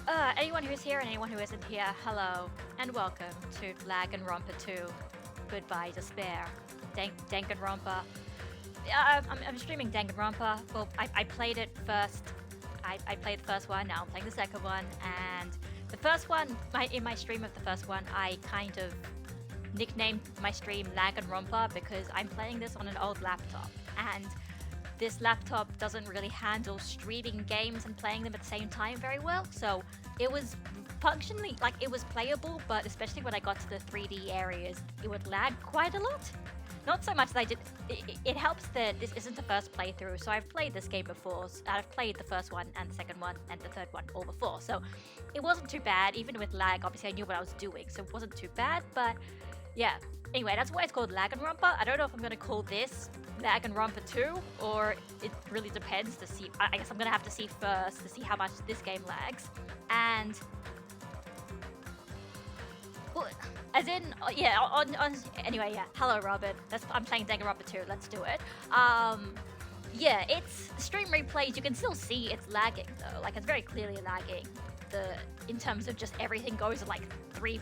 Anyone who's here and anyone who isn't here, hello, and welcome to Danganronpa 2. Goodbye, despair. Danganronpa. I'm streaming Danganronpa. Well, I played it first. I played the first one, now I'm playing the second one, and the first one, in my stream of the first one, I kind of nicknamed my stream Danganronpa because I'm playing this on an old laptop, and this laptop doesn't really handle streaming games and playing them at the same time very well. So it was functionally, like, it was playable, but especially when I got to the 3D areas, it would lag quite a lot. Not so much that I did. It helps that this isn't the first playthrough, so I've played this game before. I've played the first one and the second one and the third one all before, so it wasn't too bad. Even with lag, obviously I knew what I was doing, so it wasn't too bad. But yeah, anyway, that's why it's called Danganronpa. I don't know if I'm gonna call this Danganronpa 2, or it really depends to see. I guess I'm gonna have to see first to see how much this game lags. And well, as in, yeah, anyway, yeah. Hello, Robin. I'm playing Danganronpa 2. Let's do it. Yeah, it's stream replays. You can still see it's lagging though. Like, it's very clearly lagging. In terms of just everything goes at like three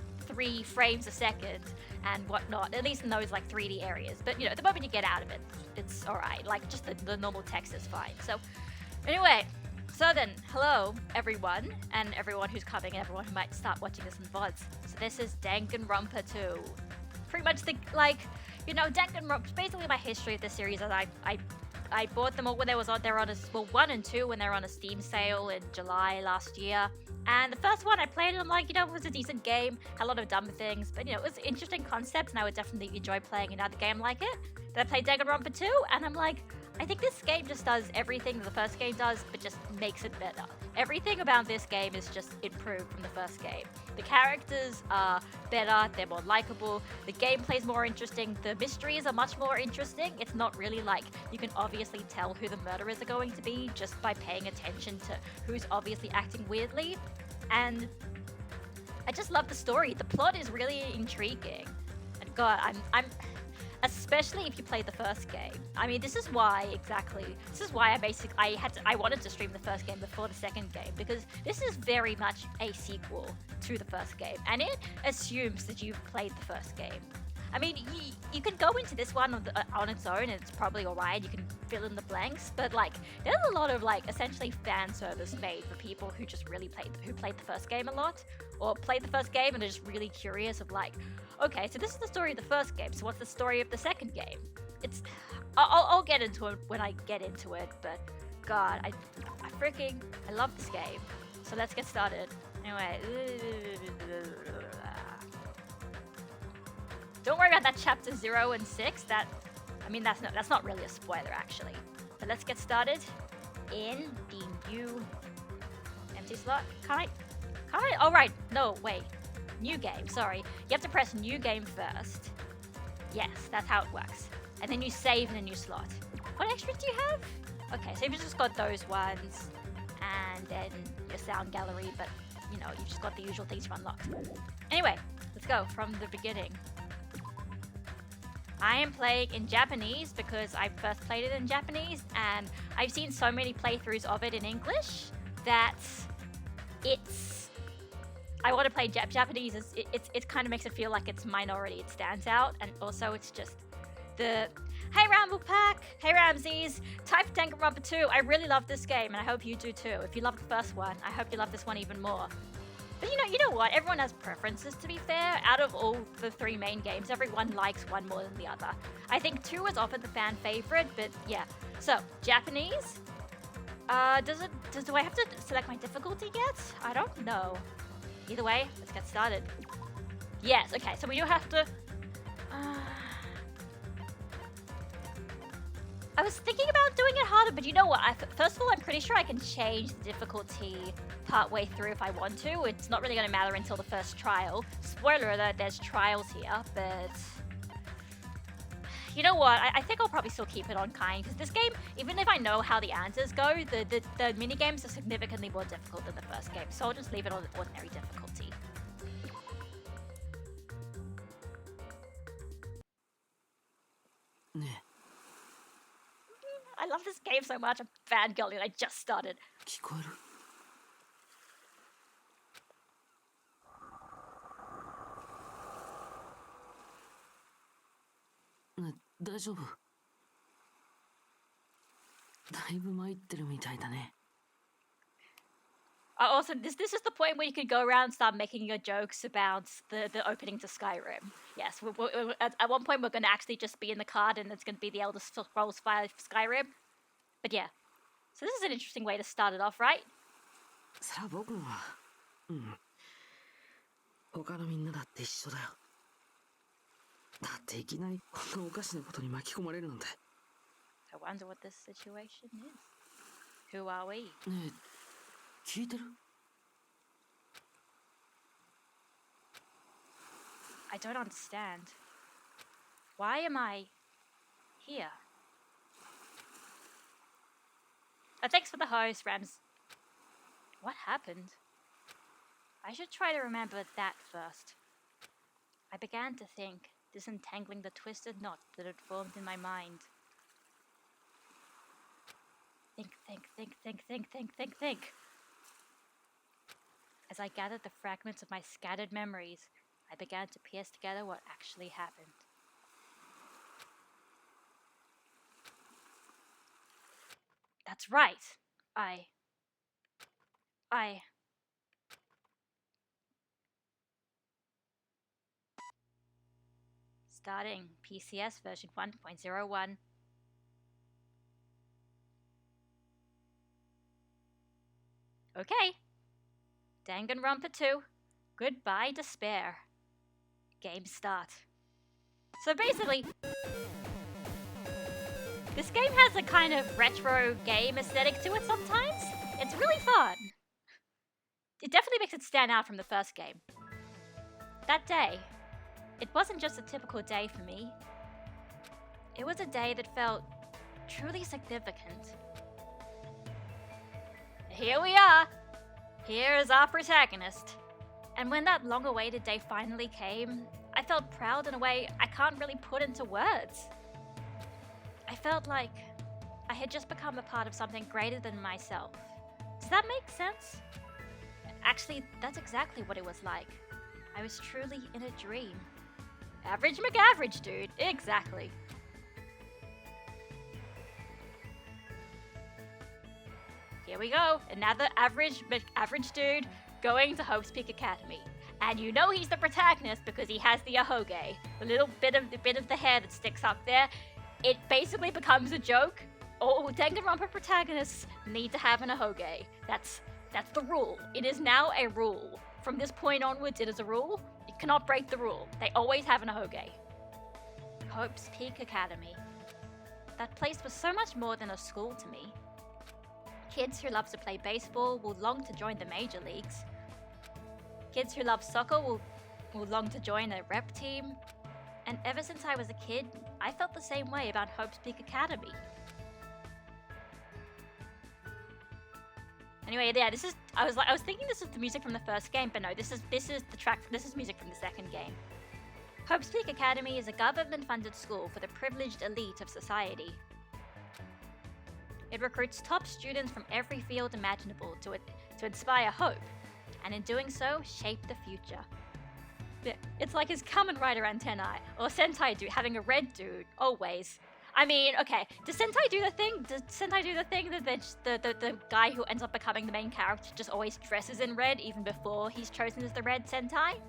frames a second and whatnot, at least in those like 3D areas. But you know, the moment you get out of it, it's alright. Like, just the normal text is fine. So anyway, so then, hello everyone, and everyone who's coming and everyone who might start watching this in VODs. So this is Danganronpa 2. Pretty much the, like, you know, Danganronpa, basically my history of this series is I bought them all when they was on, they're on a, well, 1 and 2 when they were on a Steam sale in July last year. And the first one I played, and I'm like, you know, it was a decent game, had a lot of dumb things, but you know, it was an interesting concept, and I would definitely enjoy playing another game like it. Then I played Danganronpa 2, and I'm like, I think this game just does everything that the first game does, but just makes it better. Everything about this game is just improved from the first game. The characters are better, they're more likable, the gameplay is more interesting, the mysteries are much more interesting. It's not really like you can obviously tell who the murderers are going to be just by paying attention to who's obviously acting weirdly. And I just love the story. The plot is really intriguing. And God, I'm especially if you played the first game. I mean, this is why I wanted to stream the first game before the second game, because this is very much a sequel to the first game, and it assumes that you've played the first game. I mean, you can go into this one on its own, and it's probably alright. You can fill in the blanks, but like, there's a lot of like essentially fan service made for people who just really played the first game a lot, or played the first game and are just really curious of like, okay, so this is the story of the first game. So what's the story of the second game? I'll get into it when I get into it, but God, I love this game. So let's get started. Anyway. Don't worry about that chapter 0 and 6. That's not really a spoiler actually. But let's get started in the new empty slot. Can't I? Oh right, no, wait. New game, sorry. You have to press new game first. Yes, that's how it works. And then you save in a new slot. What extras do you have? Okay, so you've just got those ones, and then your sound gallery, but you know, you've just got the usual things you've unlocked. Anyway, let's go from the beginning. I am playing in Japanese because I first played it in Japanese, and I've seen so many playthroughs of it in English that I want to play Japanese. It kind of makes it feel like it's minority. It stands out, and also it's just the... Hey Ramble Pack! Hey Ramses! Type Danganronpa 2. I really love this game, and I hope you do too. If you loved the first one, I hope you love this one even more. But you know what? Everyone has preferences, to be fair. Out of all the 3 main games, everyone likes one more than the other. I think 2 is often the fan favorite, but yeah. So, Japanese. Do I have to select my difficulty yet? I don't know. Either way, let's get started. Yes, okay, so we do have to... I was thinking about doing it harder, but you know what? First of all, I'm pretty sure I can change the difficulty partway through if I want to. It's not really going to matter until the first trial. Spoiler alert, there's trials here, but... You know what? I think I'll probably still keep it on kind, because this game, even if I know how the answers go, the minigames are significantly more difficult than the first game, so I'll just leave it on ordinary difficulty. I love this game so much. I'm fangirling. I just started. 大丈夫。だいぶ参ってるみたいだね。 Also, this is the point where you could go around and start making your jokes about the opening to Skyrim. Yes, at one point we're going to actually just be in the card and it's going to be the Elder Scrolls V Skyrim. But yeah, so this is an interesting way to start it off, right? そら僕も他のみんなだって一緒だよ。だっていきなりこんなおかしなことに巻き込まれるなんて。 I wonder what this situation is. Who are we? ねえ、聞いてる？ I don't understand. Why am I here? Thanks for the host, Rams. What happened? I should try to remember that first. I began to think, disentangling the twisted knot that had formed in my mind. Think. As I gathered the fragments of my scattered memories, I began to piece together what actually happened. That's right. I... Starting PCS version 1.01. Okay. Danganronpa 2. Goodbye Despair. Game start. So basically, this game has a kind of retro game aesthetic to it sometimes. It's really fun. It definitely makes it stand out from the first game. That day, it wasn't just a typical day for me. It was a day that felt truly significant. Here we are. Here is our protagonist. And when that long-awaited day finally came, I felt proud in a way I can't really put into words. I felt like I had just become a part of something greater than myself. Does that make sense? Actually, that's exactly what it was like. I was truly in a dream. Average McAverage, dude. Exactly. Here we go. Another average dude going to Hope's Peak Academy. And you know he's the protagonist because he has the ahoge. The little bit of the hair that sticks up there. It basically becomes a joke. All Danganronpa protagonists need to have an ahoge. That's the rule. It is now a rule. From this point onwards, it is a rule. You cannot break the rule. They always have an ahoge. Hope's Peak Academy. That place was so much more than a school to me. Kids who love to play baseball will long to join the major leagues. Kids who love soccer will long to join a rep team. And ever since I was a kid, I felt the same way about Hope's Peak Academy. Anyway, yeah, I was thinking this is the music from the first game, but no, this is music from the second game. Hope's Peak Academy is a government-funded school for the privileged elite of society. It recruits top students from every field imaginable to inspire hope, and in doing so, shape the future. It's like his Kamen Rider antennae, or Sentai dude having a red dude, always. I mean, okay, does Sentai do the thing? Does Sentai do the thing that the guy who ends up becoming the main character just always dresses in red even before he's chosen as the red Sentai?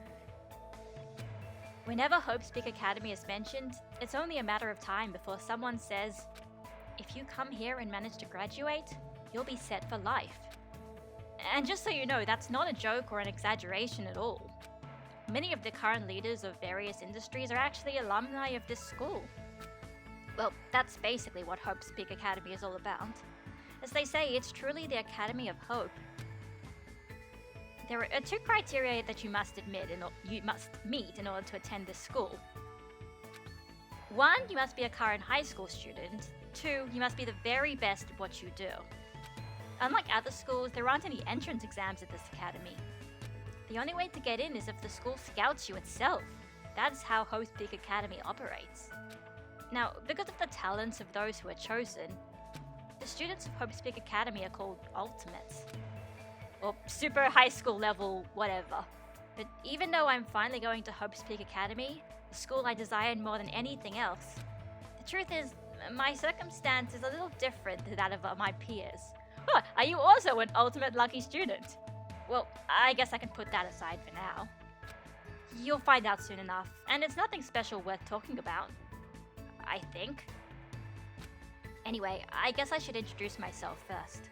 Whenever Hope's Peak Academy is mentioned, it's only a matter of time before someone says, if you come here and manage to graduate, you'll be set for life. And just so you know, that's not a joke or an exaggeration at all. Many of the current leaders of various industries are actually alumni of this school. Well, that's basically what Hope's Peak Academy is all about. As they say, it's truly the Academy of Hope. There are 2 criteria that you must meet in order to attend this school. 1, you must be a current high school student. 2, you must be the very best at what you do. Unlike other schools, there aren't any entrance exams at this academy. The only way to get in is if the school scouts you itself. That's how Hope's Peak Academy operates. Now, because of the talents of those who are chosen, the students of Hope's Peak Academy are called Ultimates. Or super high school level, whatever. But even though I'm finally going to Hope's Peak Academy, the school I desired more than anything else, the truth is, my circumstance is a little different to that of my peers. Oh, are you also an ultimate lucky student? Well, I guess I can put that aside for now. You'll find out soon enough, and it's nothing special worth talking about. I think. Anyway, I guess I should introduce myself first.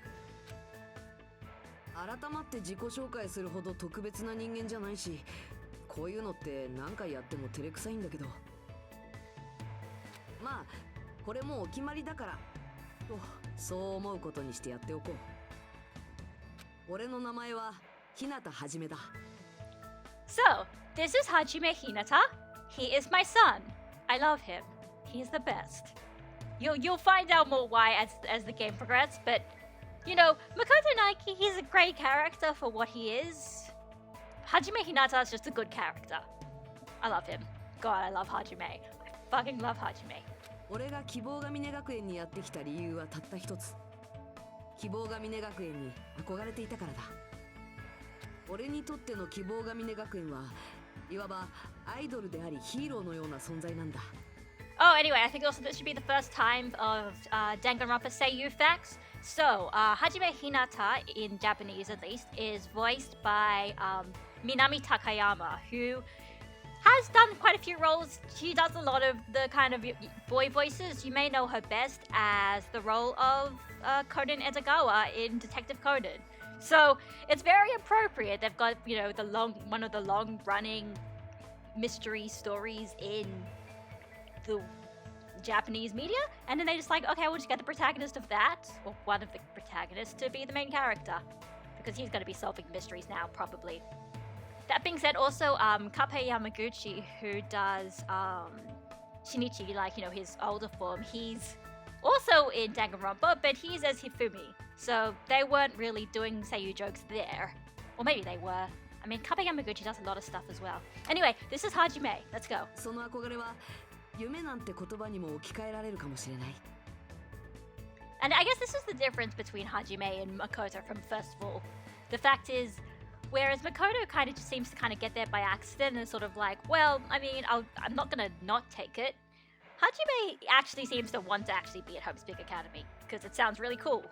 改まって自己紹介するほど特別な人間じゃないし、こういうのって何回やっても照れくさいんだけど。まあ、これもうお決まりだから、とそう思うことにしてやっておこう。俺の名前は日向はじめだ。So, this is Hajime Hinata. He is my son. I love him. He's the best. You'll find out more why as the game progresses, but you know, Makoto Naiki, he's a great character for what he is. Hajime Hinata is just a good character. I love him. God, I love Hajime. I fucking love Hajime. 俺が希望が峰学園にやってきた理由はたった一つ。希望が峰学園に憧れていたからだ。俺にとっての希望が峰学園はいわばアイドルでありヒーローのような存在なんだ。Oh, anyway, I think also this should be the first time of Danganronpa Seiyuu facts. So, Hajime Hinata, in Japanese at least, is voiced by Minami Takayama, who has done quite a few roles. She does a lot of the kind of boy voices. You may know her best as the role of Conan Edogawa in Detective Conan. So, it's very appropriate. They've got, you know, one of the long-running mystery stories in the Japanese media, and then they just like, okay, we'll just get the protagonist of that, or one of the protagonists, to be the main character, because he's going to be solving mysteries now, probably. That being said, also, Kappei Yamaguchi, who does Shinichi, like, you know, his older form, he's also in Danganronpa, but he's as Hifumi, so they weren't really doing Seiyuu jokes there. Or maybe they were. I mean, Kappei Yamaguchi does a lot of stuff as well. Anyway, this is Hajime. Let's go. その憧れは夢なんて言葉にも置き換えられるかもしれない。And I guess this is the difference between Hajime and Makoto from first of all. The fact is, whereas Makoto kind of just seems to kind of get there by accident and sort of like, well, I mean, I'm not gonna not take it. Hajime actually seems to want to actually be at Hope's Big Academy because it sounds really cool.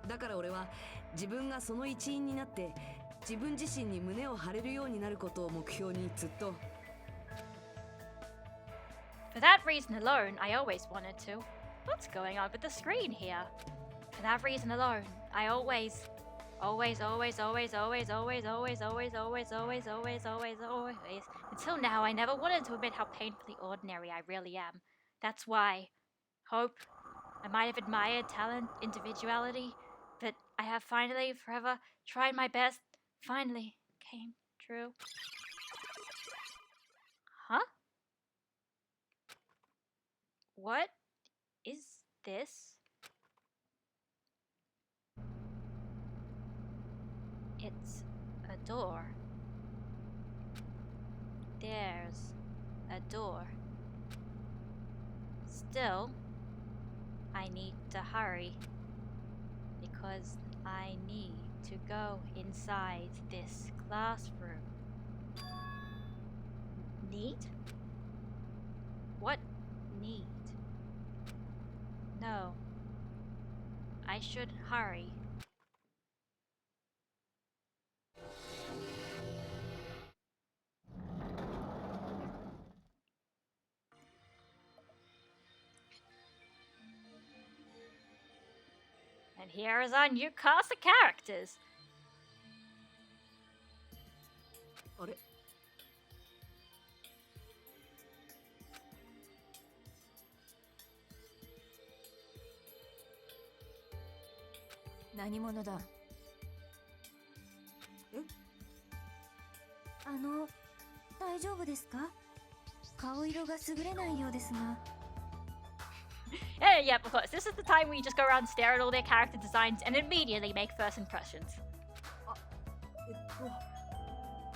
だから俺は自分がその一員になって自分自身に胸を張れるようになることを目標にずっと。For that reason alone, I always wanted to. What's going on with the screen here? For that reason alone, I always, until now, I never wanted to admit how painfully ordinary I really am. That's why, Hope, I might have admired talent, individuality, but I have finally, forever, tried my best, finally came true. Huh? What is this? It's a door. There's a door. Still, I need to hurry because I need to go inside this classroom. Need? What need? No. I should hurry. And here is our new cast of characters. あれ何者だ。え？大丈夫ですか？顔色が優れないようですが。Yeah, of course. This is the time where you just go around and stare at all their character designs and immediately make first impressions.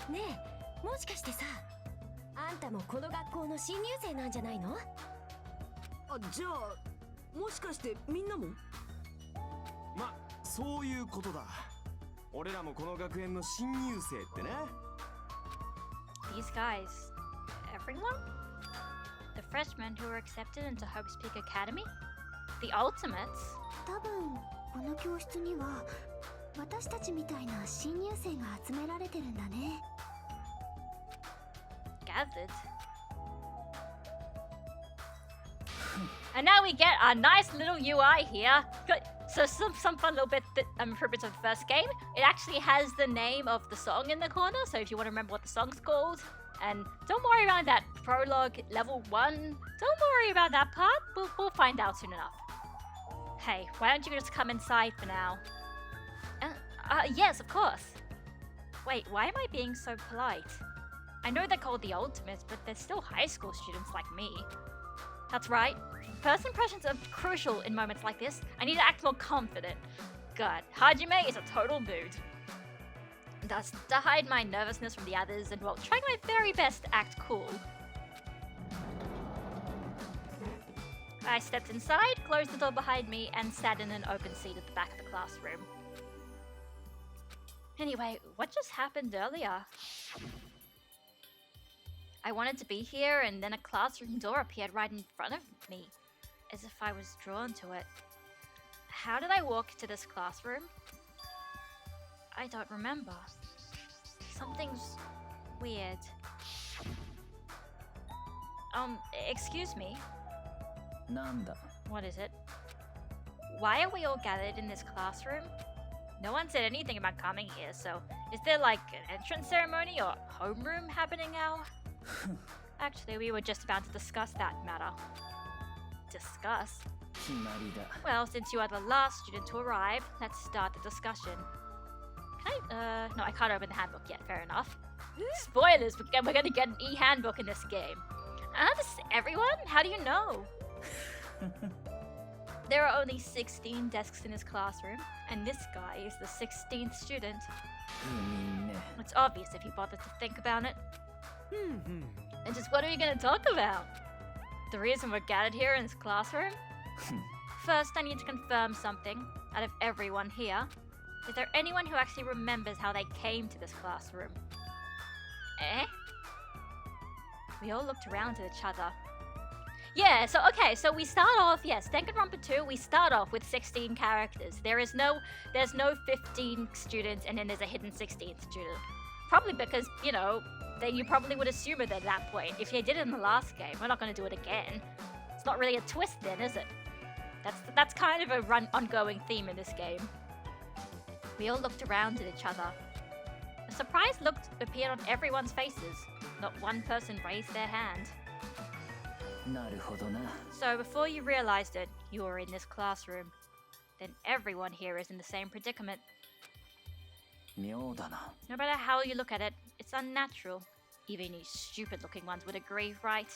ねえ、もしかしてさ、あんたもこの学校の新入生なんじゃないの？あ、じゃあもしかしてみんなも？ま、そういうことだ。俺らもこの学園の新入生ってね。 These guys, everyone? The freshmen who were accepted into Hope's Peak Academy? The Ultimates? 多分この教室には私たちみたいな新入生が集められてるんだね。 Gathered. And now we get our nice little UI here. Good. So some fun little bit improvements of the first game. It actually has the name of the song in the corner, so if you want to remember what the song's called. And don't worry about that prologue level 1. Don't worry about that part. We'll find out soon enough. Hey, why don't you just come inside for now? Yes, of course. Wait, why am I being so polite? I know they're called the Ultimates, but they're still high school students like me. That's right. First impressions are crucial in moments like this. I need to act more confident. God, Hajime is a total mood. Thus, to hide my nervousness from the others and while trying my very best to act cool. I stepped inside, closed the door behind me, and sat in an open seat at the back of the classroom. Anyway, what just happened earlier? I wanted to be here, and then a classroom door appeared right in front of me, as if I was drawn to it. How did I walk to this classroom? I don't remember. Something's weird. Excuse me. Nanda. What is it? Why are we all gathered in this classroom? No one said anything about coming here, so is there like an entrance ceremony or homeroom happening now? Actually, we were just about to discuss that matter. Discuss? Well, since you are the last student to arrive, let's start the discussion. Can I, no, I can't open the handbook yet, fair enough. Spoilers, we're gonna get an e-handbook in this game. This is everyone? How do you know? There are only 16 desks in this classroom, and this guy is the 16th student. It's obvious if you bother to think about it. And just what are we gonna talk about? The reason we're gathered here in this classroom? First, I need to confirm something. Out of everyone here, is there anyone who actually remembers how they came to this classroom? Eh? We all looked around at each other. Yeah, so okay, so we start off, yes, Danganronpa 2, we start off with 16 characters. There's no 15 students and then there's a hidden 16th student. Probably because, you know, you probably would assume it at that point. If you did it in the last game, we're not going to do it again. It's not really a twist then, is it? That's kind of a ongoing theme in this game. We all looked around at each other. A surprised look appeared on everyone's faces. Not one person raised their hand. So before you realized it, you were in this classroom. Then everyone here is in the same predicament. No matter how you look at it, it's unnatural. Even you stupid-looking ones would agree, right?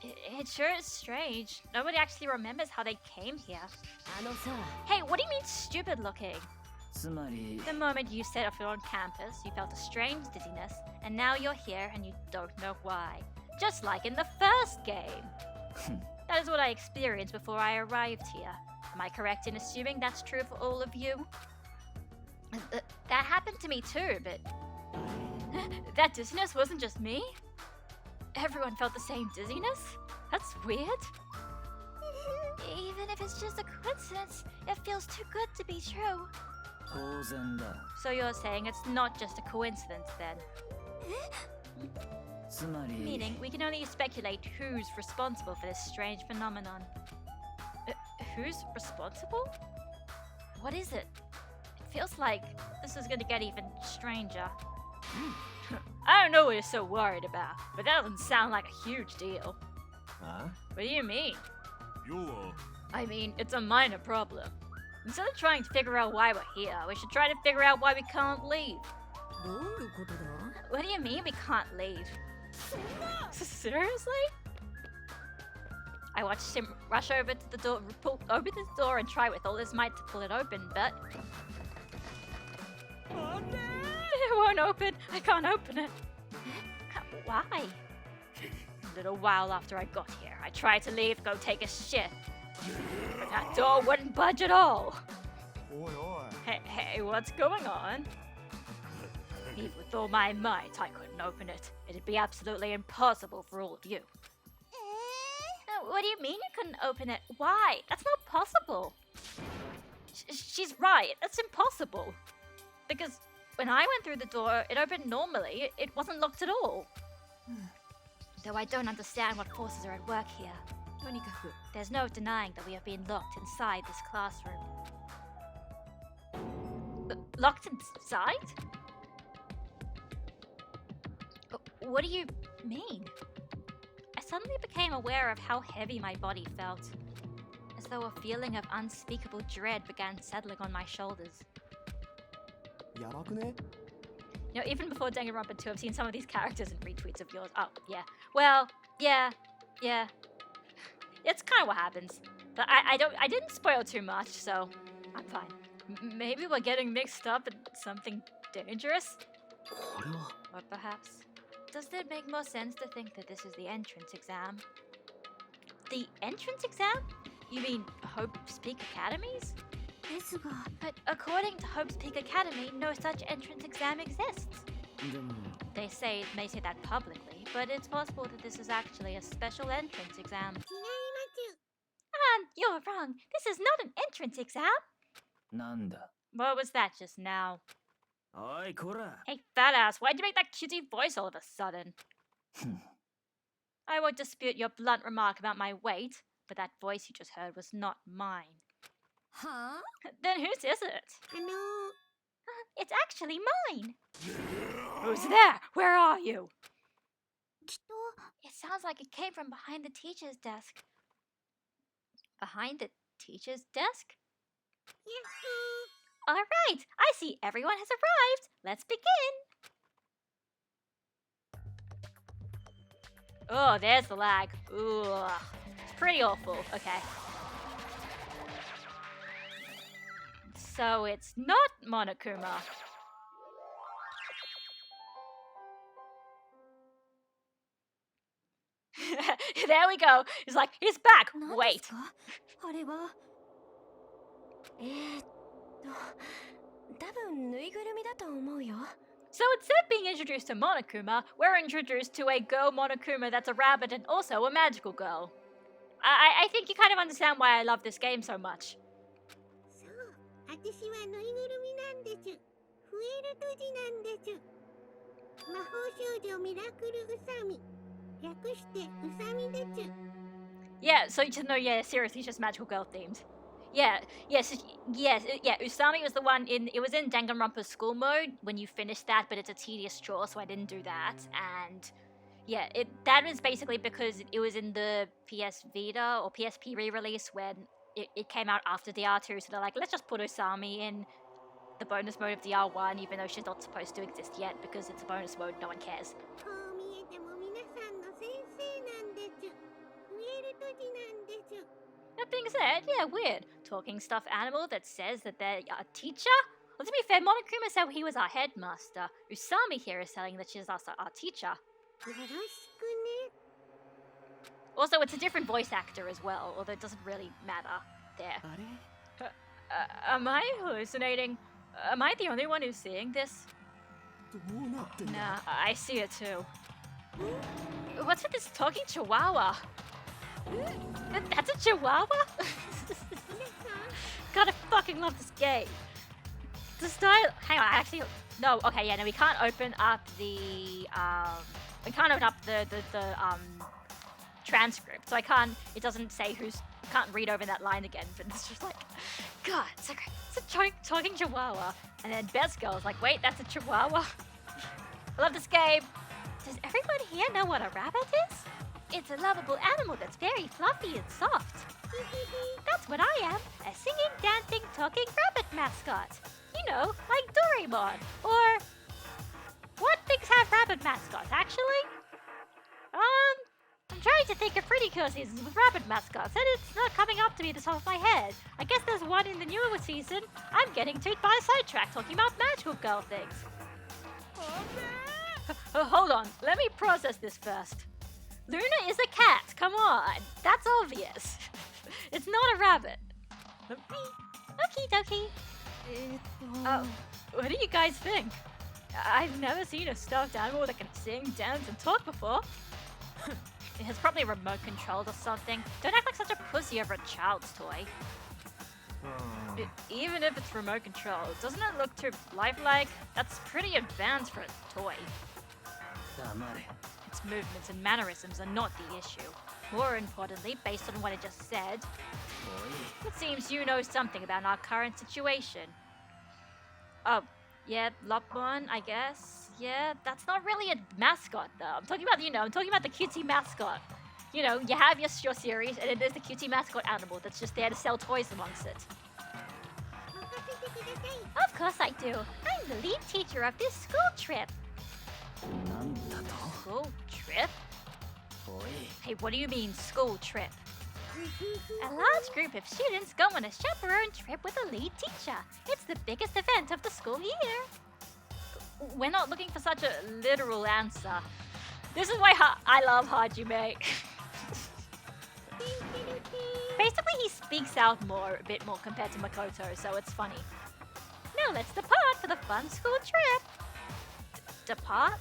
It sure is strange. Nobody actually remembers how they came here. Hey, what do you mean stupid-looking? The moment you set off on campus, you felt a strange dizziness, and now you're here and you don't know why. Just like in the first game. That is what I experienced before I arrived here. Am I correct in assuming that's true for all of you? That happened to me too, but... that dizziness wasn't just me? Everyone felt the same dizziness? That's weird. Even if it's just a coincidence, it feels too good to be true. So you're saying it's not just a coincidence then? Meaning, we can only speculate who's responsible for this strange phenomenon. Who's responsible? What is it? It feels like this is gonna get even stranger. I don't know what you're so worried about, but that doesn't sound like a huge deal. Huh? What do you mean? I mean, it's a minor problem. Instead of trying to figure out why we're here, we should try to figure out why we can't leave. What do you mean we can't leave? Seriously? I watched him rush over to the door, open the door and try with all his might to pull it open, but... It won't open. I can't open it. Why? A little while after I got here, I tried to leave, go take a shit. But that door wouldn't budge at all. Hey, what's going on? Even with all my might, I couldn't open it. It'd be absolutely impossible for all of you. What do you mean you couldn't open it? Why? That's not possible. She's right. That's impossible. Because when I went through the door, it opened normally. It wasn't locked at all. Though I don't understand what forces are at work here. とにかく There's no denying that we have been locked inside this classroom. Locked inside? What do you mean? I suddenly became aware of how heavy my body felt, as though a feeling of unspeakable dread began settling on my shoulders. やばくね? You know, even before Danganronpa 2, I've seen some of these characters in retweets of yours. Oh, yeah. Well, yeah. It's kind of what happens. But I didn't spoil too much, so I'm fine. Maybe we're getting mixed up in something dangerous? これは Or perhaps... Does it make more sense to think that this is the entrance exam? The entrance exam? You mean Hope's Peak Academies? ですが But according to Hope's Peak Academy, no such entrance exam exists. でも They may say that publicly, but it's possible that this is actually a special entrance exam. 違います You're wrong. This is not an entrance exam. なんだ What was that just now? おいこら Hey, fat ass, why'd you make that cutesy voice all of a sudden? I won't dispute your blunt remark about my weight, but that voice you just heard was not mine. はあ Then whose is it? あの It's actually mine. Who's there? Where are you? きっと It sounds like it came from behind the teacher's desk. Behind the teacher's desk? やっ All right, I see everyone has arrived. Let's begin. Oh, there's the lag. Ooh, it's pretty awful. Okay. So it's not Monokuma. There we go. He's like, he's back. 何で Wait. すかあれは多分ぬいぐるみだと思うよ So instead of being introduced to Monokuma, we're introduced to a girl Monokuma that's a rabbit and also a magical girl. I think you kind of understand why I love this game so much. そう私はぬいぐるみなんですフエルトジなんです魔法少女ミラクルウサミ略してウサミです Yeah, so yeah, seriously, it's just magical girl themed. Yeah, Usami was the one it was in Danganronpa school mode when you finished that, but it's a tedious chore, so I didn't do that. And yeah, that was basically because it was in the PS Vita or PSP re-release when it came out after DR2, so they're like, let's just put Usami in the bonus mode of DR1, even though she's not supposed to exist yet because it's a bonus mode, no one cares. こう見えても皆さんの先生なんですフエルトジなんです That being said, yeah, weird. Talking stuffed animal that says that they're a teacher? Well, to be fair, Monokuma said he was our headmaster. Usami here is saying that she's also our teacher. よろしくね Also, it's a different voice actor as well, although it doesn't really matter there. あれ Am I hallucinating? Am I the only one who's seeing this? どうなってんだ Nah, I see it too. What's with this talking chihuahua? That's a chihuahua? God, I fucking love this game. The style. Hang on, actually, no. Okay, yeah, no, we can't open up the transcript, so I can't. It doesn't say who's. Can't read over that line again, but it's just like, God, it's so great. It's a talking chihuahua, and then Best Girl's like, wait, that's a chihuahua. I love this game. Does everyone here know what a rabbit is? It's a lovable animal that's very fluffy and soft. That's what I am, a singing, dancing, talking rabbit mascot. You know, like Doraemon, or... What things have rabbit mascots, actually? I'm trying to think of pretty cool seasons with rabbit mascots, and it's not coming up to me the top of my head. I guess there's one in the newer season. I'm getting tweaked by a sidetrack talking about magical girl things. Hold on, let me process this first. Luna is a cat, come on. That's obvious. It's not a rabbit. Okie dokie. Oh, what do you guys think? I've never seen a stuffed animal that can sing, dance, and talk before. It's probably remote controlled or something. Don't act like such a pussy over a child's toy. Even if it's remote controlled, doesn't it look too lifelike? That's pretty advanced for a toy. Its movements and mannerisms are not the issue. More importantly, based on what I just said, it seems you know something about our current situation. Oh, yeah, Lopmon, I guess. Yeah, that's not really a mascot though. I'm talking about, I'm talking about the cutesy mascot. You know, you have your series, and there's the cutesy mascot animal that's just there to sell toys amongst it. Of course I do. I'm the lead teacher of this school trip. School trip? Hey, what do you mean, school trip? A large group of students go on a chaperone trip with a lead teacher. It's the biggest event of the school year. We're not looking for such a literal answer. This is why I love Hajime. Basically, he speaks out a bit more compared to Makoto, so it's funny. Now let's depart for the fun school trip. Depart?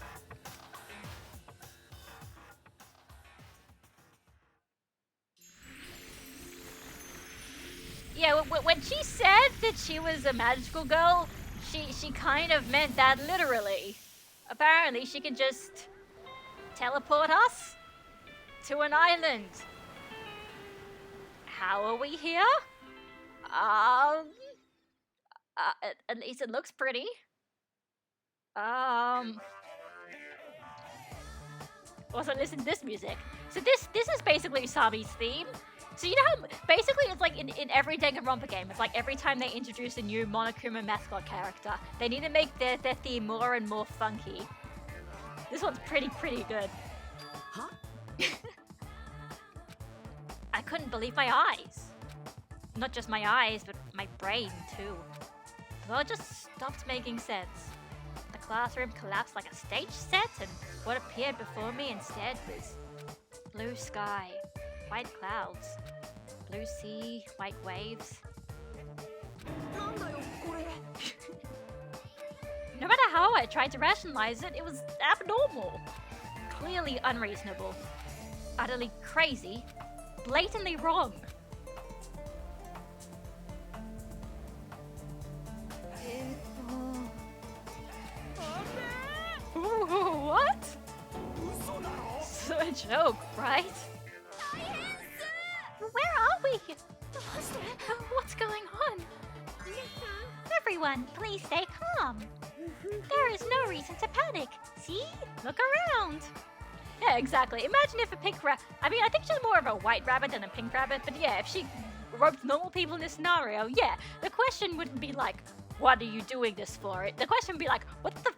Yeah, when she said that she was a magical girl, she kind of meant that literally. Apparently, she can just teleport us to an island. How are we here? At least it looks pretty. Also, listen to this music. So this is basically Usami's theme. So you know how basically it's like in every Danganronpa game, it's like every time they introduce a new Monokuma mascot character, they need to make their theme more and more funky. This one's pretty good. Huh? I couldn't believe my eyes. Not just my eyes, but my brain too. The world just stopped making sense. The classroom collapsed like a stage set, and what appeared before me instead was blue sky, white clouds, blue sea, white waves. No matter how I tried to rationalize it, it was abnormal. Clearly unreasonable. Utterly crazy. Blatantly wrong. What? So a joke, right? Where are we? What's going on? Everyone, please stay calm. There is no reason to panic. See? Look around. Yeah, exactly. Imagine if a pink rabbit... I mean, I think she's more of a white rabbit than a pink rabbit, but yeah, if she roped normal people in this scenario, yeah, the question wouldn't be like, what are you doing this for? The question would be like, what the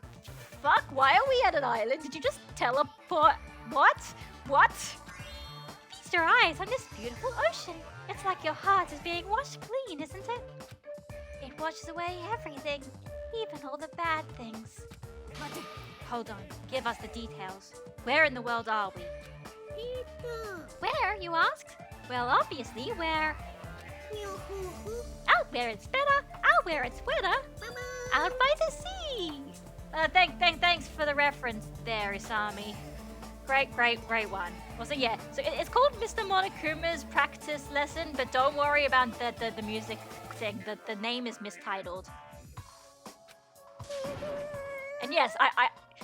fuck? Why are we at an island? Did you just teleport? What? Feast your eyes on this beautiful ocean. It's like your heart is being washed clean, isn't it? It washes away everything, even all the bad things. Hold on, give us the details. Where in the world are we? Where, you asked? Well, obviously, where? Out where it's better, out where it's wetter, out by the sea. Thanks for the reference there, Usami. Great one. Also, yeah, so it's called Mr. Monokuma's practice lesson, but don't worry about the music thing. The name is mistitled. And yes,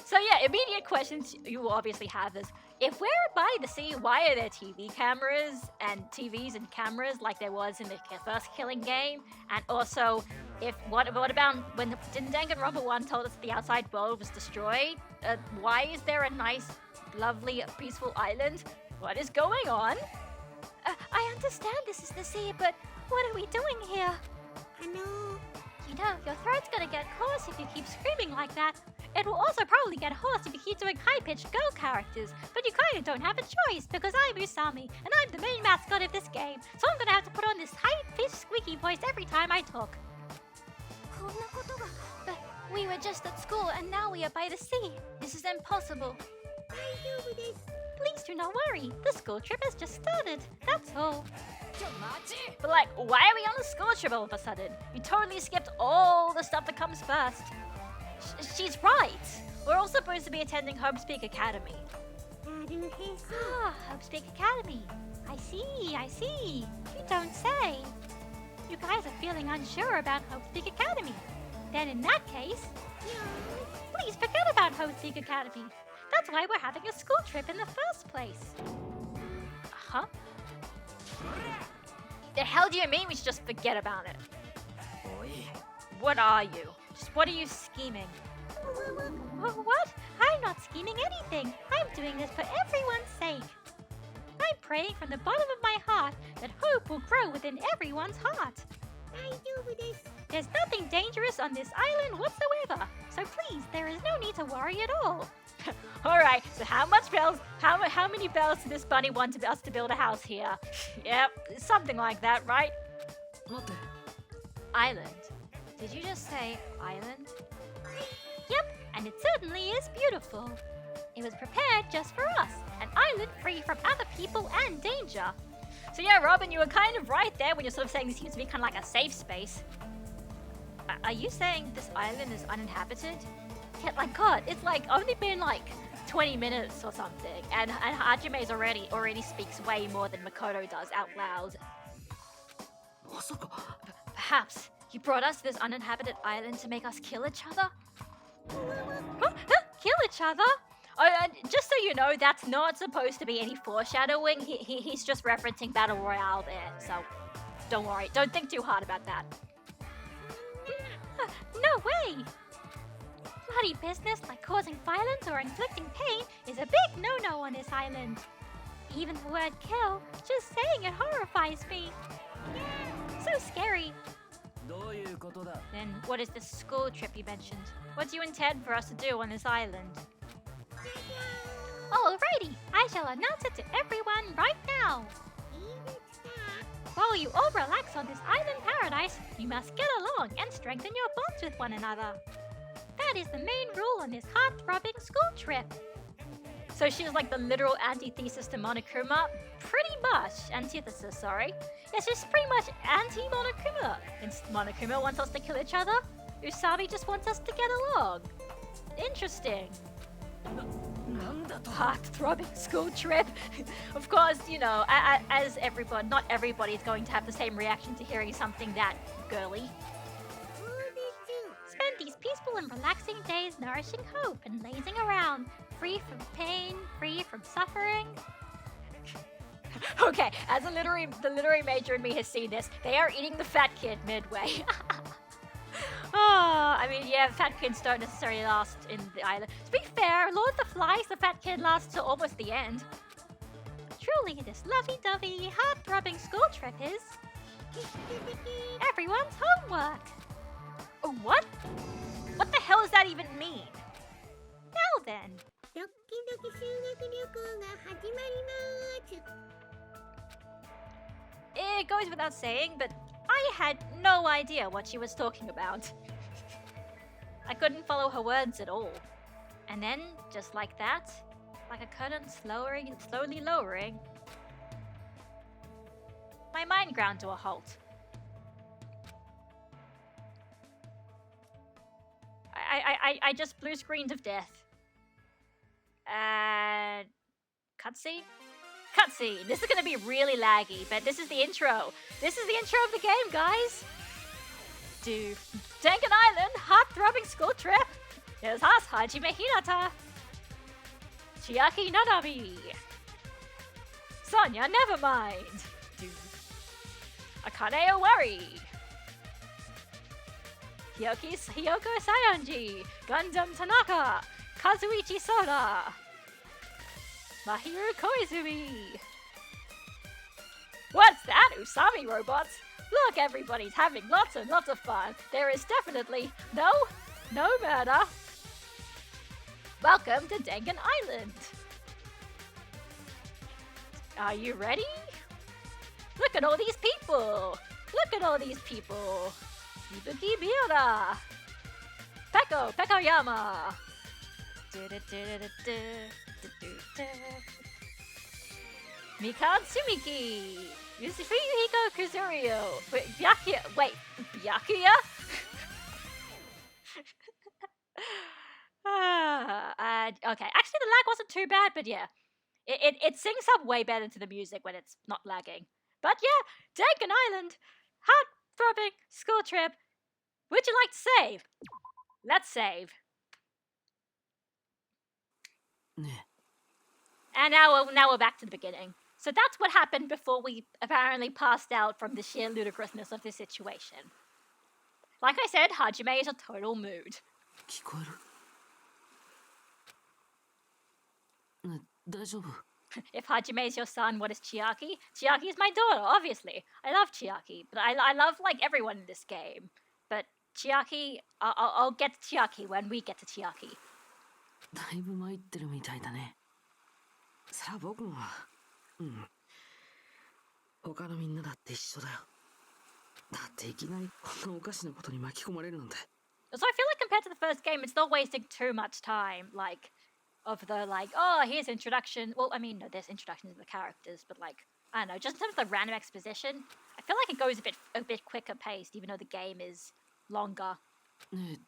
so yeah, immediate questions you will obviously have is, if we're by the sea, why are there TV cameras and TVs and cameras like there was in the first Killing game? And also, what about when didn't Danganronpa 1 told us the outside world was destroyed? Why is there a nice, lovely, peaceful island? What is going on? I understand this is the sea, but what are we doing here? You know, your throat's gonna get hoarse if you keep screaming like that. It will also probably get hoarse if you keep doing high-pitched girl characters, but you kind of don't have a choice because I'm Usami, and I'm the main mascot of this game, so I'm gonna have to put on this high-pitched squeaky voice every time I talk. But we were just at school, and now we are by the sea. This is impossible. Please do not worry. The school trip has just started. That's all. But like, why are we on a school trip all of a sudden? You totally skipped all the stuff that comes first. She's right. We're all supposed to be attending Homespeak Academy. るへそ。 Ah, Hope's Big Academy. I see. You don't say. You guys are feeling unsure about Hope's Big Academy. Then in that case, please forget about Hope's Big Academy. That's why we're having a school trip in the first place. Huh? The hell do you mean we should just forget about it? What are you? Just what are you scheming? What? I'm not scheming anything. I'm doing this for everyone's sake. I'm praying from the bottom of my heart that hope will grow within everyone's heart. 大丈夫です。 There's nothing dangerous on this island whatsoever, so please, there is no need to worry at all. Alright, so how many bells does this bunny want us to build a house here? Yep, something like that, right? 待って Island. Did you just say island? Yep, and it certainly is beautiful. It was prepared just for us, an island free from other people and danger. So yeah, Robin, you were kind of right there when you're sort of saying this seems to be kind of like a safe space. Are you saying this island is uninhabited? Yeah, like God, it's like only been like 20 minutes or something, and Hajime's already speaks way more than Makoto does out loud. まさか Perhaps you brought us to this uninhabited island to make us kill each other? Kill each other? Just so you know, that's not supposed to be any foreshadowing. He's just referencing Battle Royale there, so don't worry. Don't think too hard about that. No way! Bloody business like causing violence or inflicting pain is a big no-no on this island. Even the word kill, just saying it horrifies me. So scary. どういうことだ Then what is this school trip you mentioned? What do you intend for us to do on this island? Alrighty, I shall announce it to everyone right now. いいですか。 While you all relax on this island paradise, you must get along and strengthen your bonds with one another. That is the main rule on this heart-throbbing school trip. So she's like the literal antithesis to Monokuma? Pretty much. Antithesis, sorry. Yeah, she's pretty much anti-Monokuma. Since Monokuma wants us to kill each other, Usami just wants us to get along. Interesting. なんだと Heart-throbbing school trip. Of course, you know, as everybody, not everybody is going to have the same reaction to hearing something that girly. そうです。 Spend these peaceful and relaxing days nourishing hope and lazing around, free from pain, free from suffering. Okay, as the literary major in me has seen this, they are eating the fat kid midway. Oh, I mean, yeah, fat kids don't necessarily last in the island. To be fair, Lord of the Flies, the fat kid lasts till almost the end. Truly, this lovey-dovey, heart-throbbing school trip is everyone's homework. Oh, what? What the hell does that even mean? Now then. ドッキドキ修学旅行が始まります。 It goes without saying, but I had no idea what she was talking about. I couldn't follow her words at all. And then, just like that, like a curtain slowly lowering, my mind ground to a halt. I just blue screened of death. And cutscene? Cutscene. This is gonna be really laggy, but this is the intro. This is the intro of the game, guys. To Dangan Island, heart-throbbing school trip. There's us, Hajime Hinata. Chiaki Nanami. Sonya Nevermind. Akane Owari. Hiyoko Sayonji. Gundam Tanaka. Kazuichi Soda. Mahiru Koizumi. What's that, Usami robots? Look, everybody's having lots and lots of fun. There is definitely no murder. Welcome to Dangan Island. Are you ready? Look at all these people. Look at all these people. Ibuki Miura. Pekoyama. Mikan Sumiki. Yusufihiko Kuzurio. Byakuya? Okay, actually the lag wasn't too bad, but yeah. It syncs up way better to the music when it's not lagging. But yeah, Dangan Island, heart-throbbing school trip. Would you like to save? Let's save. ね And now we're back to the beginning. So that's what happened before we apparently passed out from the sheer ludicrousness of the situation. Like I said, Hajime is a total mood. 聞こえるね大丈夫 If Hajime is your son, what is Chiaki? Chiaki is my daughter, obviously. I love Chiaki, but I love like everyone in this game. But Chiaki, I'll get to Chiaki when we get to Chiaki. だいぶ参ってるみたいだねさあ僕も他のみんなだって一緒だよだっていきなりこんなおかしなことに巻き込まれるなんて So I feel like compared to the first game, it's not wasting too much time, like, of the, like, oh, here's introduction. Well, I mean, no, there's introductions of the characters, but, like, I don't know, just in terms of the random exposition, I feel like it goes a bit quicker paced, even though the game is longer. ねえ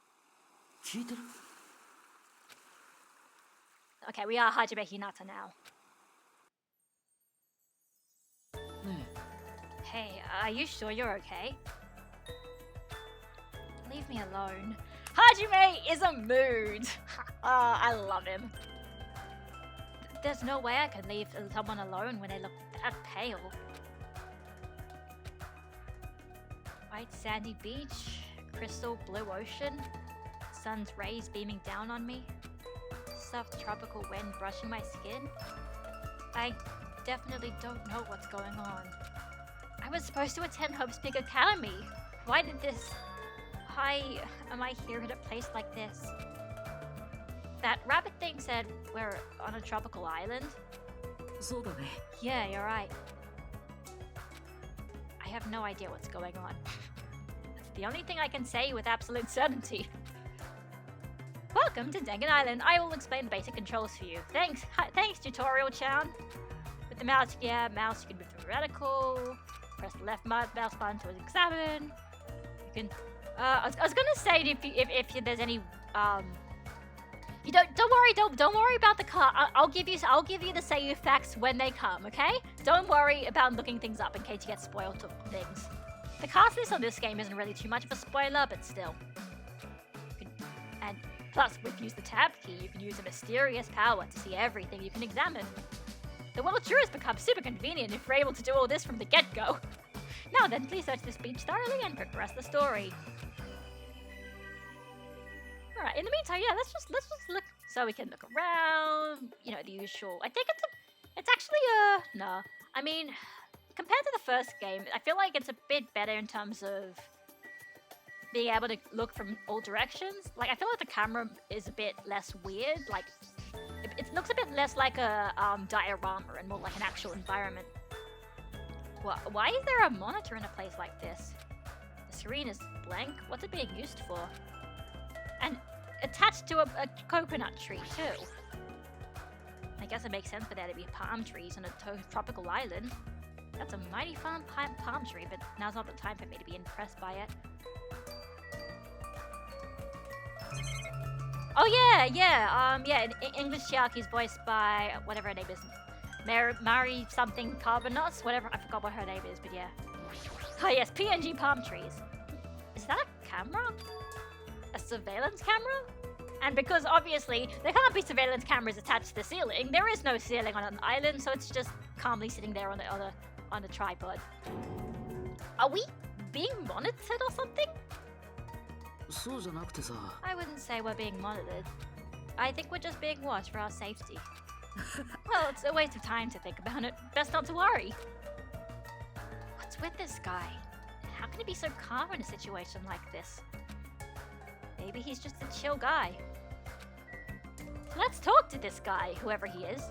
聞いてる Okay, we are Hajime Hinata now. ね Hey, are you sure you're okay? Leave me alone. Hajime is a mood. I love him. There's no way I can leave someone alone when they look that pale. White sandy beach, crystal blue ocean, sun's rays beaming down on me, soft tropical wind brushing my skin. I definitely don't know what's going on. I was supposed to attend Hope's Peak Academy. Why am I here at a place like this? That rabbit thing said we're on a tropical island. えそうだね Yeah, you're right. I have no idea what's going on. That's the only thing I can say with absolute certainty. Welcome to Dangan Island. I will explain the basic controls for you. Thanks, tutorial-chan. With the mouse, you can move to vertical. Press the left mouse button to examine. You can. I was gonna say if there's any you don't worry about the car. I'll give you the save facts when they come, okay? Don't worry about looking things up in case you get spoiled of things. The cast list on this game isn't really too much of a spoiler, but still. And plus, if you use the tab key, you can use a mysterious power to see everything you can examine. The world sure has become super convenient if we're able to do all this from the get-go. Now then, please search this beach thoroughly and progress the story. Alright, in the meantime, yeah, let's just look so we can look around, you know, the usual. I think it's actually no. I mean, compared to the first game, I feel like it's a bit better in terms of being able to look from all directions. Like, I feel like the camera is a bit less weird, like it looks a bit less like a diorama and more like an actual environment. Why is there a monitor in a place like this? The screen is blank. What's it being used for? And attached to a coconut tree too. I guess it makes sense for there to be palm trees on a tropical island. That's a mighty fine palm tree, but now's not the time for me to be impressed by it. Oh yeah, English Chiaki is voiced by whatever her name is, Mari something Carbonos, whatever, I forgot what her name is, but yeah. Oh yes, PNG palm trees. Is that a camera? A surveillance camera? And because obviously there can't be surveillance cameras attached to the ceiling, there is no ceiling on an island, so it's just calmly sitting there on a tripod. Are we being monitored or something? そうじゃなくてさ I wouldn't say we're being monitored. I think we're just being watched for our safety. Well, it's a waste of time to think about it. Best not to worry. What's with this guy? How can he be so calm in a situation like this? Maybe he's just a chill guy. Let's talk to this guy, whoever he is.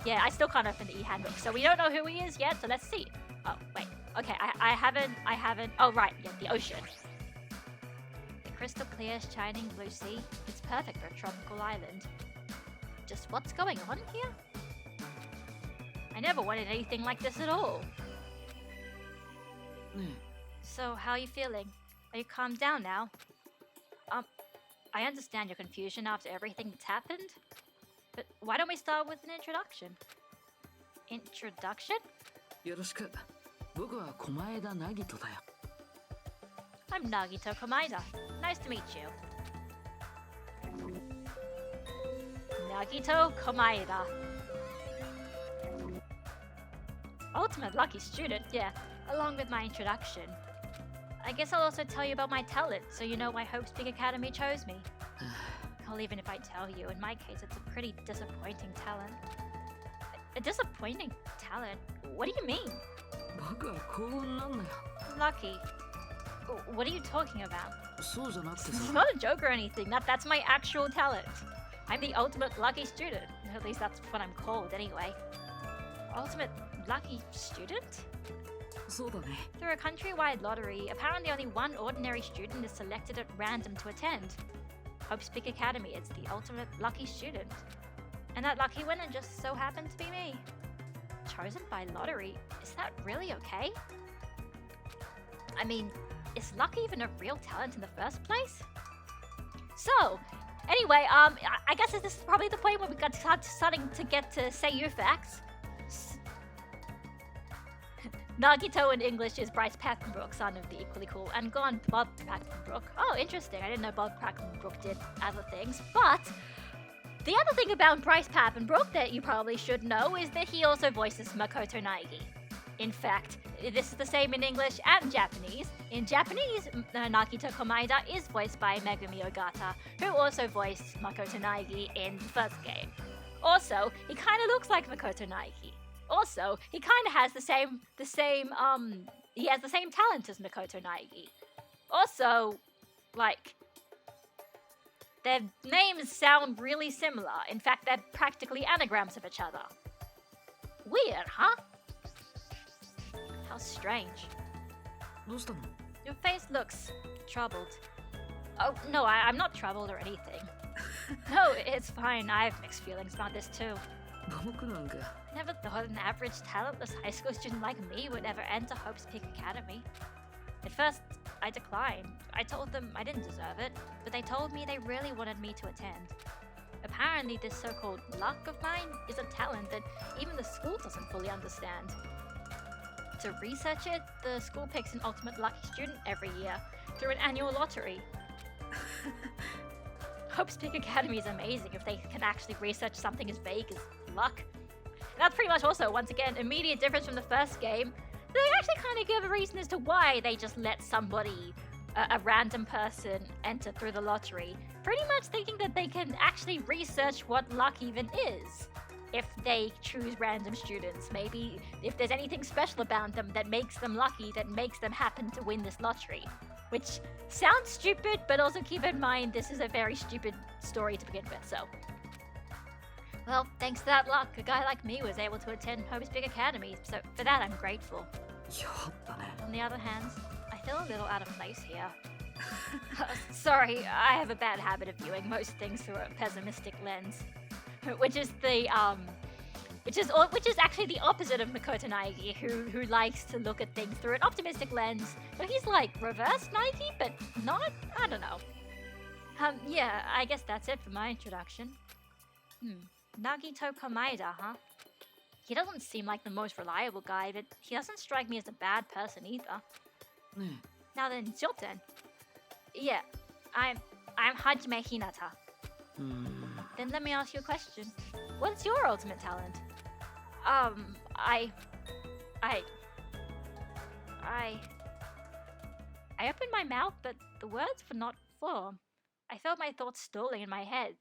Yeah, I still can't open the e-handbook, so we don't know who he is yet, so let's see. Oh, wait. Okay, I haven't... Oh, right, yeah, the ocean. The crystal clear, shining blue sea. It's perfect for a tropical island. Just what's going on here? I never wanted anything like this at all. ね So, how are you feeling? Are you calmed down now? I understand your confusion after everything that's happened, but why don't we start with an introduction? Introduction? よろしく。僕は狛枝凪人だよ。 I'm Nagito Komaida. Nice to meet you. Nagito Komaida. Ultimate lucky student, yeah, along with my introduction. I guess I'll also tell you about my talent, so you know why Hope's Peak Academy chose me. Well, even if I tell you, in my case, it's a pretty disappointing talent. A disappointing talent? What do you mean? 僕は幸運なんだよ。 Lucky. What are you talking about? そうじゃなくて It's さ。 not a joke or anything. That's my actual talent. I'm the ultimate lucky student. At least that's what I'm called anyway. Ultimate lucky student? そうだね。 Through a countrywide lottery, apparently only one ordinary student is selected at random to attend. Hope's Peak Academy is the ultimate lucky student. And that lucky winner just so happened to be me. Chosen by lottery? Is that really okay? I mean, is luck even a real talent in the first place? So, anyway, I guess this is probably the point where we got starting to get to Seiyu facts. Nagito in English is Bryce Papenbrook, son of the equally cool and gone Bob Papenbrook. Oh, interesting. I didn't know Bob Papenbrook did other things. But the other thing about Bryce Papenbrook that you probably should know is that he also voices Makoto Naegi. In fact, this is the same in English and Japanese. In Japanese, Nagito Komaida is voiced by Megumi Ogata, who also voiced Makoto Naegi in the first game. Also, he kind of looks like Makoto Naegi. Also, he kind of has he has the same talent as Makoto Naegi. Also, like, their names sound really similar. In fact, they're practically anagrams of each other. Weird, huh? How strange. どうしたの？ Your face looks troubled. Oh, no, I'm not troubled or anything. No, it's fine. I have mixed feelings about this too. 僕なんか。 Never thought an average talentless high school student like me would ever enter Hope's Peak Academy. At first, I declined. I told them I didn't deserve it, but they told me they really wanted me to attend. Apparently, this so-called luck of mine is a talent that even the school doesn't fully understand. To research it, the school picks an ultimate lucky student every year through an annual lottery. Hope's Peak Academy is amazing if they can actually research something as vague as luck. And that's pretty much also, once again, immediate difference from the first game. They actually kind of give a reason as to why they just let somebody, a random person, enter through the lottery. Pretty much thinking that they can actually research what luck even is. If they choose random students, maybe if there's anything special about them that makes them lucky, that makes them happen to win this lottery. Which sounds stupid, but also keep in mind this is a very stupid story to begin with, so. Well, thanks to that luck, a guy like me was able to attend Hope's Big Academy, so for that I'm grateful. やったね。 On the other hand, I feel a little out of place here. Sorry, I have a bad habit of viewing most things through a pessimistic lens. Which is actually the opposite of Makoto Naegi, who likes to look at things through an optimistic lens. So he's like reverse Naegi, but not. I don't know. Yeah, I guess that's it for my introduction. Nagito Komaida, huh? He doesn't seem like the most reliable guy, but he doesn't strike me as a bad person either. ね Now then, it's your turn. Yeah, I'm Hajime Hinata. え。Then let me ask you a question. What's your ultimate talent? I opened my mouth, but the words would not form. I felt my thoughts stalling in my head,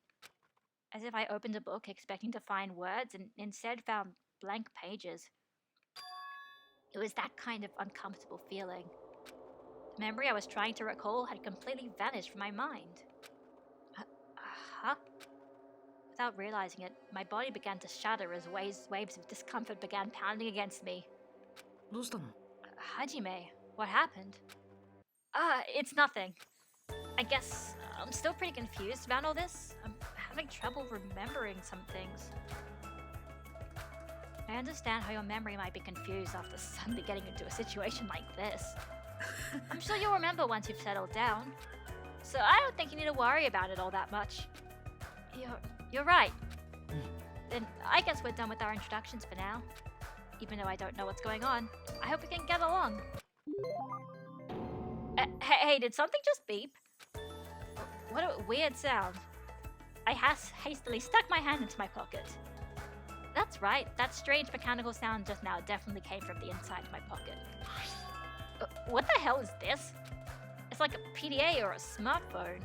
as if I opened a book expecting to find words and instead found blank pages. It was that kind of uncomfortable feeling. The memory I was trying to recall had completely vanished from my mind. Huh? Without realizing it, my body began to shudder as waves of discomfort began pounding against me. どうしたの？ Hajime, what happened? It's nothing. I guess I'm still pretty confused about all this. I'm having trouble remembering some things. I understand how your memory might be confused after suddenly getting into a situation like this. I'm sure you'll remember once you've settled down. So I don't think you need to worry about it all that much. You're right. Then I guess we're done with our introductions for now. even though I don't know what's going on. I hope we can get along. Hey, did something just beep? What a weird sound. I hastily stuck my hand into my pocket. That's right, that strange mechanical sound just now definitely came from the inside of my pocket. What the hell is this? It's like a PDA or a smartphone.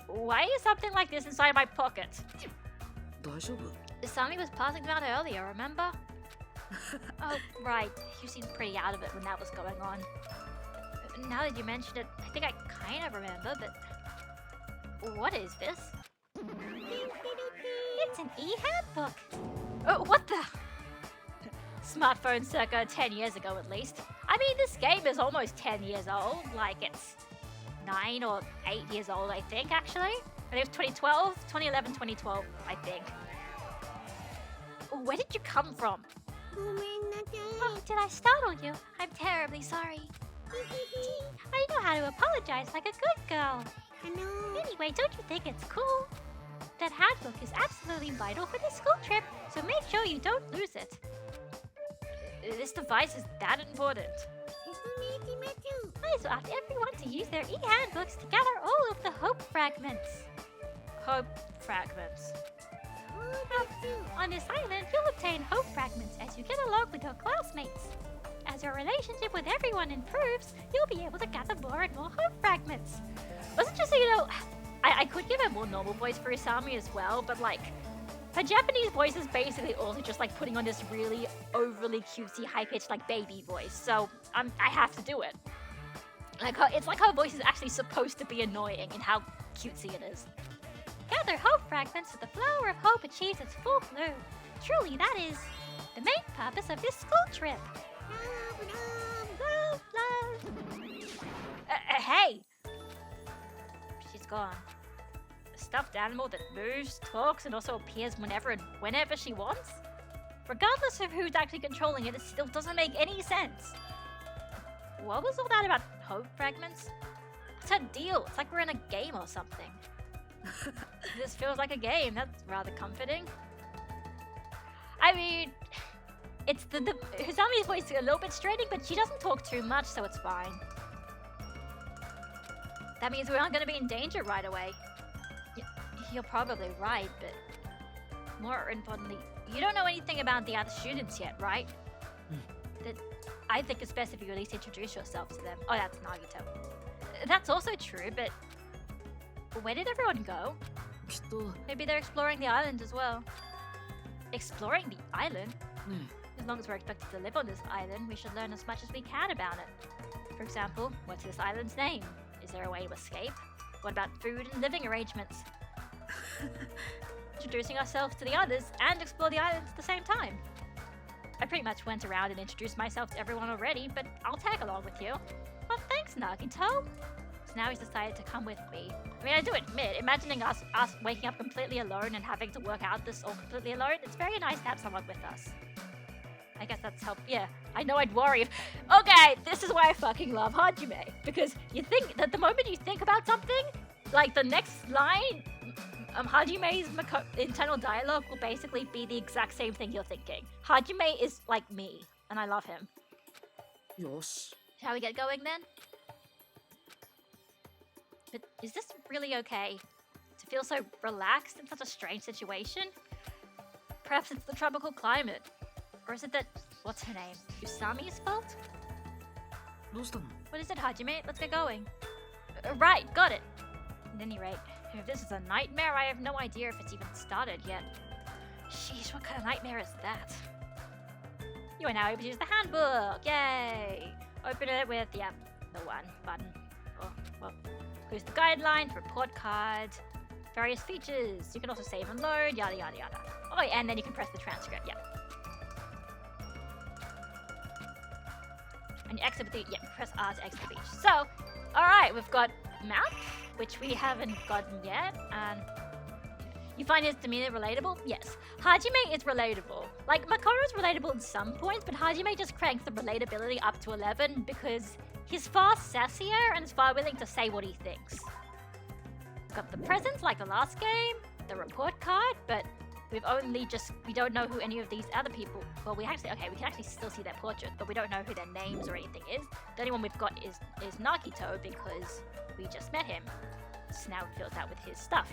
Why is something like this inside my pocket? 大丈夫? Isami was passing them out earlier, remember? Oh, right. You seemed pretty out of it when that was going on. Now that you mention it, I think I kind of remember, but... What is this? It's an e-handbook! Oh, what the... Smartphone circa 10 years ago, at least. I mean, this game is almost 10 years old. Like, it's 9 or 8 years old, I think, actually. I think it was 2012, 2011, 2012, I think. Where did you come from? Oh, did I startle you? I'm terribly sorry. I know how to apologize like a good girl. Anyway, don't you think it's cool? That handbook is absolutely vital for the school trip, so make sure you don't lose it. This device is that important. I just asked everyone to use their e-handbooks to gather all of the hope fragments. Hope fragments. On this island, you'll obtain hope fragments as you get along with your classmates. As your relationship with everyone improves, you'll be able to gather more and more hope fragments. Wasn't just so you know, I could give a more normal voice for Isami as well, but like, her Japanese voice is basically also just like putting on this really overly cutesy, high-pitched like baby voice, so I have to do it. Like, it's like her voice is actually supposed to be annoying in how cutesy it is. Gather hope fragments so the flower of hope achieves its full bloom. Truly, that is the main purpose of this school trip. Love, love. Hey! She's gone. A stuffed animal that moves, talks, and also appears whenever and whenever she wants? Regardless of who's actually controlling it, it still doesn't make any sense. What was all that about hope fragments? What's her deal? It's like we're in a game or something. This feels like a game. That's rather comforting. I mean, it's the Hisami's voice is a little bit straining, but she doesn't talk too much, so it's fine. That means we aren't going to be in danger right away. You're probably right, but more importantly, you don't know anything about the other students yet, right? That I think it's best if you at least introduce yourself to them. Oh, that's Nagito. That's also true, but where did everyone go? きっと Maybe they're exploring the island as well. Exploring the island? As long as we're expected to live on this island, we should learn as much as we can about it. For example, what's this island's name? Is there a way to escape? What about food and living arrangements? Introducing ourselves to the others and explore the island at the same time. I pretty much went around and introduced myself to everyone already, but I'll tag along with you. Well, thanks, Nagito. So now he's decided to come with me. I mean, I do admit, imagining us waking up completely alone and having to work out this all completely alone, it's very nice to have someone with us. I guess that's help. Yeah, I know I'd worry if... Okay, this is why I fucking love Hajime. Because you think that the moment you think about something, like the next line, Hajime's internal dialogue will basically be the exact same thing you're thinking. Hajime is like me, and I love him. よし Shall we get going then? But is this really okay? To feel so relaxed in such a strange situation? Perhaps it's the tropical climate. Or is it that... What's her name? Usami's fault? どうしたの What is it, Hajime? Let's get going. Right, got it. At any rate, if this is a nightmare, I have no idea if it's even started yet. Sheesh, what kind of nightmare is that? You are now able to use the handbook! Yay! Open it with, yeah, the one button. Oh, well, close the guidelines, report card, various features. You can also save and load, yada yada yada. Oh, yeah, and then you can press the transcript, yeah. And you exit the, yeah, press R to exit the beach. So, alright, we've got map, which we haven't gotten yet, and you find his demeanor relatable? Yes. Hajime is relatable. Like, Makoto's relatable in some points, but Hajime just cranks the relatability up to 11 because he's far sassier and is far willing to say what he thinks. Got the presents like the last game, the report card, but we don't know who any of these other people. Well, we can actually still see their portrait, but we don't know who their names or anything is. The only one we've got is Nagito because we just met him. So now it fills out with his stuff.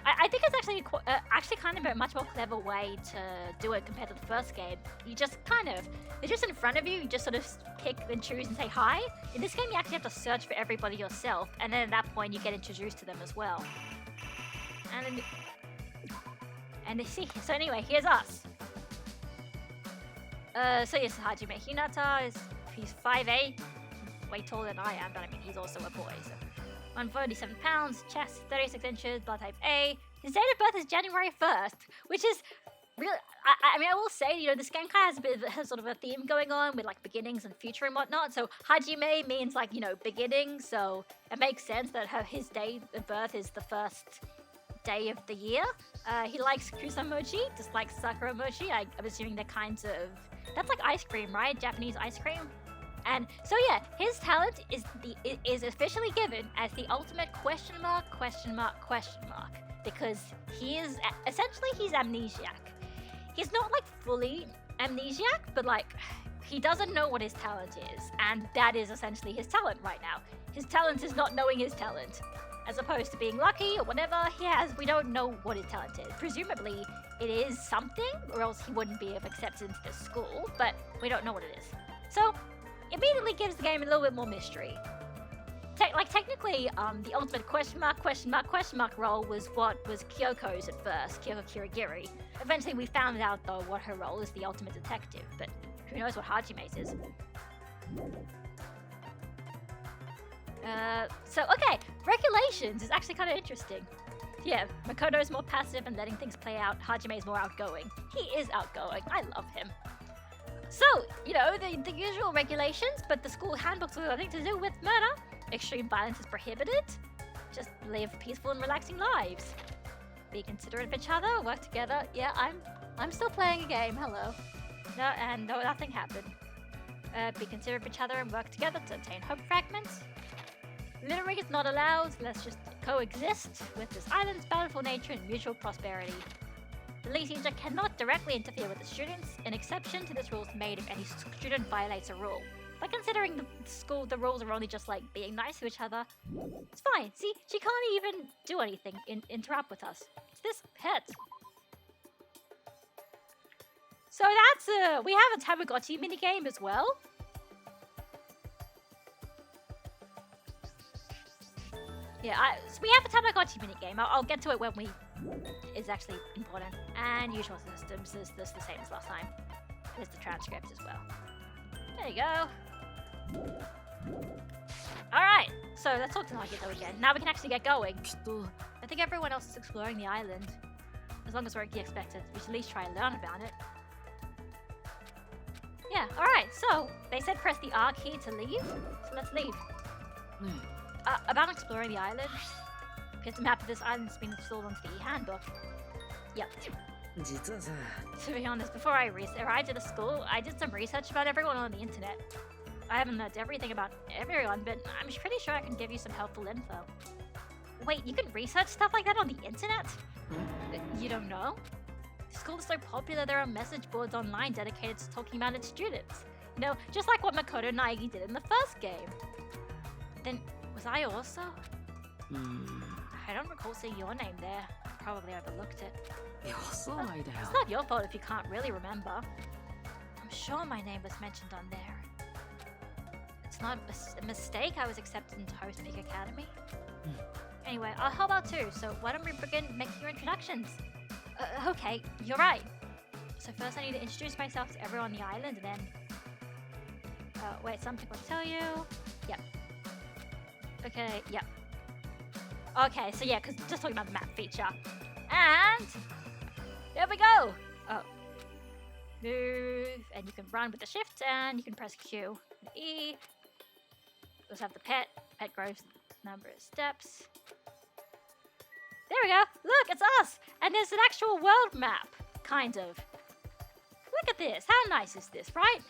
I think it's actually kind of a much more clever way to do it compared to the first game. You just they're just in front of you. You just sort of pick and choose and say hi. In this game, you actually have to search for everybody yourself, and then at that point, you get introduced to them as well. And see. So anyway, here's us. So yes, Hajime Hinata he's 5'8", way taller than I am, but I mean he's also a boy. So 147 pounds, chest 36 inches, blood type A. His date of birth is January 1st, which is really. I mean, I will say, this game kind of has a bit of sort of a theme going on with like beginnings and future and whatnot. So Hajime means like beginning, so it makes sense that his date of birth is the first day of the year. He likes kusamochi, dislikes sakura mochi. I'm assuming they're kinds of. That's like ice cream, right? Japanese ice cream. And so yeah, his talent is officially given as the ultimate question mark because he's amnesiac. He's not like fully amnesiac, but like he doesn't know what his talent is, and that is essentially his talent right now. His talent is not knowing his talent, as opposed to being lucky or whatever we don't know what his talent is. Presumably it is something, or else he wouldn't be accepted into this school, but we don't know what it is. So immediately gives the game a little bit more mystery. Technically, the ultimate question mark role was what was Kyoko's at first, Kyoko Kirigiri. Eventually we found out though what her role is, the ultimate detective, but who knows what Hajime's is. So okay, regulations is actually kind of interesting. Yeah, Makoto is more passive and letting things play out. Hajime is more outgoing. He is outgoing. I love him. So, the usual regulations, but the school handbook's got nothing to do with murder. Extreme violence is prohibited. Just live peaceful and relaxing lives. Be considerate of each other, work together. Yeah, I'm still playing a game, hello. No, nothing happened. Be considerate of each other and work together to obtain hope fragments. Littering is not allowed. Let's just coexist with this island's bountiful nature and mutual prosperity. The lead teacher cannot directly interfere with the students. An exception to this rule is made if any student violates a rule. But considering the rules are only just like being nice to each other, it's fine. See, she can't even do anything, interrupt with us. It's this pet. So that's we have a Tamagotchi minigame as well. Yeah, so we have a Tamagotchi minigame. I'll get to it when it's actually important. And usual systems is the same as last time. There's the transcript as well. There you go. Alright, so let's talk to Nagito again. Now we can actually get going. I think everyone else is exploring the island. As long as we're expected, we should at least try and learn about it. Yeah, alright, so they said press the R key to leave. So let's leave. About exploring the island. Because the map of this island has been installed onto the handbook. Yep. To be honest, before I arrived at the school, I did some research about everyone on the internet. I haven't learned everything about everyone, but I'm pretty sure I can give you some helpful info. Wait, you can research stuff like that on the internet? You don't know? The school is so popular there are message boards online dedicated to talking about its students. Just like what Makoto Naegi did in the first game. Then, was I also? I don't recall seeing your name there. Probably overlooked it. It's not your fault if you can't really remember. I'm sure my name was mentioned on there. It's not a mistake I was accepted into Host Peak Academy. Anyway, I'll help out too, so why don't we begin making your introductions? Okay, you're right. So first I need to introduce myself to everyone on the island, and then... wait, something I'll tell you. Yep. Okay, yep. Okay, so yeah, because just talking about the map feature. And... there we go! Oh. Move, and you can run with the shift, and you can press Q and E. We also have the pet. Pet grows number of steps. There we go! Look, it's us! And there's an actual world map, kind of. Look at this! How nice is this, right?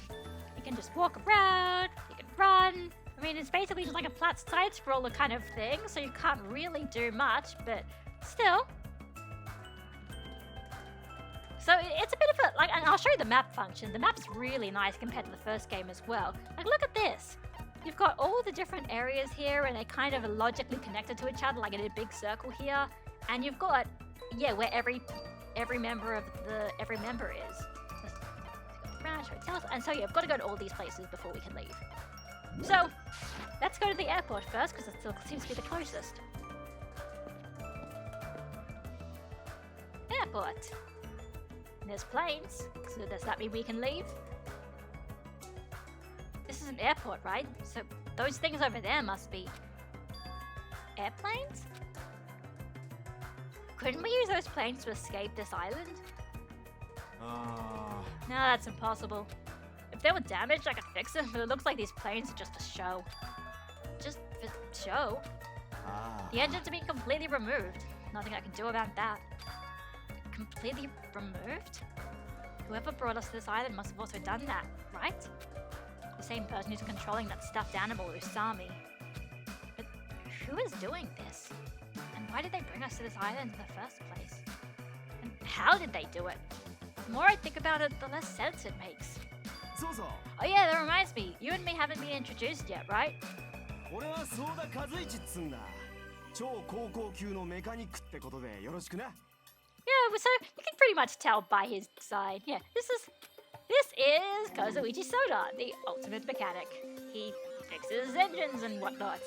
You can just walk around, you can run. I mean, it's basically just like a flat side-scroller kind of thing, so you can't really do much, but still. So it's a bit of a, like, and I'll show you the map function. The map's really nice compared to the first game as well. Like, look at this. You've got all the different areas here, and they kind of are logically connected to each other, like in a big circle here. And you've got, yeah, where every member is. Ranch, hotels, and so yeah, we've got to go to all these places before we can leave. So let's go to the airport first, because it still seems to be the closest. Airport. And there's planes, so does that mean we can leave? This is an airport, right? So those things over there must be airplanes? Couldn't we use those planes to escape this island? No, that's impossible. If they were damaged, I could fix them, but it looks like these planes are just a show. Just for show? The engines are being completely removed. Nothing I can do about that. Completely removed? Whoever brought us to this island must have also done that, right? The same person who's controlling that stuffed animal, Usami. But who is doing this? And why did they bring us to this island in the first place? And how did they do it? The more I think about it, the less sense it makes. Oh yeah, that reminds me. You and me haven't been introduced yet, right? Yeah, so you can pretty much tell by his sign. Yeah, this is Kazuichi Soda, the ultimate mechanic. He fixes engines and whatnot.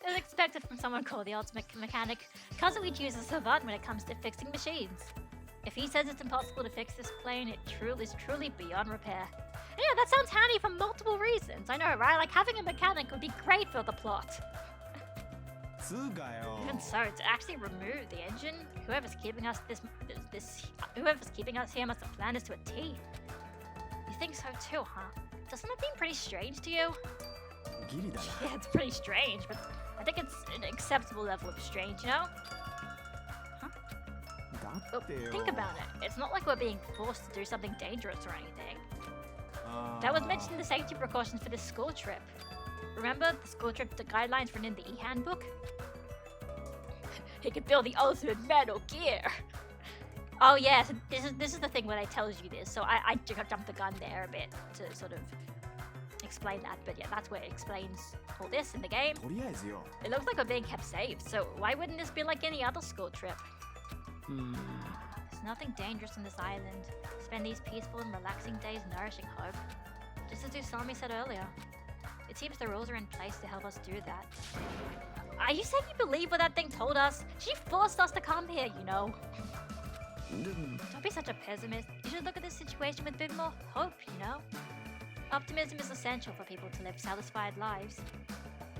As expected from someone called the ultimate mechanic, Kazuichi is a savant when it comes to fixing machines. If he says it's impossible to fix this plane, it is truly beyond repair. And yeah, that sounds handy for multiple reasons. I know, right? Like having a mechanic would be great for the plot. Even so, to actually remove the engine, whoever's keeping us here must have planned this to a T. You think so too, huh? Doesn't that seem pretty strange to you? Yeah, it's pretty strange, but I think it's an acceptable level of strange, you know? Huh? Oh, think about it. It's not like we're being forced to do something dangerous or anything. That was mentioned in the safety precautions for this school trip. Remember the school trip, the guidelines written in the e-handbook? He could build the ultimate Metal Gear. Oh yeah, so this is the thing when I tells you this. So I jumped the gun there a bit to sort of explain that, but yeah, that's where it explains all this in the game. It looks like we're being kept safe, so why wouldn't this be like any other school trip? There's nothing dangerous on this island. Spend these peaceful and relaxing days nourishing hope. Just as Usami said earlier. It seems the rules are in place to help us do that. Are you saying you believe what that thing told us? She forced us to come here, you know. Don't be such a pessimist. You should look at this situation with a bit more hope, you know? Optimism is essential for people to live satisfied lives.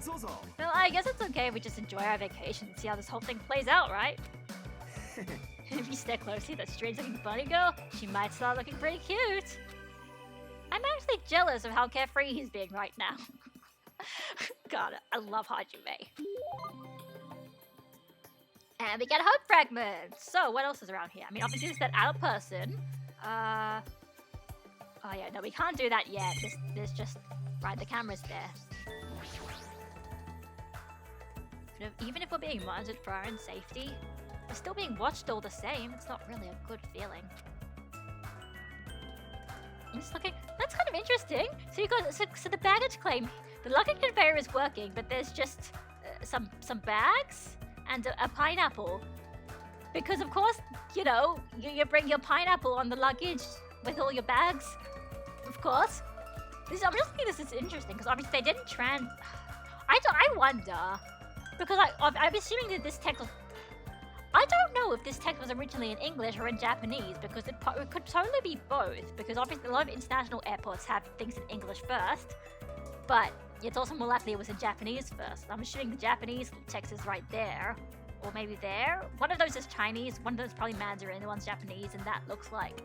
Well, I guess it's okay if we just enjoy our vacation and see how this whole thing plays out, right? If you stare closely at that strange-looking bunny girl, she might start looking pretty cute. I'm actually jealous of how carefree he's being right now. God, I love Hajime. And we get hope fragments. So, what else is around here? I mean, obviously, there's that adult person. Oh yeah, no, we can't do that yet. There's just... Right, the camera's there. Even if we're being monitored for our own safety, we're still being watched all the same. It's not really a good feeling. I'm just looking... That's kind of interesting. So you got... So the baggage claim... The luggage conveyor is working, but there's just some bags and a pineapple. Because of course, you know, you bring your pineapple on the luggage with all your bags. Of course. I'm just thinking this is interesting because obviously they didn't I wonder, because I'm assuming that this text was... I don't know if this text was originally in English or in Japanese, because it could totally be both, because obviously a lot of international airports have things in English first, but it's also more likely it was in Japanese first. I'm assuming the Japanese text is right there, or maybe there. One of those is Chinese, one of those is probably Mandarin, the one's Japanese, and that looks like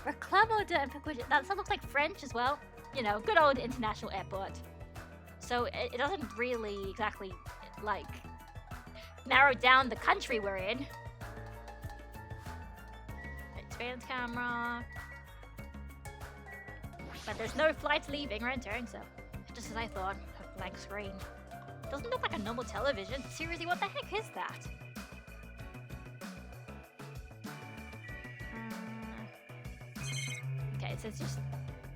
Reclamo de Antiquity. That looks like French as well. You know, good old international airport. So it doesn't really exactly, like, narrow down the country we're in. Expand camera. But there's no flights leaving or entering, so just as I thought, a blank screen. Doesn't look like a normal television. Seriously, what the heck is that? Okay, so it's just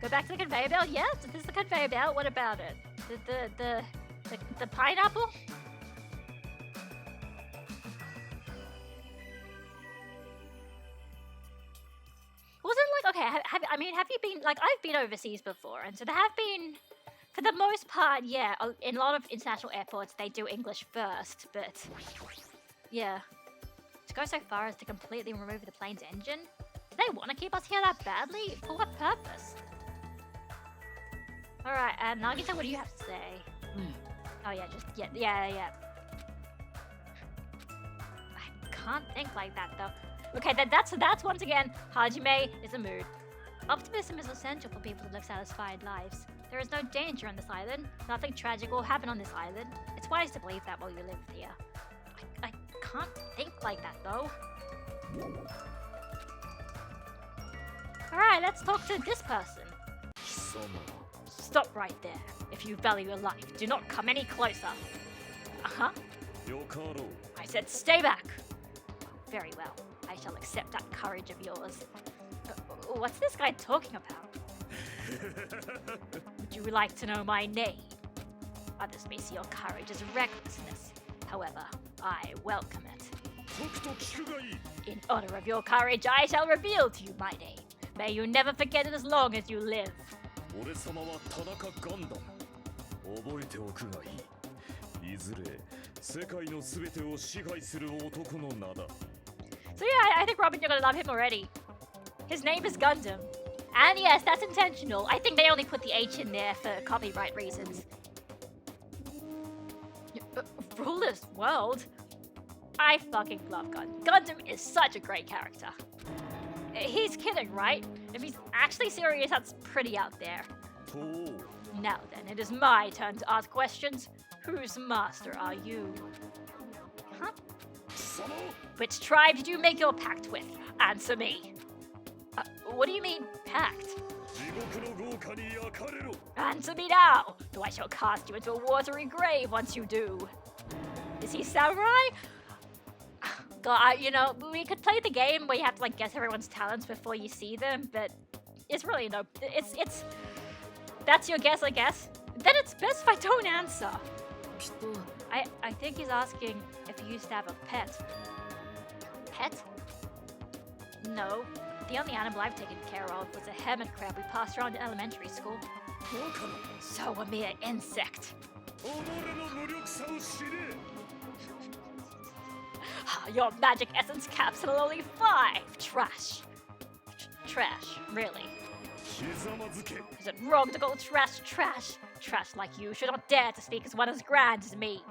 go back to the conveyor belt. Yeah, this is the conveyor belt. What about it? The pineapple? Wasn't like okay? I mean, have you been like I've been overseas before, and so there have been, for the most part, yeah. In a lot of international airports, they do English first, but yeah. To go so far as to completely remove the plane's engine? Do they want to keep us here that badly? For what purpose? Alright, Nagisa, what do you have to say? Oh yeah, just, yeah. I can't think like that though. Okay, that's once again, Hajime is a mood. Optimism is essential for people to live satisfied lives. There is no danger on this island. Nothing tragic will happen on this island. It's wise to believe that while you live here. I can't think like that though. Alright, let's talk to this person. Stop right there. If you value your life, do not come any closer. Uh-huh. I said stay back. Very well. I shall accept that courage of yours. What's this guy talking about? Would you like to know my name? Others may see your courage as recklessness. However, I welcome it. In honor of your courage, I shall reveal to you my name. May you never forget it as long as you live. So yeah, I think Robin, you're gonna love him already. His name is Gundam. And yes, that's intentional. I think they only put the H in there for copyright reasons. Ruler's World? I fucking love Gundam. Gundam is such a great character. He's kidding, right? If he's actually serious, that's pretty out there. Now then, it is my turn to ask questions. Whose master are you? Huh? Which tribe did you make your pact with? Answer me. What do you mean, pact? Answer me now, though I shall cast you into a watery grave once you do. Is he samurai? God, you know, we could play the game where you have to like guess everyone's talents before you see them, but it's really no. It's that's your guess, I guess. Then it's best if I don't answer. I think he's asking if you used to have a pet. Pet? No. The only animal I've taken care of was a hermit crab we passed around in elementary school. So a mere insect. Your magic essence capsule only 5. Trash. Trash, really. Is it wrong to call trash trash? Trash like you should not dare to speak as one as grand as me.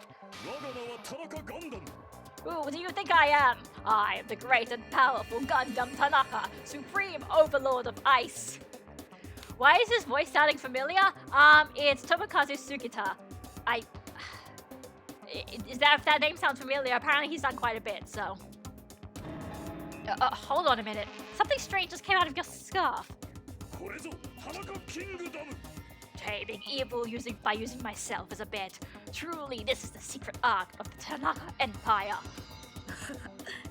Who do you think I am? I am the great and powerful Gundam Tanaka, supreme overlord of ice. Why is his voice sounding familiar? It's Tomokazu Sugita. If that name sounds familiar, apparently he's done quite a bit, so. Hold on a minute. Something strange just came out of your scarf. Taming evil by using myself as a bed. Truly, this is the secret arc of the Tanaka Empire.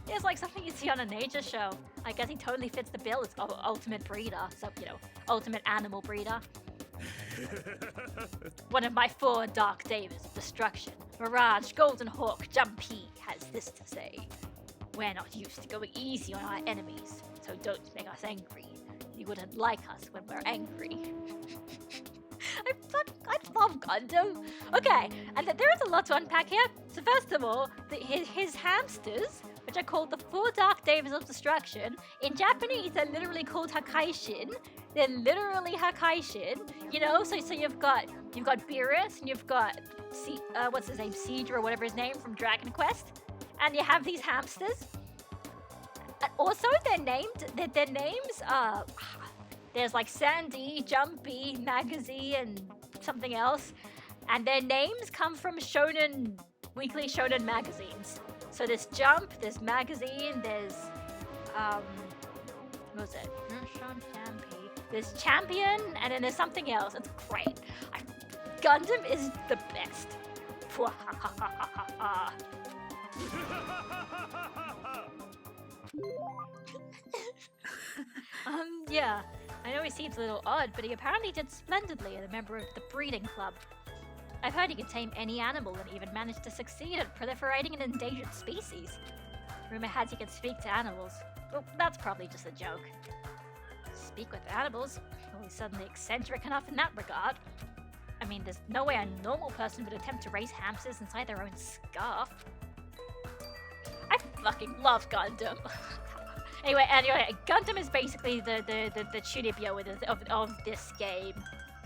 It's like something you see on a nature show. I guess he totally fits the bill as ultimate breeder, so, you know, ultimate animal breeder. One of my 4 Dark Davers of Destruction, Mirage, Golden Hawk, Jumpy, has this to say. We're not used to going easy on our enemies, so don't make us angry. You wouldn't like us when we're angry. I love Gundam. Okay, and there is a lot to unpack here. So first of all, his hamsters, which are called the 4 Dark Davers of Destruction, in Japanese they're literally called Hakaishin. They're literally Hakaishin. You know, so you've got Beerus and you've got what's his name, Siege or whatever his name from Dragon Quest, and you have these hamsters. And also, their names are. There's like Sandy, Jumpy, Magazine, and something else. And their names come from weekly shonen magazines. So there's Jump, there's Magazine, there's, what was it? There's Champion, and then there's something else. It's great. Gundam is the best. Yeah. I know he seems a little odd, but he apparently did splendidly as a member of the breeding club. I've heard he can tame any animal and even managed to succeed at proliferating an endangered species. Rumor has he can speak to animals. Well, that's probably just a joke. Speak with animals? Well, he's suddenly eccentric enough in that regard. I mean, there's no way a normal person would attempt to raise hamsters inside their own scarf. I fucking love Gundam. Anyway, Gundam is basically the Chunibyo of this game.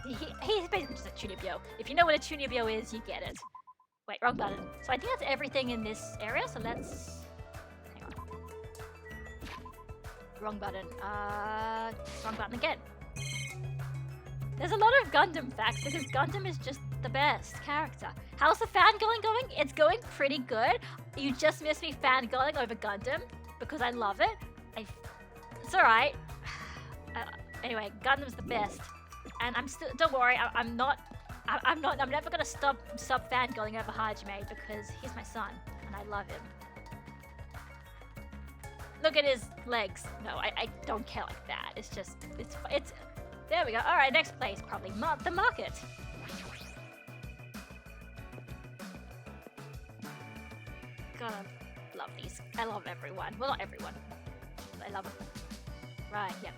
He's basically just a Chunibyo. If you know what a Chunibyo is, you get it. Wait, wrong button. So I think that's everything in this area, so let's... Hang on. Wrong button. Wrong button again. There's a lot of Gundam facts because Gundam is just the best character. How's the fangirling going? It's going pretty good. You just missed me fangirling over Gundam because I love it. It's alright. Anyway, Gundam's the best. And I'm still, don't worry, I'm never gonna stop fangirling over Hajime because he's my son and I love him. Look at his legs. No, I don't care like that. It's just, it's, there we go. Alright, next place, probably the market. God, I love these. I love everyone. Well, not everyone. I love them. Right, yeah.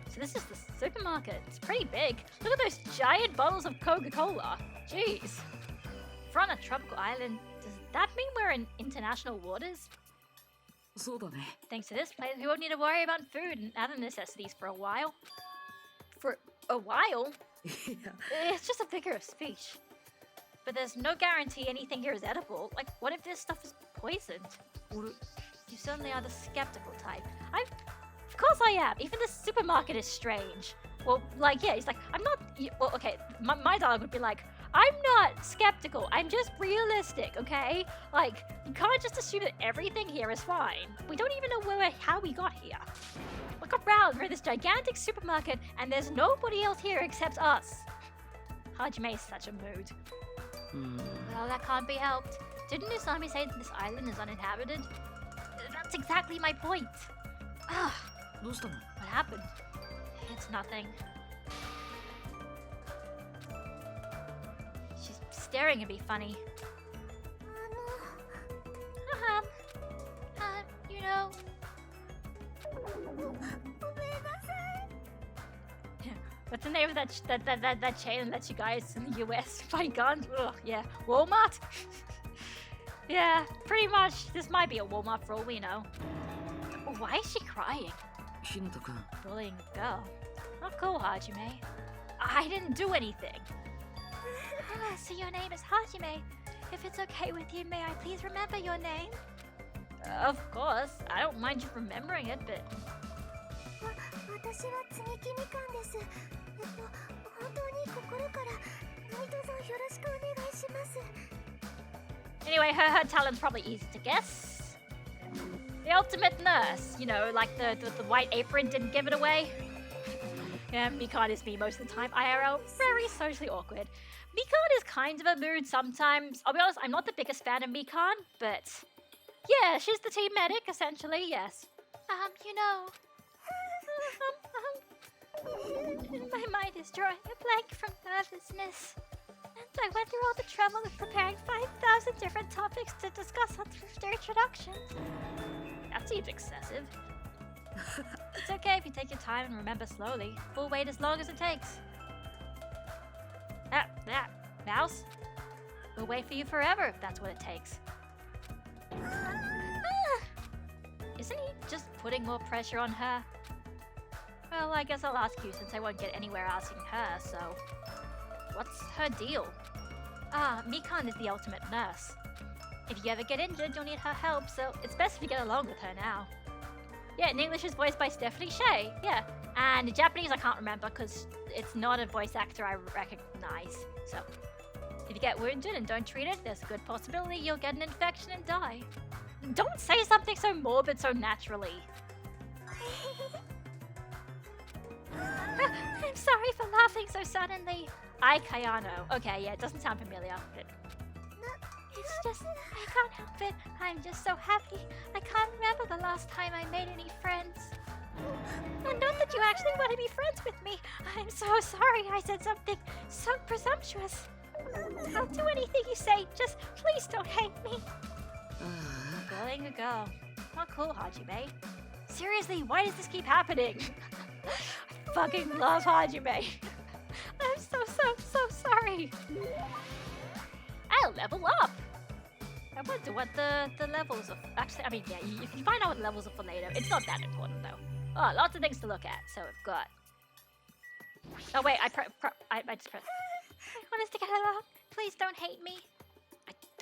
So this is the supermarket. It's pretty big. Look at those giant bottles of Coca-Cola. Jeez. We're on a tropical island. Does that mean we're in international waters? Thanks to this place, we won't need to worry about food and other necessities for a while. For a while? It's just a figure of speech. But there's no guarantee anything here is edible. Like, what if this stuff is poisoned? You certainly are the skeptical type. Of course I am. Even the supermarket is strange. Well, like, yeah, he's like, I'm not... Well, okay, my dog would be like, I'm not skeptical. I'm just realistic, okay? Like, you can't just assume that everything here is fine. We don't even know how we got here. Look around. We're in this gigantic supermarket, and there's nobody else here except us. Hajime is such a mood. Well, that can't be helped. Didn't Usami say that this island is uninhabited? That's exactly my point. What happened? It's nothing. She's staring at me funny. You know... What's the name of that chain that lets you guys in the US find guns? Ugh, yeah, Walmart? Yeah, pretty much. This might be a Walmart for all we know. Why is she crying? Bullying a girl. Not cool, Hajime. I didn't do anything. So your name is Hajime. If it's okay with you, may I please remember your name? Of course. I don't mind you remembering it, but... Anyway, her talent's probably easy to guess. The ultimate nurse, you know, like the white apron didn't give it away. Yeah, Mikan is me most of the time. IRL, very socially awkward. Mikan is kind of a mood sometimes. I'll be honest, I'm not the biggest fan of Mikan, but yeah, she's the team medic, essentially, yes. You know... My mind is drawing a blank from nervousness. And I went through all the trouble of preparing 5,000 different topics to discuss on their introduction. That seems excessive. It's okay if you take your time and remember slowly. We'll wait as long as it takes. Mouse? We'll wait for you forever if that's what it takes. Isn't he just putting more pressure on her? Well, I guess I'll ask you since I won't get anywhere asking her, so... What's her deal? Mikan is the ultimate nurse. If you ever get injured, you'll need her help, so it's best if you get along with her now. Yeah, in English is voiced by Stephanie Shea, yeah. And in Japanese I can't remember because it's not a voice actor I recognize, so... If you get wounded and don't treat it, there's a good possibility you'll get an infection and die. Don't say something so morbid so naturally. I'm sorry for laughing so suddenly. Kayano. Okay, yeah, it doesn't sound familiar, but... It's just, I can't help it. I'm just so happy. I can't remember the last time I made any friends. Not that you actually want to be friends with me. I'm so sorry I said something so presumptuous. I'll do anything you say. Just please don't hate me. Good girl. Not cool, Hajime. Seriously, why does this keep happening? I fucking love Hajime. I'm so sorry. I'll level up. I wonder what the levels of... Actually, I mean, yeah, you can find out what the levels are for later. It's not that important, though. Oh, lots of things to look at. So we've got... Oh, wait, I just pressed... I want us to get along. Please don't hate me.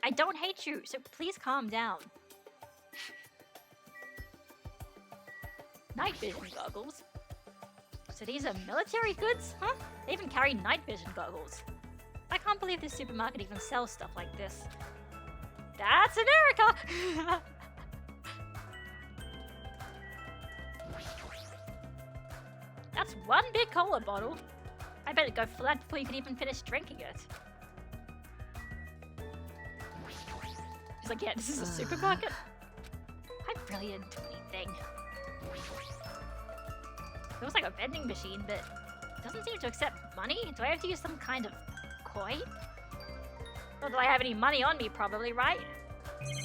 I don't hate you, so please calm down. Night vision goggles. So these are military goods? Huh? They even carry night vision goggles. I can't believe this supermarket even sells stuff like this. That's America! That's one big cola bottle. I better go for that before you can even finish drinking it. He's like, yeah, this is a supermarket? I'm really into anything. It looks like a vending machine, but it doesn't seem to accept money. Do I have to use some kind of coin? Not that I have any money on me, probably, right?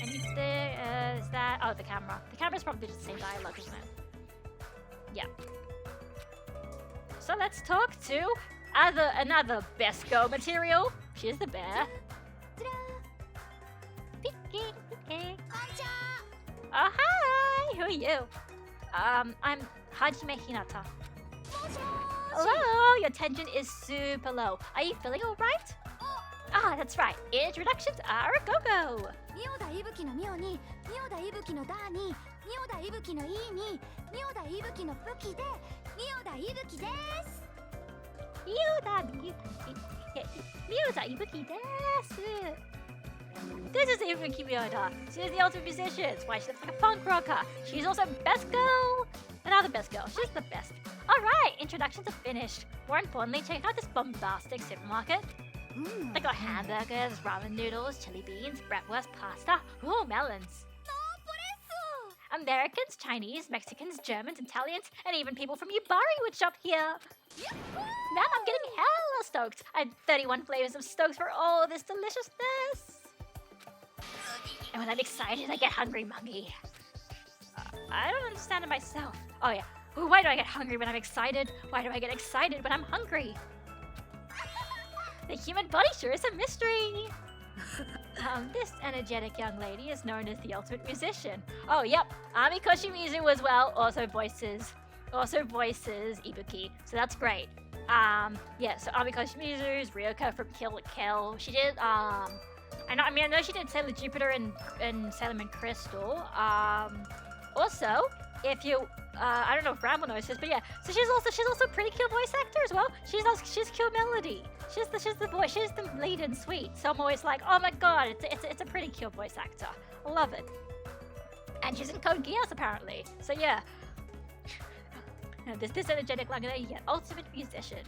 And there is that... Oh, the camera. The camera's probably just the same dialogue, isn't it? Yeah. So let's talk to another best go material. She's the bear. Peeking. Oh, hi! Who are you? I'm Hajime Hinata. Hello! Your tension is super low. Are you feeling alright? Ah, that's right. Introductions are a go-go. ミオダイブキのミオに、ミオダイブキのダーに、ミオダイブキのイーに、ミオダイブキの武器で、ミオダイブキです。ミオダイブキです。This is Ibuki Miyoda. She's the ultimate musician. That's why she looks like a punk rocker. She's also best girl. Another best girl. She's the best. Alright, introductions are finished. More importantly, check out this bombastic supermarket. They got hamburgers, ramen noodles, chili beans, bratwurst, pasta, ooh, melons. Americans, Chinese, Mexicans, Germans, Italians, and even people from Yubari would shop here. Man, I'm getting hella stoked. I have 31 flavors of stokes for all this deliciousness. And when I'm excited, I get hungry mungy. I don't understand it myself. Oh yeah. Ooh, why do I get hungry when I'm excited? Why do I get excited when I'm hungry? The human body sure is a mystery. This energetic young lady is known as the ultimate musician. Oh, yep. Ami Koshimizu as well also voices Ibuki. So that's great. Yeah, so Ami Koshimizu is Ryoko from Kill la Kill. She did, I know she did Sailor Jupiter and Sailor Moon Crystal. Also, if you, I don't know if Ramble knows this, but yeah, so she's also a pretty cool voice actor as well. She's cool Melody. She's the voice. She's the lead in Sweet. So I'm always like, oh my god, it's a pretty cool voice actor. I love it. And she's in Code Geass apparently. So yeah. This energetic lady, yeah, ultimate musician.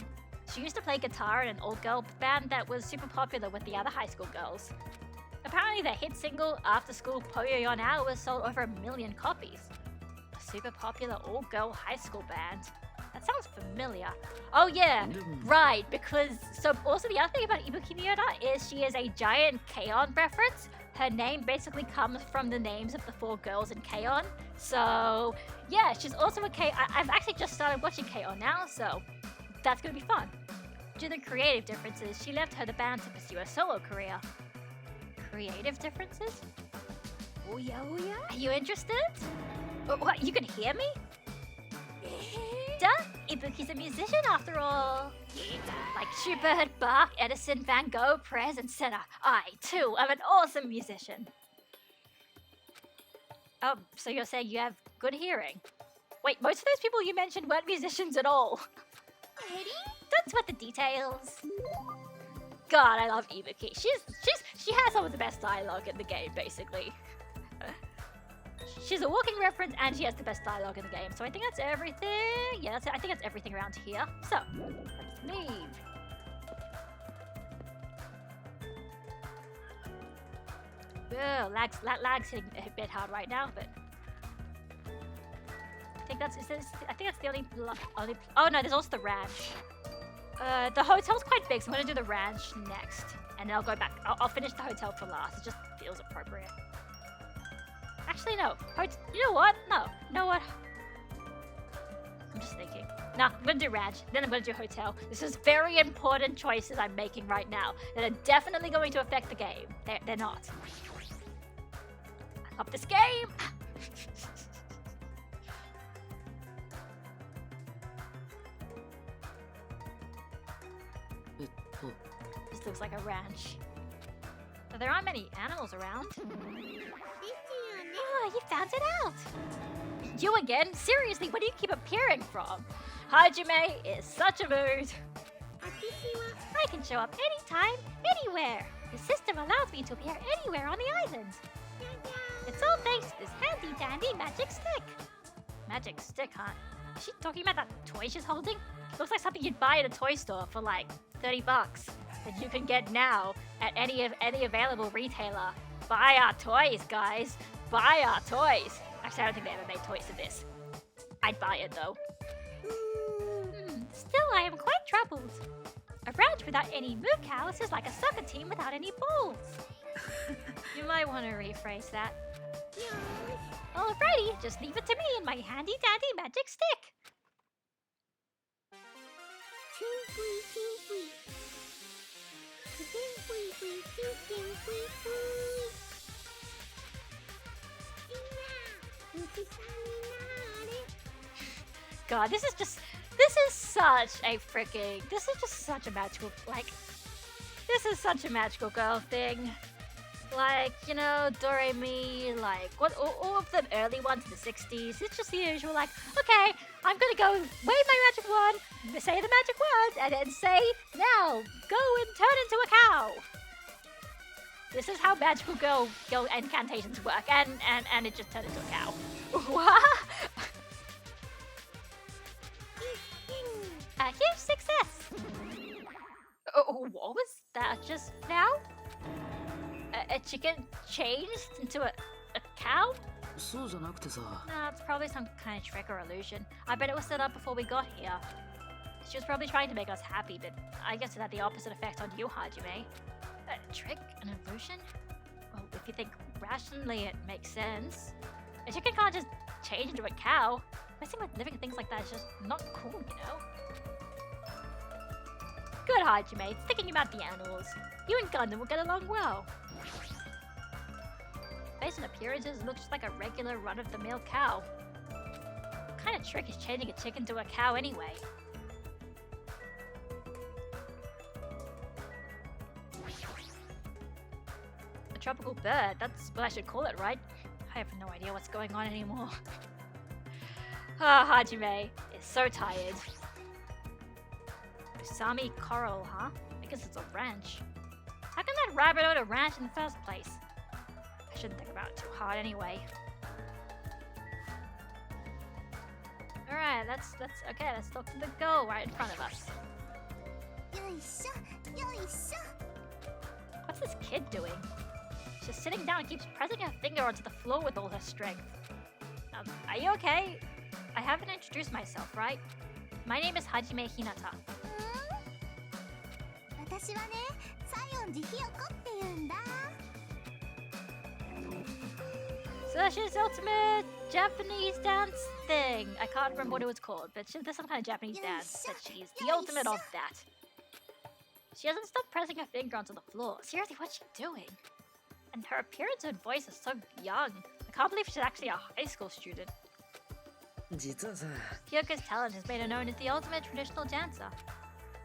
She used to play guitar in an old girl band that was super popular with the other high school girls. Apparently their hit single, After School Poyo Now, was sold over 1 million copies. A super popular all-girl high school band. That sounds familiar. Oh yeah, right, because... So also the other thing about Ibuki Miyoda is she is a giant K-On! Reference. Her name basically comes from the names of the 4 girls in K-On! So, yeah, she's also a K... I've actually just started watching K-On! Now, so that's gonna be fun. Due to creative differences, she left the band to pursue a solo career. Creative differences? Oh yeah, oh yeah? Are you interested? What, you can hear me? Duh, Ibuki's a musician after all. Like Schubert, Bach, Edison, Van Gogh, Prez, etc. I, too, am an awesome musician. Oh, so you're saying you have good hearing? Wait, most of those people you mentioned weren't musicians at all. Don't sweat the details. God, I love Ibuki. She has some of the best dialogue in the game, basically. She's a walking reference and she has the best dialogue in the game. So I think that's everything. Yeah, I think that's everything around here. So, let's leave. Ugh, lag's hitting a bit hard right now, but I think that's the only. Oh no, there's also the ranch. The hotel's quite big, so I'm gonna do the ranch next, and then I'll go back. I'll finish the hotel for last. It just feels appropriate. Actually, no. You know what? No. You know what? I'm just thinking. Nah, I'm gonna do ranch, then I'm gonna do hotel. This is very important choices I'm making right now that are definitely going to affect the game. They're not. I love this game! This looks like a ranch. But there aren't many animals around. Oh, you found it out! You again? Seriously, where do you keep appearing from? Hajime is such a mood. I can show up anytime, anywhere. The system allows me to appear anywhere on the island. It's all thanks to this handy dandy magic stick. Magic stick, huh? Is she talking about that toy she's holding? Looks like something you'd buy at a toy store for like $30 that you can get now at any available retailer. Buy our toys, guys. Buy our toys. Actually, I don't think they ever made toys of this. I'd buy it though. Still, I am quite troubled. A ranch without any moo cows is like a soccer team without any balls. You might want to rephrase that. Alrighty, just leave it to me and my handy dandy magic stick. God, this is just such a magical, like, this is such a magical girl thing. Like, you know, Doremi, like, all of the early ones in the 60s, it's just the usual, like, okay, I'm gonna go wave my magic wand, say the magic words, and then say, now, go and turn into a cow. This is how magical girl incantations work, and it just turned into a cow. What? A huge success! Oh, what was that just now? A chicken changed into a cow? No, it's probably some kind of trick or illusion. I bet it was set up before we got here. She was probably trying to make us happy, but I guess it had the opposite effect on you, Hajime. A trick? An illusion? Well, if you think rationally, it makes sense. A chicken can't just change into a cow. Messing with living things like that is just not cool, you know? Good, Hajime. It's thinking about the animals. You and Gundam will get along well. Based on appearances, it looks just like a regular run-of-the-mill cow. What kind of trick is changing a chicken to a cow anyway? A tropical bird, that's what I should call it, right? I have no idea what's going on anymore. Ah, Hajime is so tired. Usami Coral, huh? I guess it's a ranch. How can that rabbit own a ranch in the first place? I shouldn't think about it too hard anyway. Alright, let's talk to the girl right in front of us. What's this kid doing? She's sitting down and keeps pressing her finger onto the floor with all her strength. Are you okay? I haven't introduced myself, right? My name is Hajime Hinata. So she's the ultimate Japanese dance thing. I can't remember what it was called, but there's some kind of Japanese dance that she's the ultimate of that. She hasn't stopped pressing her finger onto the floor. Seriously, what's she doing? And her appearance and voice is so young. I can't believe she's actually a high school student. Kyoko's talent has made her known as the ultimate traditional dancer.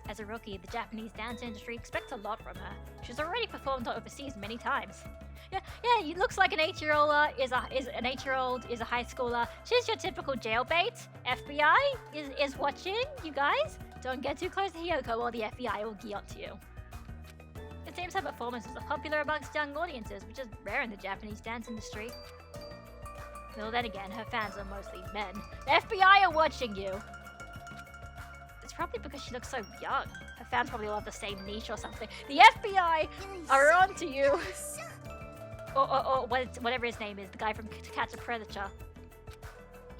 As a rookie, the Japanese dance industry expects a lot from her. She's already performed overseas many times. Yeah, it looks like an 8-year-old is a high schooler. She's your typical jailbait. FBI is watching, you guys. Don't get too close to Hyoko or the FBI will get onto you. It seems her performances are popular amongst young audiences, which is rare in the Japanese dance industry. Well, then again, her fans are mostly men. The FBI are watching you! It's probably because she looks so young. Her fans probably all have the same niche or something. The FBI are onto you! Or whatever his name is, the guy from To Catch a Predator.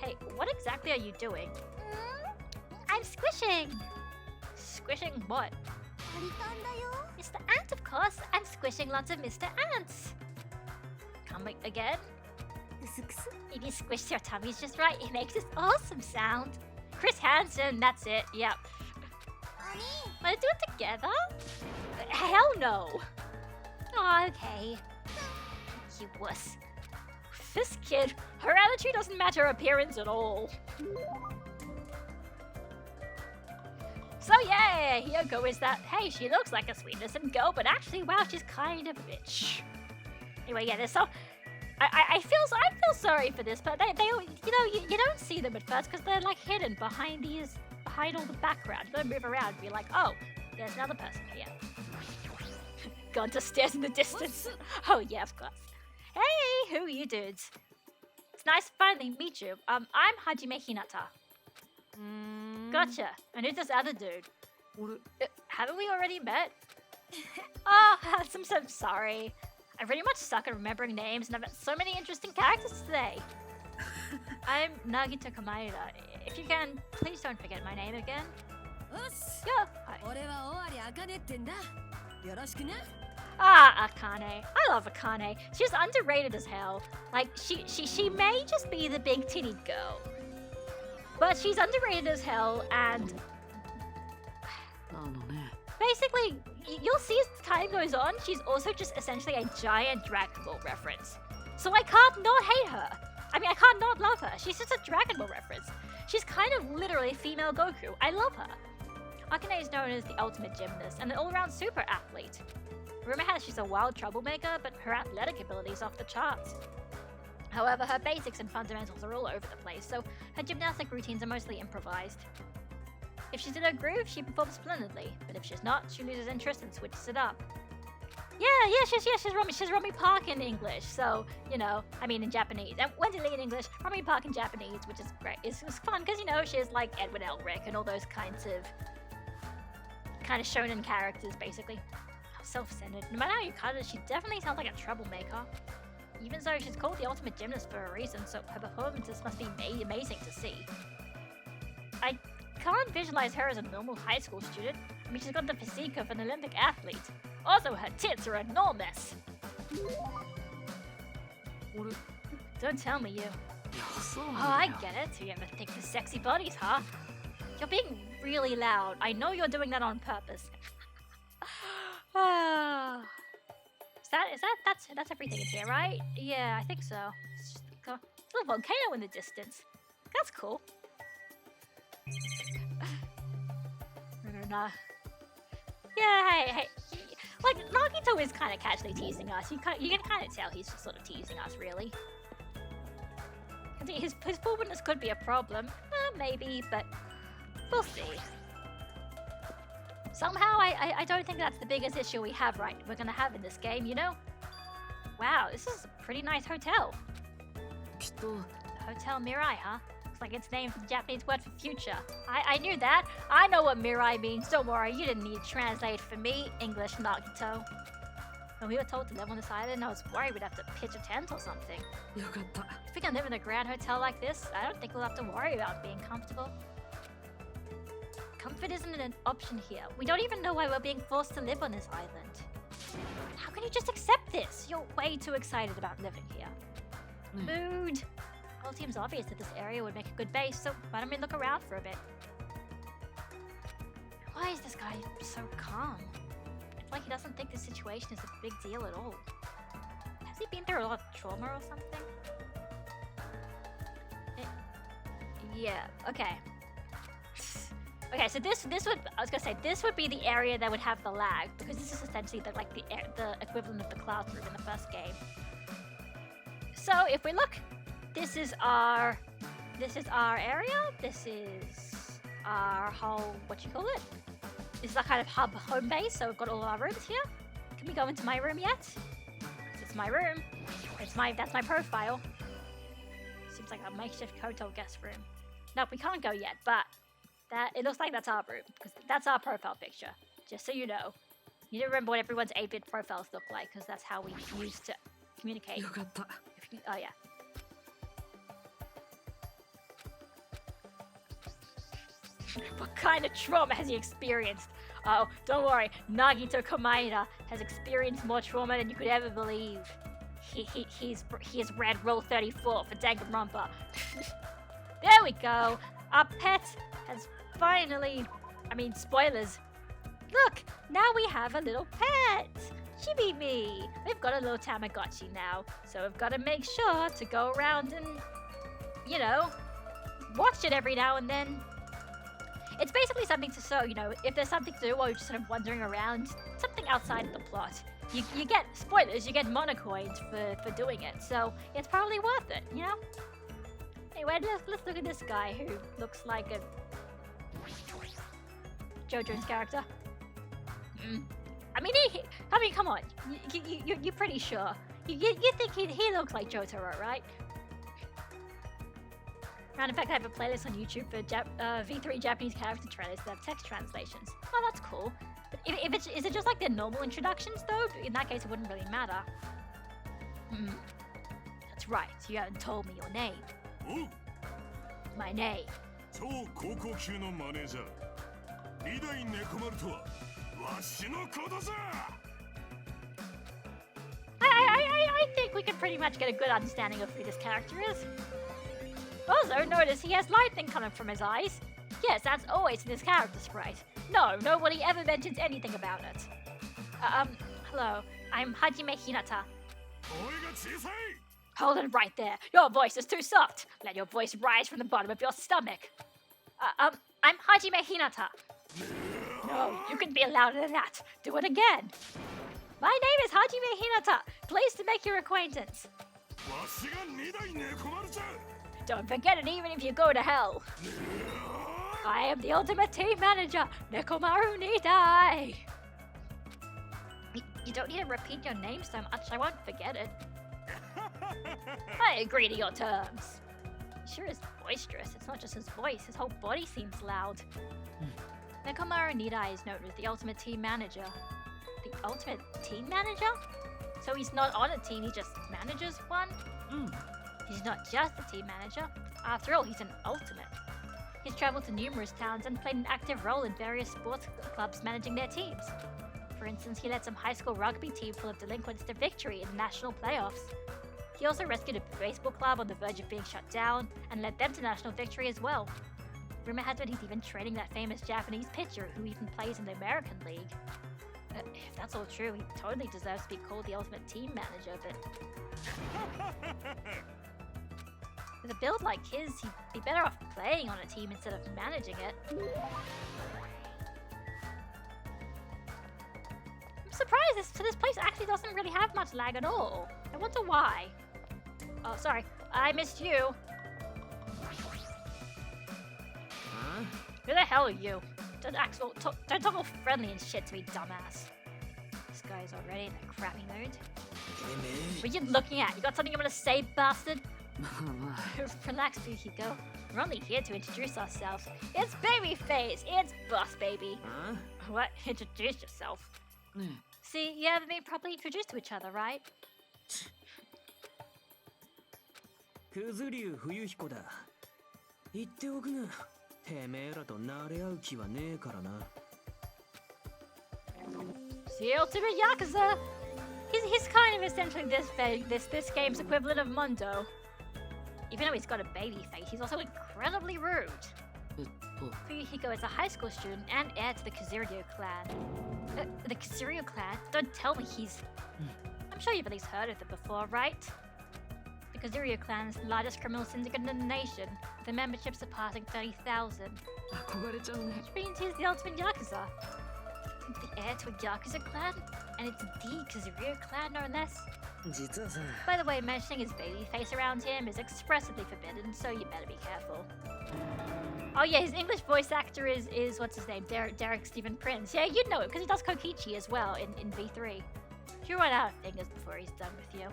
Hey, what exactly are you doing? I'm squishing. Squishing what? アリタンだよ。 Mr. Ant, of course. I'm squishing lots of Mr. Ants. Come again? クスクス。 If you squish your tummies just right, it makes this awesome sound. Chris Hansen, that's it. Yep. お兄。 Wanna do it together? Hell no. Oh, okay. You wuss. This kid, her attitude doesn't match her appearance at all. So yeah, Hiyoko is that, hey, she looks like a sweet innocent girl, but actually, wow, she's kind of a bitch. Anyway, yeah, there's so... I feel sorry for this, but they you know, you don't see them at first because they're like hidden behind all the background. You gotta move around and be like, oh, there's another person here. Gunter stares in the distance. Oh yeah, of course. Hey, who are you dudes? It's nice to finally meet you. I'm Hajime Hinata. Gotcha. And who's this other dude? Haven't we already met? Oh, I'm so sorry. I really much suck at remembering names, and I've met so many interesting characters today. I'm Nagito Kamaeda. If you can, please don't forget my name again. Yeah. Hi. 俺は尾張茜ってんだ。よろしくな。 Ah, Akane. I love Akane. She's underrated as hell. Like, she may just be the big titty girl. But she's underrated as hell, and... basically, you'll see as time goes on, she's also just essentially a giant Dragon Ball reference. So I can't not hate her. I mean, I can't not love her. She's just a Dragon Ball reference. She's kind of literally female Goku. I love her. Akane is known as the ultimate gymnast and an all-around super athlete. Rumor has she's a wild troublemaker, but her athletic ability is off the charts. However, her basics and fundamentals are all over the place, so her gymnastic routines are mostly improvised. If she's in her groove, she performs splendidly, but if she's not, she loses interest and switches it up. She's Romy Park in English, so, you know, I mean in Japanese. And Wendy Lee in English, Romy Park in Japanese, which is great. It's fun, because, you know, she's like Edwin Elric and all those kind of shonen characters, basically. How self-centered. No matter how you cut it, she definitely sounds like a troublemaker. Even so, she's called the ultimate gymnast for a reason, so her performances must be amazing to see. I can't visualize her as a normal high school student. I mean, she's got the physique of an Olympic athlete. Also, her tits are enormous. Don't tell me you. Oh, I get it. You ever think for sexy bodies, huh? You're being really loud. I know you're doing that on purpose. That's everything in here, right? Yeah, I think so. It's just a little volcano in the distance. That's cool. Yeah, hey. Like, Nagito is kind of casually teasing us. You can kind of tell he's just sort of teasing us, really. His forwardness could be a problem. Maybe, but we'll see. Somehow, I don't think that's the biggest issue we're gonna have in this game, you know? Wow, this is a pretty nice hotel. Hotel Mirai, huh? Looks like it's named for the Japanese word for future. I knew that. I know what Mirai means. Don't worry, you didn't need to translate for me, English Nagito. When we were told to live on this island, I was worried we'd have to pitch a tent or something. If we can live in a grand hotel like this, I don't think we'll have to worry about being comfortable. Comfort isn't an option here. We don't even know why we're being forced to live on this island. How can you just accept this? You're way too excited about living here. Mood. Well, it seems obvious that this area would make a good base, so why don't we look around for a bit? Why is this guy so calm? It's like he doesn't think this situation is a big deal at all. Has he been through a lot of trauma or something? Yeah, okay. Okay, so this would be the area that would have the lag, because this is essentially the equivalent of the classroom in the first game. So if we look, this is our area. This is our whole, what you call it? This is our kind of home base. So we've got all our rooms here. Can we go into my room yet? It's my room. That's my profile. Seems like a makeshift hotel guest room. Nope, we can't go yet, but it looks like that's our room, because that's our profile picture. Just so you know. You need to remember what everyone's 8-bit profiles look like, because that's how we used to communicate. Oh yeah. What kind of trauma has he experienced? Oh, don't worry. Nagito Komaeda has experienced more trauma than you could ever believe. He has read Rule 34 for Danganronpa. There we go. Our pet has finally... I mean, spoilers. Look, now we have a little pet. Chibi-me. We've got a little Tamagotchi now. So we've got to make sure to go around and, you know, watch it every now and then. It's basically something to show, you know, if there's something to do while you're just sort of wandering around, something outside of the plot. You get, spoilers, you get monocoins for doing it, so it's probably worth it, you know? Anyway, let's look at this guy who looks like a JoJo's character. I mean, come on, you're pretty sure. You think he looks like Jotaro, right? And in fact, I have a playlist on YouTube for V3 Japanese character trailers that have text translations. Oh, that's cool. But is it just like their normal introductions, though? In that case, it wouldn't really matter. That's right, you haven't told me your name. Oh. My name. I think we can pretty much get a good understanding of who this character is. Also, notice he has lightning coming from his eyes. Yes, that's always in his character sprite. No, nobody ever mentions anything about it. Hello, I'm Hajime Hinata. Hold it right there. Your voice is too soft. Let your voice rise from the bottom of your stomach. I'm Hajime Hinata. No, you can be louder than that. Do it again. My name is Hajime Hinata. Pleased to make your acquaintance. Don't forget it even if you go to hell. I am the ultimate team manager, Nekomaru Nidai. You don't need to repeat your name so much, I won't forget it. I agree to your terms. He sure is boisterous. It's not just his voice, his whole body seems loud. Nekomaru Nidai is known as the ultimate team manager. The ultimate team manager? So he's not on a team, he just manages one? He's not just a team manager. After all, he's an ultimate. He's traveled to numerous towns and played an active role in various sports clubs managing their teams. For instance, he led some high school rugby team full of delinquents to victory in the national playoffs. He also rescued a baseball club on the verge of being shut down and led them to national victory as well. Rumor has it he's even training that famous Japanese pitcher who even plays in the American League. If that's all true, he totally deserves to be called the ultimate team manager, but... With a build like his, he'd be better off playing on a team instead of managing it. I'm surprised this place actually doesn't really have much lag at all. I wonder why. Oh, sorry. I missed you. Huh? Who the hell are you? Don't talk all friendly and shit to me, dumbass. This guy's already in a crappy mood. What are you looking at? You got something you want to say, bastard? Relax, Bukiko. We're only here to introduce ourselves. It's Babyface! It's Boss Baby! Huh? What? Introduce yourself? See, you haven't been properly introduced to each other, right? Kuzuryu Fuyuhiko da. 言っておくが、てめえらと慣れ合う気はねえからな。 The ultimate Yakuza! He's kind of essentially this game's equivalent of Mundo. Even though he's got a baby face, he's also incredibly rude. Fuyuhiko is a high school student and heir to the Kazuryu clan. The Kazuryu clan? Don't tell me he's... I'm sure you've at least heard of it before, right? The Kazuryu clan is the largest criminal syndicate in the nation, with a membership surpassing 30,000. Which means he's the ultimate Yakuza. The heir to a Yakuza clan? And it's the Kazuryu clan, no less. By the way, mentioning his baby face around him is expressly forbidden, so you better be careful. Oh yeah, his English voice actor is what's his name? Derek Stephen Prince. Yeah, you'd know it, because he does Kokichi as well in V3. You run out of fingers before he's done with you.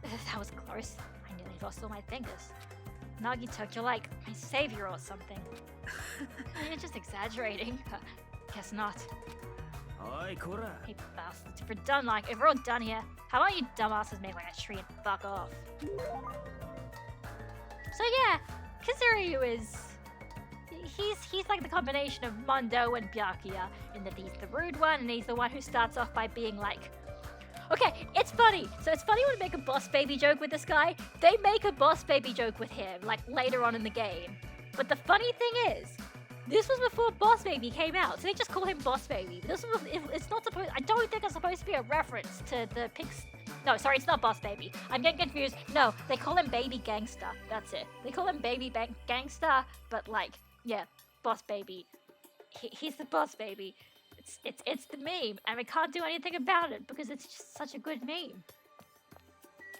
That was close. I nearly lost all my fingers. Nagito, you're like my savior or something. You're just exaggerating. Guess not. Oi, Kora. Hey bastards, if we're all done here, how about you dumbasses make like a tree and fuck off? So yeah, Kazuryu is... he's like the combination of Mondo and Byakuya, in that he's the rude one, and he's the one who starts off by being like, okay, it's funny. So it's funny when they make a boss baby joke with this guy. They make a boss baby joke with him, like later on in the game. But the funny thing is, this was before Boss Baby came out, so they just call him Boss Baby. This was, it's not supposed. I don't think it's supposed to be a reference to the Pix. No, sorry, it's not Boss Baby. I'm getting confused. No, they call him Baby Gangsta. That's it. They call him Baby Gangsta, but like, yeah, Boss Baby. He's the Boss Baby. It's the meme, and we can't do anything about it because it's just such a good meme.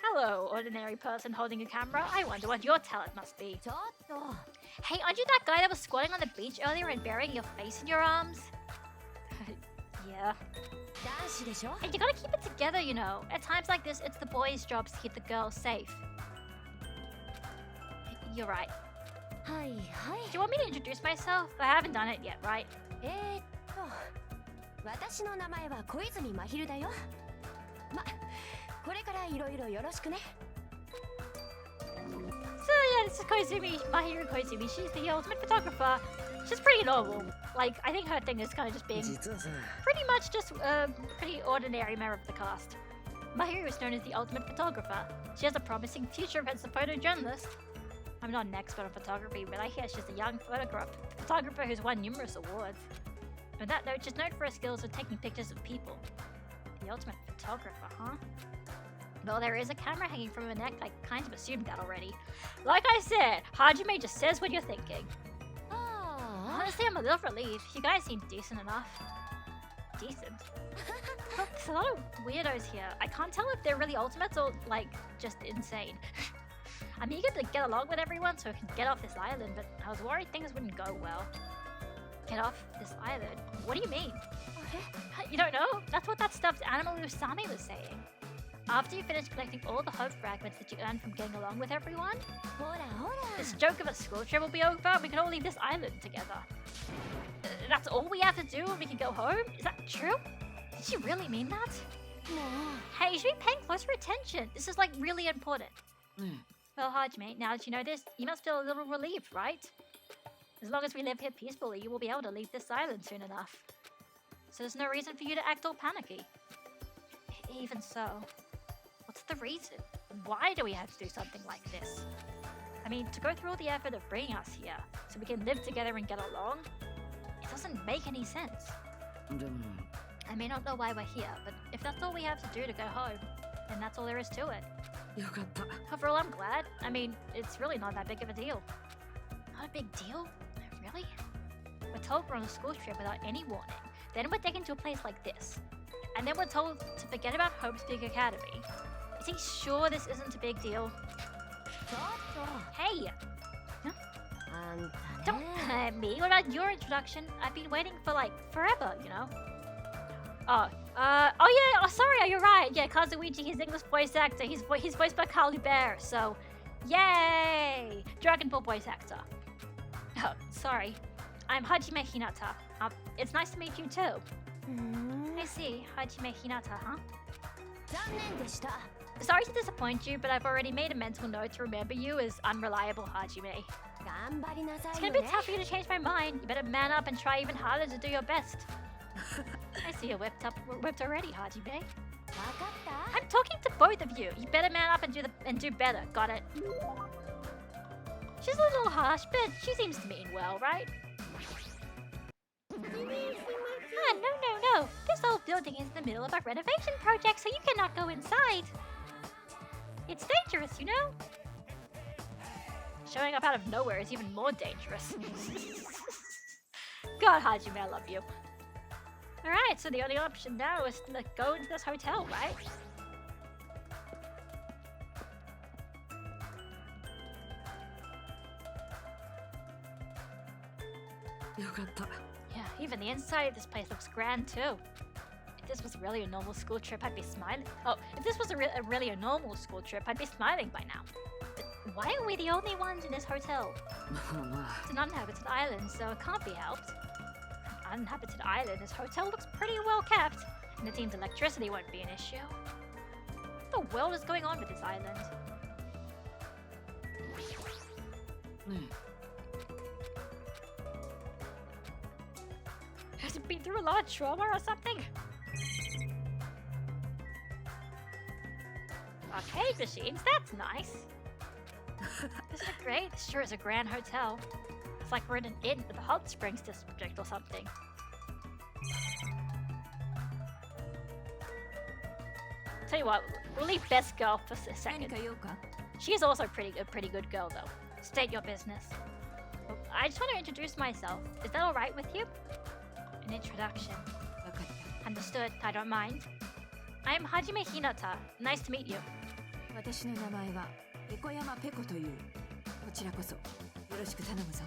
Hello, ordinary person holding a camera. I wonder what your talent must be. Hey, aren't you that guy that was squatting on the beach earlier and burying your face in your arms? Yeah. Hey, you gotta keep it together, you know. At times like this, it's the boys' jobs to keep the girls safe. You're right. Do you want me to introduce myself? I haven't done it yet, right? 私の名前は小泉真昼だよ。ま、これからいろいろよろしくね。So yeah, this is Koizumi, Mahiru Koizumi. She's the ultimate photographer. She's pretty normal. Like, I think her thing is kind of just being pretty much just a pretty ordinary member of the cast. Mahiru is known as the ultimate photographer. She has a promising future as a photojournalist. I'm not an expert on photography, but I hear she's a young photographer who's won numerous awards. On that note, she's known for her skills of taking pictures of people. The ultimate photographer, huh? Well, there is a camera hanging from her neck. I kind of assumed that already. Like I said, Hajime just says what you're thinking. Honestly, I'm a little relieved. You guys seem decent enough. Decent? Look, there's a lot of weirdos here. I can't tell if they're really ultimates or, like, just insane. I'm eager to get along with everyone so I can get off this island, but I was worried things wouldn't go well. Get off this island? What do you mean? You don't know? That's what that stuffed animal Usami was saying. After you finish collecting all the hope fragments that you earned from getting along with everyone, this joke of a school trip will be over and we can all leave this island together. That's all we have to do and we can go home? Is that true? Did she really mean that? Hey, you should be paying closer attention. This is like really important. Well, Hajime, now that you know this, you must feel a little relieved, right? As long as we live here peacefully, you will be able to leave this island soon enough. So there's no reason for you to act all panicky. Even so, what's the reason? Why do we have to do something like this? I mean, to go through all the effort of bringing us here, so we can live together and get along? It doesn't make any sense. I may not know why we're here, but if that's all we have to do to go home, then that's all there is to it. Overall, I'm glad. I mean, it's really not that big of a deal. Not a big deal? Really? We're told we're on a school trip without any warning. Then we're taken to a place like this. And then we're told to forget about Hope's Big Academy. Is he sure this isn't a big deal? Hey! Huh? Don't me. What about your introduction? I've been waiting for like forever, you know? Oh yeah, oh sorry, you're right. Yeah, Kazuichi, his English voice actor. He's voiced by Carly Bear, so yay! Dragon Ball voice actor. Oh, sorry. I'm Hajime Hinata. It's nice to meet you too. I see. Hajime Hinata, huh? Sorry to disappoint you, but I've already made a mental note to remember you as unreliable Hajime. It's gonna be tough for you to change my mind. You better man up and try even harder to do your best. I see you're whipped already, Hajime. I'm talking to both of you. You better man up and do better. Got it? She's a little harsh, but she seems to mean well, right? No. This old building is in the middle of a renovation project, so you cannot go inside. It's dangerous, you know? Showing up out of nowhere is even more dangerous. God, Hajime, I love you. Alright, so the only option now is to go into this hotel, right? Yeah, even the inside of this place looks grand too. If this was really a normal school trip, I'd be smiling. Oh, if this was really a normal school trip, I'd be smiling by now. But why are we the only ones in this hotel? It's an uninhabited island, so it can't be helped. An uninhabited island, this hotel looks pretty well kept, and it seems electricity won't be an issue. What the world is going on with this island? She's been through a lot of trauma or something. Arcade machines, that's nice. This is great. This sure is a grand hotel. It's like we're in an inn at the Hot Springs district or something. Tell you what, we'll leave best girl for a second. She is also a pretty good girl though. State your business. Oh, I just want to introduce myself. Is that alright with you? An introduction. Understood, I don't mind. I'm Hajime Hinata. Nice to meet you. 私の名前は横山ペコという。こちらこそよろしく頼むぞ。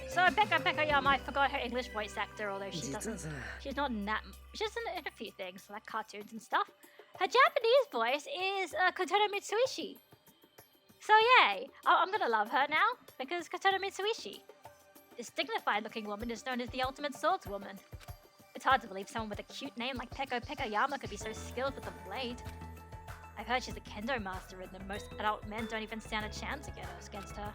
So Pekka Yama, I forgot her English voice actor, although she's not in that. She's in a few things like cartoons and stuff. Her Japanese voice is Kotono Mitsuishi. So yay! I'm gonna love her now because Kotono Mitsuishi, this dignified-looking woman, is known as the ultimate swordswoman. It's hard to believe someone with a cute name like Pekka Yama could be so skilled with the blade. I've heard she's a kendo master, and that most adult men don't even stand a chance against her.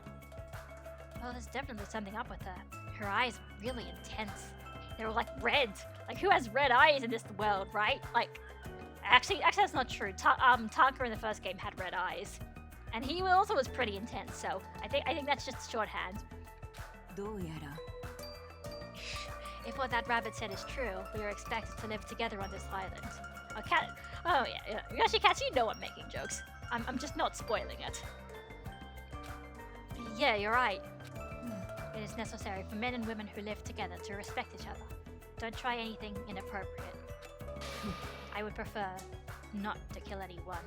Well, there's definitely something up with her. Her eyes are really intense. They're all like red. Like, who has red eyes in this world, right? Like, actually that's not true. Taka in the first game had red eyes, and he also was pretty intense. So I think that's just shorthand. If what that rabbit said is true, we are expected to live together on this island. Oh yeah. Yoshi Cats, you know I'm making jokes. I'm just not spoiling it. Yeah, you're right. It is necessary for men and women who live together to respect each other. Don't try anything inappropriate. I would prefer not to kill anyone.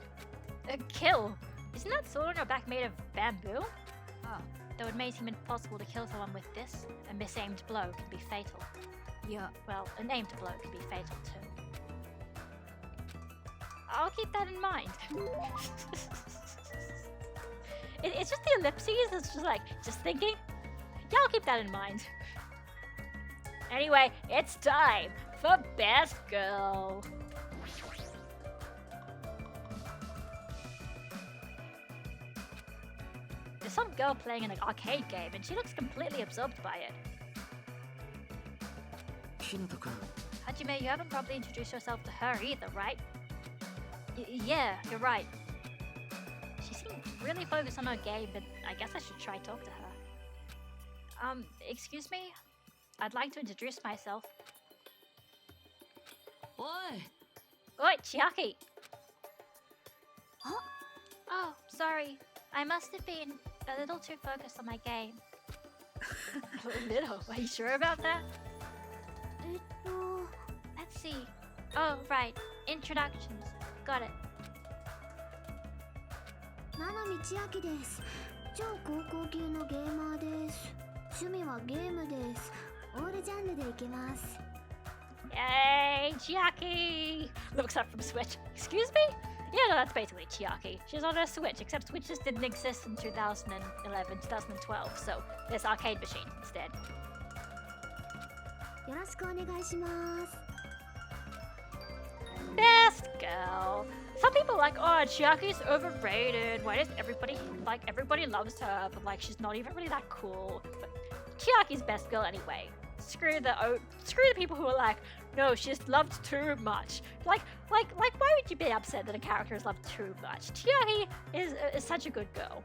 Kill? Isn't that sword on your back made of bamboo? Oh. Though it may seem impossible to kill someone with this, a misaimed blow can be fatal. Yeah. Well, an aimed blow can be fatal too. I'll keep that in mind. It's just the ellipses. It's just like, just thinking. Yeah, I'll keep that in mind. Anyway, it's time for Best Girl. There's some girl playing in an arcade game, and she looks completely absorbed by it. Hajime, you haven't probably introduced yourself to her either, right? Yeah, you're right. She seemed really focused on her game, but I guess I should try talk to her. Excuse me? I'd like to introduce myself. Oi, Chiaki! Huh? Oh, sorry. I must have been a little too focused on my game. A little? Are you sure about that? Let's see. Oh, right. Introductions. Got it. 七海千秋です。超高校級のゲーマーです。趣味はゲームです。オールジャンルでいけます。 Yay, Chiaki! Looks up from Switch. Excuse me? Yeah, no, that's basically Chiaki. She's on her Switch, except Switch just didn't exist in 2011, 2012, so there's arcade machines instead. よろしくお願いします。 Best girl. Some people are like, oh, Chiaki's overrated. Why does everybody loves her, but like she's not even really that cool. But Chiaki's best girl anyway. Screw the people who are like, no, she's loved too much. Like, why would you be upset that a character is loved too much? Chiaki is such a good girl.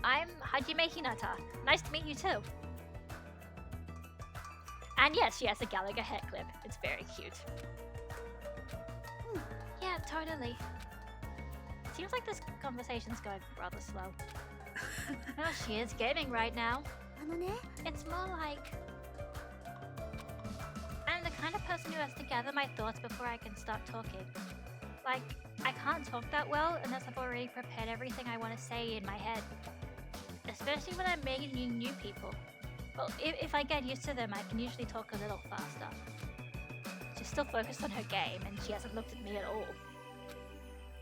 I'm Hajime Hinata. Nice to meet you too. And yes, she has a Gallagher head clip. It's very cute. Yeah, totally. Seems like this conversation's going rather slow. Well, she is gaming right now. あのね、 It's more like I'm the kind of person who has to gather my thoughts before I can start talking. Like, I can't talk that well unless I've already prepared everything I want to say in my head. Especially when I'm meeting new people. Well, if I get used to them, I can usually talk a little faster. She's still focused on her game, and she hasn't looked at me at all.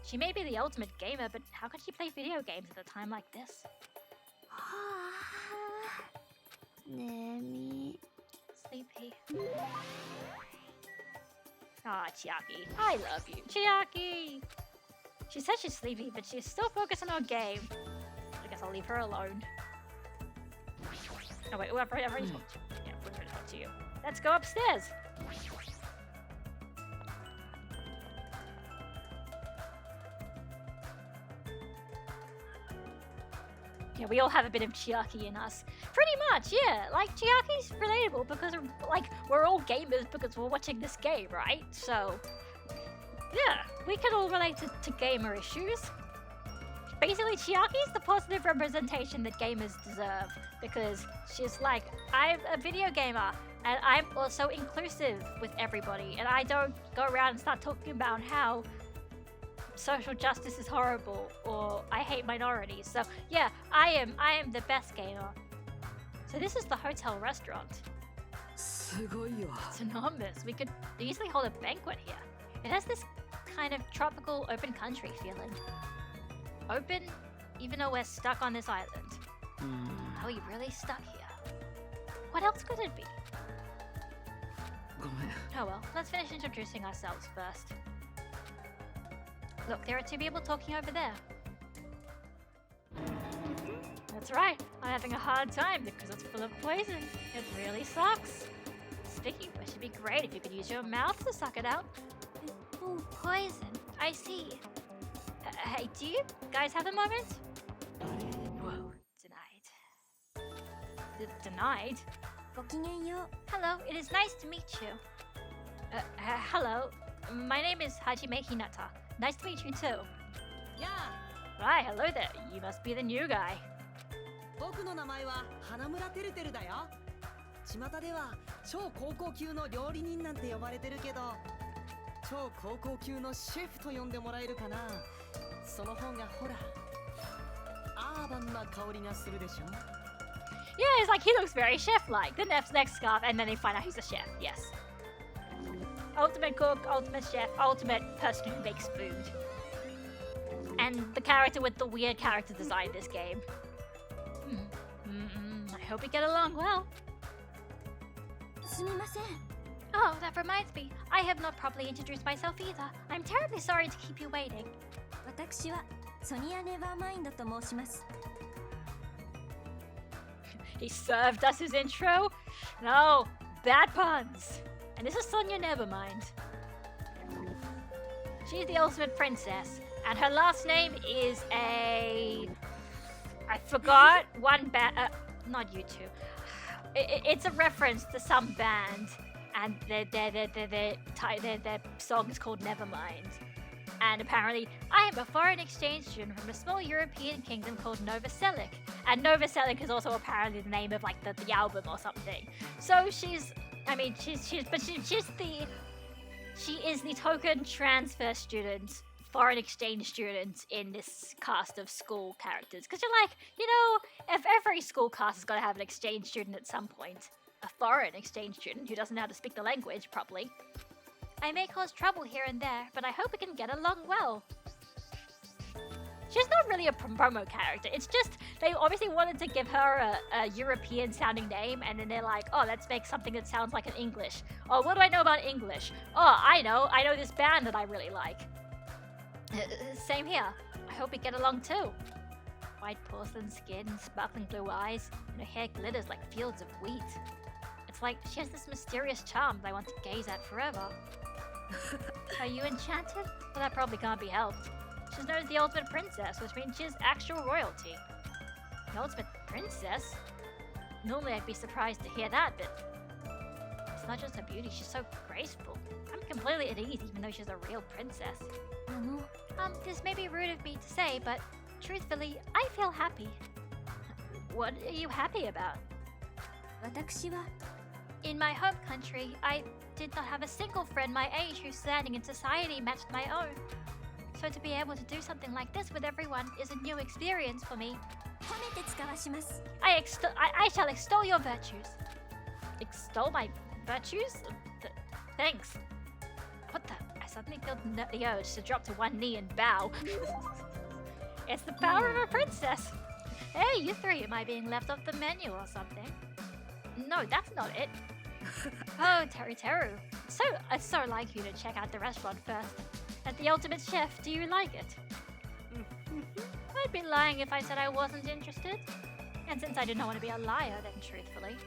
She may be the ultimate gamer, but how could she play video games at a time like this? はあ。眠い。 Sleepy. Aw, Chiaki. I love you. Chiaki! She said she's sleepy, but she's still focused on her game. I guess I'll leave her alone. Oh wait, I've already talked to you. Yeah, we're gonna talk to you. Let's go upstairs. Yeah, we all have a bit of Chiaki in us. Pretty much, yeah. Like, Chiaki's relatable because, like, we're all gamers because we're watching this game, right? So, yeah, we can all relate to gamer issues. Basically, Chiaki's the positive representation that gamers deserve because she's like, I'm a video gamer and I'm also inclusive with everybody and I don't go around and start talking about how social justice is horrible or I hate minorities. So yeah, I am the best gamer. So this is the hotel restaurant. すごいよ。 It's enormous. We could easily hold a banquet here. It has this kind of tropical open country feeling. Open, even though we're stuck on this island. Are we really stuck here? What else could it be? ごめん。 Oh well, let's finish introducing ourselves first. Look, there are two people talking over there. That's right, I'm having a hard time because it's full of poison. It really sucks. Sticky, it should be great if you could use your mouth to suck it out. Oh, poison. I see. Hey, do you guys have a moment? Whoa, denied. Denied? ごきげんよう。 Hello, it is nice to meet you. Hello, my name is Hajime Hinata. Nice to meet you too. やあ、 Hi, hello there. You must be the new guy. 僕の名前は花村てるてるだよ。巷では超高校級の料理人なんて呼ばれてるけど、超高校級のシェフと呼んでもらえるかな。その方がほら、アーバンな香りがするでしょ。 Yeah, it's like he looks very chef-like. The next scarf, and then they find out he's a chef. Yes. Ultimate cook, ultimate chef, ultimate person who makes food. And the character with the weird character design this game. I hope we get along well. すみません。 Oh, that reminds me. I have not properly introduced myself either. I'm terribly sorry to keep you waiting. 私はソニア・ネバーマインドと申します。 He served us his intro? No, bad puns. And this is Sonia Nevermind. She's the ultimate princess, and her last name is I forgot one band. Not you two. It's a reference to some band, and their song is called Nevermind. And apparently, I am a foreign exchange student from a small European kingdom called Nova Selic. And Nova Selic is also apparently the name of like the album or something. So she is the token transfer student, foreign exchange student in this cast of school characters. Because you're like, you know, if every school cast has got to have an exchange student at some point, a foreign exchange student who doesn't know how to speak the language properly. I may cause trouble here and there, but I hope we can get along well. She's not really a promo character. It's just they obviously wanted to give her a European-sounding name, and then they're like, oh, let's make something that sounds like an English. Oh, what do I know about English? Oh, I know this band that I really like. Same here. I hope we get along too. White porcelain skin, sparkling blue eyes, and her hair glitters like fields of wheat. It's like she has this mysterious charm that I want to gaze at forever. Are you enchanted? Well, that probably can't be helped. She's known as the ultimate princess, which means she's actual royalty. The ultimate princess? Normally I'd be surprised to hear that, but it's not just her beauty, she's so graceful. I'm completely at ease even though she's a real princess. This may be rude of me to say, but truthfully, I feel happy. What are you happy about? 私は In my home country, I did not have a single friend my age whose standing in society matched my own. So to be able to do something like this with everyone is a new experience for me. 褒めて使わします。 I shall extol your virtues. Extol my virtues? Thanks. What the? I suddenly feel the urge to drop to one knee and bow. It's the power of a princess. Hey, you three, am I being left off the menu or something? No, that's not it. Oh, Teru. So, it's so like you to check out the restaurant first. As the ultimate chef, do you like it? I'd be lying if I said I wasn't interested. And since I do not want to be a liar, then truthfully,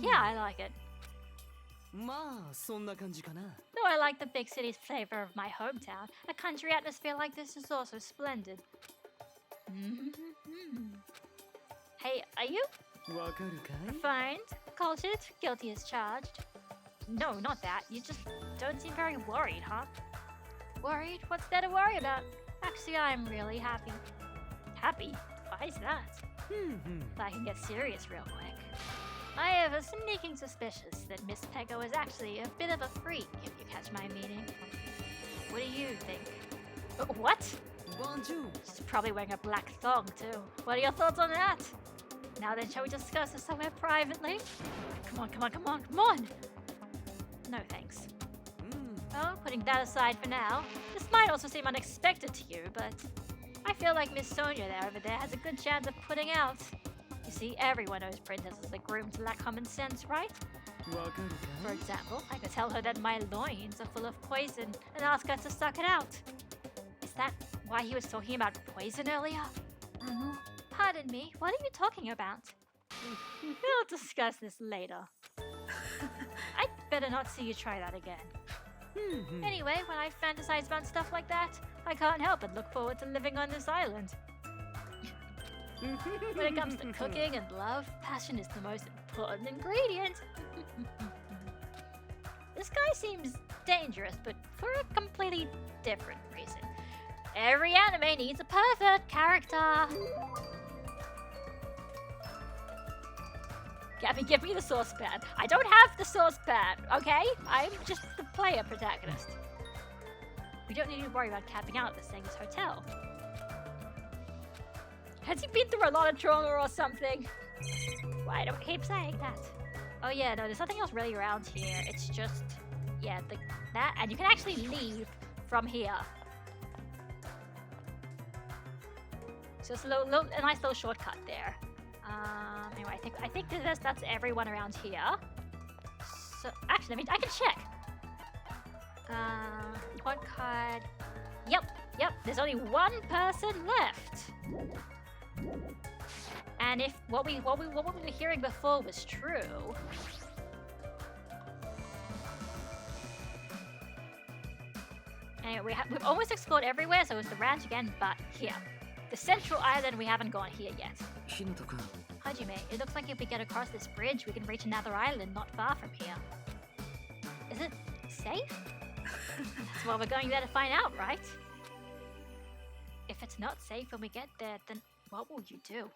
yeah, I like it. まあそんな感じかな。 Though I like the big city's flavor of my hometown, a country atmosphere like this is also splendid. Hey, are you わかるかい？ refined, cultured, guilty as charged? No, not that. You just don't seem very worried, huh? Worried? What's there to worry about? Actually, I'm really happy. Happy? Why is that? I can get serious real quick. I have a sneaking suspicion that Miss Pego is actually a bit of a freak, if you catch my meaning. What do you think? What? Bonjour. She's probably wearing a black thong, too. What are your thoughts on that? Now then, shall we discuss this somewhere privately? Come on, come on, come on, come on! No thanks. Oh, putting that aside for now, this might also seem unexpected to you, but I feel like Miss Sonia over there has a good chance of putting out. You see, everyone knows princesses are groomed to lack common sense, right? わかる For かい？ example, I could tell her that my loins are full of poison and ask her to suck it out. Is that why he was talking about poison earlier? Pardon me, what are you talking about? We'll discuss this later. I'd better not see you try that again. Anyway, when I fantasize about stuff like that, I can't help but look forward to living on this island. When it comes to cooking and love, passion is the most important ingredient. This guy seems dangerous, but for a completely different reason. Every anime needs a perfect character. Gabby, give me the saucepan. I don't have the saucepan, okay? I'm just the player protagonist. We don't need to worry about camping out at this thing's hotel. Has he been through a lot of trauma or something? Why do I keep saying that? Oh yeah, no, there's nothing else really around here. It's just, yeah, that, and you can actually leave from here. So it's a nice little shortcut there. Anyway, I think that's everyone around here. So actually, I can check. Point card. Yep. There's only one person left. And if what we were hearing before was true, anyway, we've almost explored everywhere. So it's the ranch again, but here, the central island, we haven't gone here yet. ひなたくん、 Hajime, it looks like if we get across this bridge, we can reach another island not far from here. Is it safe? That's what we're going there to find out, right? If it's not safe when we get there, then what will you do?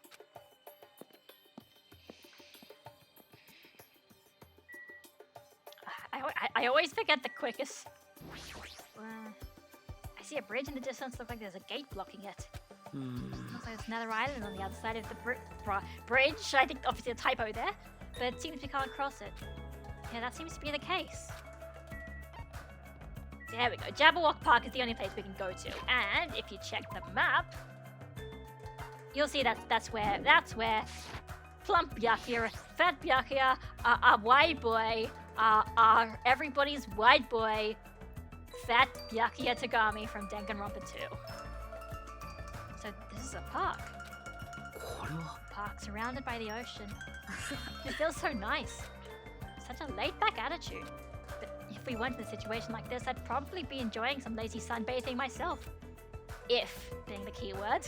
I always forget the quickest. I see a bridge in the distance. Looks like there's a gate blocking it. Looks like there's another island on the other side of the bridge. I think obviously a typo there, but it seems we can't cross it. Yeah, that seems to be the case. There we go. Jabberwock Park is the only place we can go to, and if you check the map, you'll see that's where Plump Byakuya, Fat Byakuya, our white boy, our everybody's white boy, Fat Byakuya Tagami from Danganronpa 2. So this is a park. これは Park surrounded by the ocean. It feels so nice. Such a laid-back attitude. But if we weren't in a situation like this, I'd probably be enjoying some lazy sunbathing myself. If being the key word.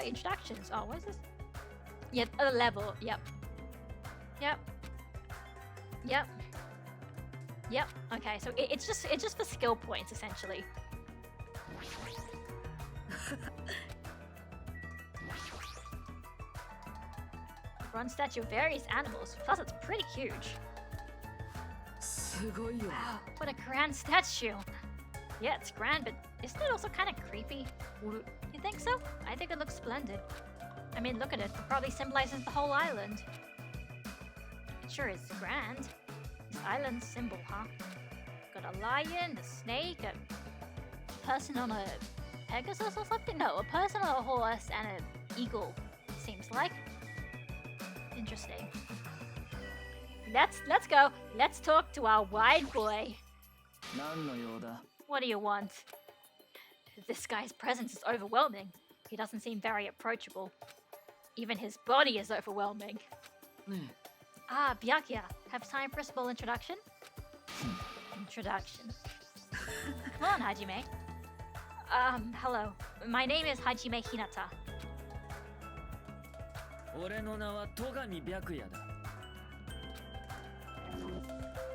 Introductions. Oh, what is this? Yep, a level. Yep. Okay, so it's just for skill points essentially. Bronze statue of various animals. Plus, it's pretty huge. すごいよ。 Wow, what a grand statue. Yeah, it's grand, but isn't it also kind of creepy? You think so? I think it looks splendid. I mean, look at it. It probably symbolizes the whole island. It sure is grand. This island symbol, huh? Got a lion, a snake, a person on a Pegasus or something? No, a person on a horse and an eagle, seems like. Interesting. Let's go. Let's talk to our wide boy. 何の用だ？ What do you want? This guy's presence is overwhelming. He doesn't seem very approachable. Even his body is overwhelming. ね Ah, Byakuya, have time for a small introduction? Introduction. Come on, Hajime. Hello. My name is Hajime Hinata. 俺の名は戸上白夜だ。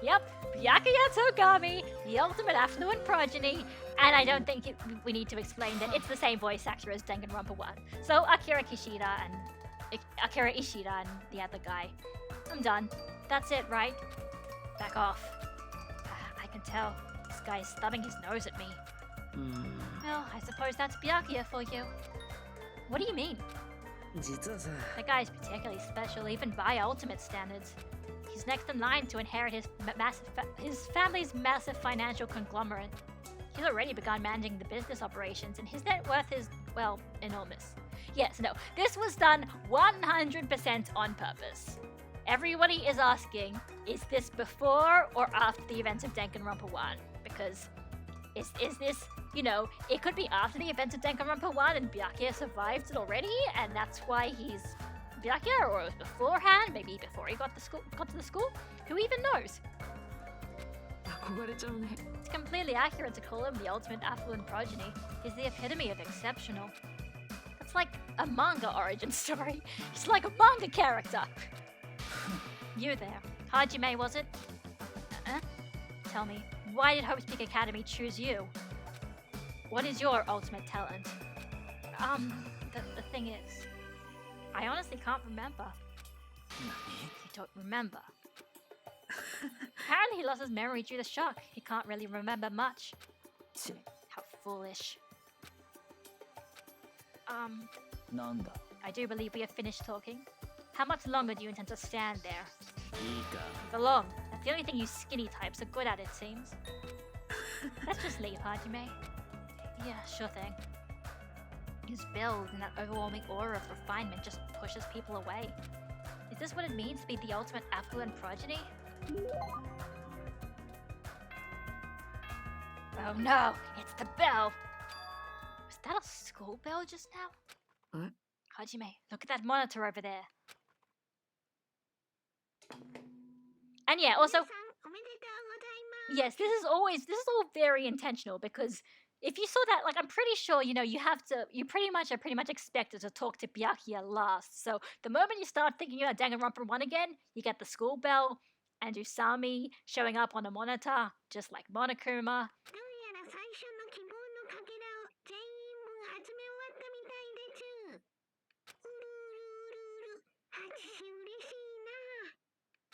Yep, Byakuya Togami, the ultimate affluent progeny. And I don't think we need to explain that it's the same voice actor as Danganronpa 1. So Akira Ishida and the other guy. I'm done. That's it, right? Back off. I can tell. This guy's stubbing his nose at me. うん Well, I suppose that's Byakuya for you. What do you mean? 実はさ、 That guy's particularly special, even by ultimate standards. He's next in line to inherit his his family's massive financial conglomerate. He's already begun managing the business operations, and his net worth is, well, enormous. Yes, no, this was done 100% on purpose. Everybody is asking, is this before or after the events of Danganronpa 1? Because is this, you know, it could be after the events of Danganronpa 1 and Byakuya survived it already, and that's why he's Byakuya, or it was beforehand, maybe before he got to the school? Who even knows? 憧れちゃうね It's completely accurate to call him the ultimate affluent progeny. He's the epitome of exceptional. It's like a manga origin story. He's like a manga character. You there. Hajime, was it? Tell me, why did Hope's Peak Academy choose you? What is your ultimate talent? The thing is, I honestly can't remember. You don't remember? Apparently he lost his memory due to shock. He can't really remember much. How foolish. なんだ。 I do believe we have finished talking. How much longer do you intend to stand there? いいか。 For long. That's the only thing you skinny types are good at, it seems. Let's just leave, Hajime. Yeah, sure thing. His build and that overwhelming aura of refinement just pushes people away. Is this what it means to be the ultimate affluent progeny? Oh no, it's the bell! Was that a school bell just now? What? Hajime, look at that monitor over there. And yeah, also, 皆さんおめでとうございます yes, this is all very intentional, because if you saw that, like, I'm pretty sure, you know, you pretty much expected to talk to Byakuya last. So the moment you start thinking about Danganronpa 1 again, you get the school bell and Usami showing up on a monitor, just like Monokuma. どうやら最初の希望のかけらを全員分集め終わったみたいですうるうるうるうるハチシ嬉しいな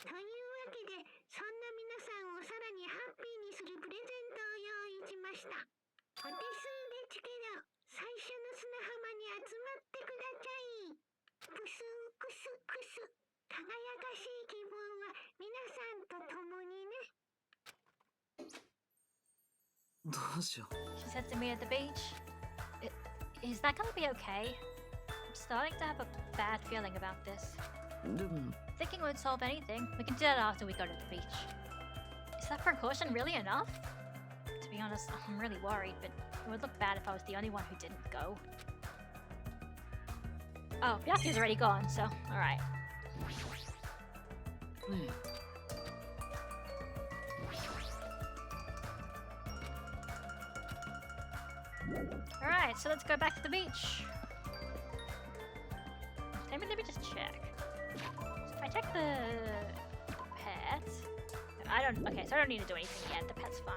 というわけでそんな皆さんをさらにハッピーにするプレゼントを用意しましたお手数ですけど最初の砂浜に集まってくださいプスクスクス輝かしい希望は皆さんと共にねどうしよう She said to me at the beach, is that gonna be okay? I'm starting to have a bad feeling about this. でも Thinking won't solve anything. We can do that after we go to the beach. Is that precaution really enough? To be honest, I'm really worried, but it would look bad if I was the only one who didn't go. Oh, Byakuya's already gone, so alright. ねえ Alright, so let's go back to the beach. Let me just check. If I check the pet... Okay, so I don't need to do anything yet. The pet's fine.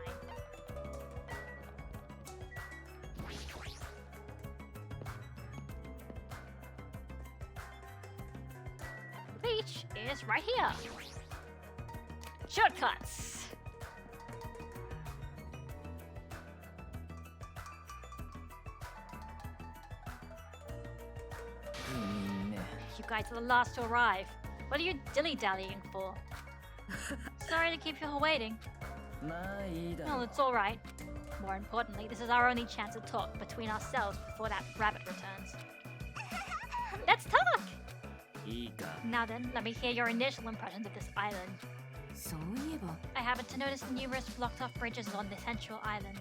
The beach is right here. Shortcuts. You guys are the last to arrive. What are you dilly-dallying for? Sorry to keep you all waiting. まあいいだ No, ろう。 it's alright. More importantly, this is our only chance to talk between ourselves before that rabbit returns. Let's talk! いいか。 Now then, let me hear your initial impressions of this island. そういえば I happen to notice numerous blocked-off bridges on the central island.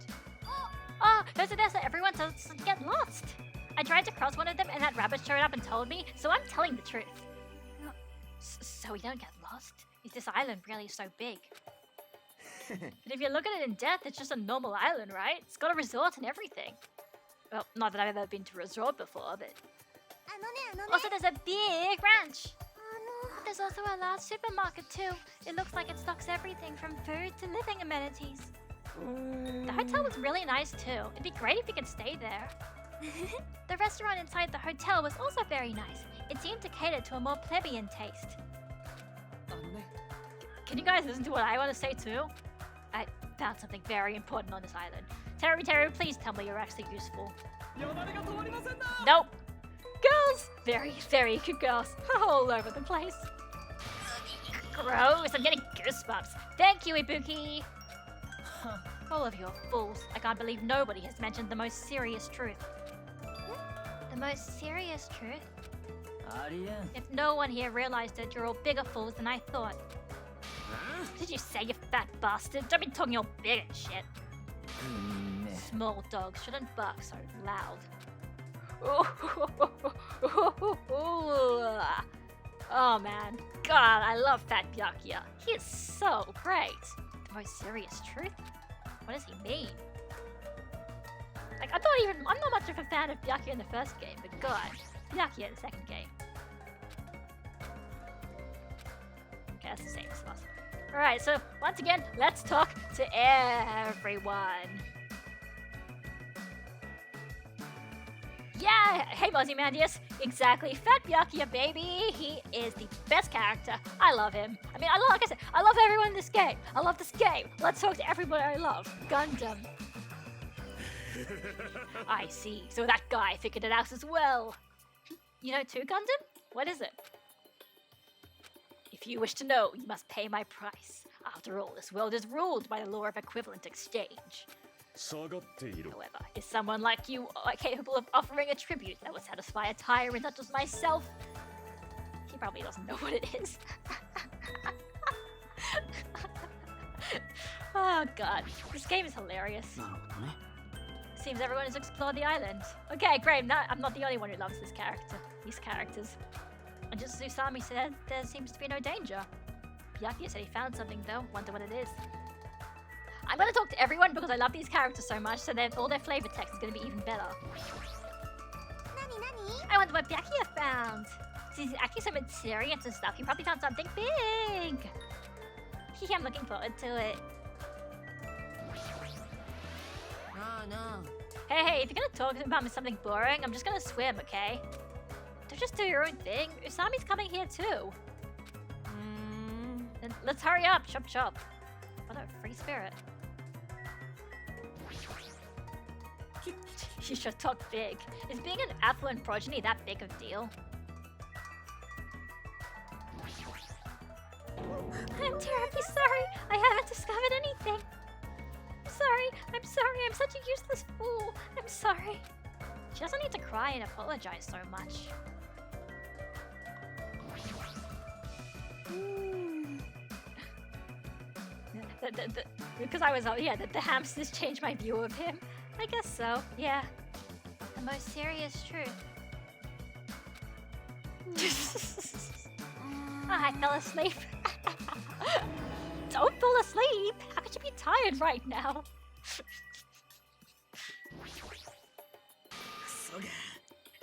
Oh, those are there so everyone doesn't get lost. I tried to cross one of them and that rabbit showed up and told me, so I'm telling the truth. So we don't get lost? Is this island really so big? But if you look at it in depth, it's just a normal island, right? It's got a resort and everything. Well, not that I've ever been to a resort before, but... Also, there's a big ranch. There's also a large supermarket too. It looks like it stocks everything from food to living amenities. The hotel was really nice too. It'd be great if you could stay there. The restaurant inside the hotel was also very nice. It seemed to cater to a more plebeian taste. Can you guys listen to what I want to say too? I found something very important on this island. Teru, please tell me you're actually useful. Nope. Girls! Very, very good girls. All over the place. Gross, I'm getting goosebumps. Thank you, Ibuki. All of you are fools. I can't believe nobody has mentioned the most serious truth. The most serious truth? If no one here realized it, you're all bigger fools than I thought. Did you say, you fat bastard? Don't be talking all big and shit. Small dogs shouldn't bark so loud. Oh man, God, I love Fat Byakuya. He is so great. The most serious truth? What does he mean? Like, I'm not much of a fan of Byakuya in the first game, but God, Byakuya in the second game. Okay, that's the same as last. Alright, so once again, let's talk to everyone. Yeah! Hey, Ozymandias! Exactly, Fat Byakuya, baby! He is the best character. I love him. I mean, like I said, I love everyone in this game. I love this game. Let's talk to everyone I love. Gundam. I see. So that guy figured it out as well. You know too, Gundam? What is it? If you wish to know, you must pay my price. After all, this world is ruled by the law of equivalent exchange. However, is someone like you capable of offering a tribute that would satisfy a tyrant such as myself? He probably doesn't know what it is. Oh god, this game is hilarious. Seems everyone has explored the island. Okay, great, I'm not the only one who loves these characters. And just as Usami said, there seems to be no danger. Byakuya said he found something though, wonder what it is. I'm gonna talk to everyone because I love these characters so much, so then all their flavor text is gonna be even better. I wonder what Byakuya found. Since he's actually so mysterious and stuff, he probably found something big. I'm looking forward to it. No. Hey, if you're gonna talk about something boring, I'm just gonna swim, okay? Don't just do your own thing. Usami's coming here too. Then let's hurry up, chop. What a free spirit. You should talk big. Is being an affluent progeny that big of a deal? I'm terribly sorry. I haven't discovered anything. I'm sorry. I'm such a useless fool. I'm sorry. She doesn't need to cry and apologize so much. Because I was, the hamsters changed my view of him. I guess so, yeah. The most serious truth. I fell asleep. Don't fall asleep. How could you be tired right now?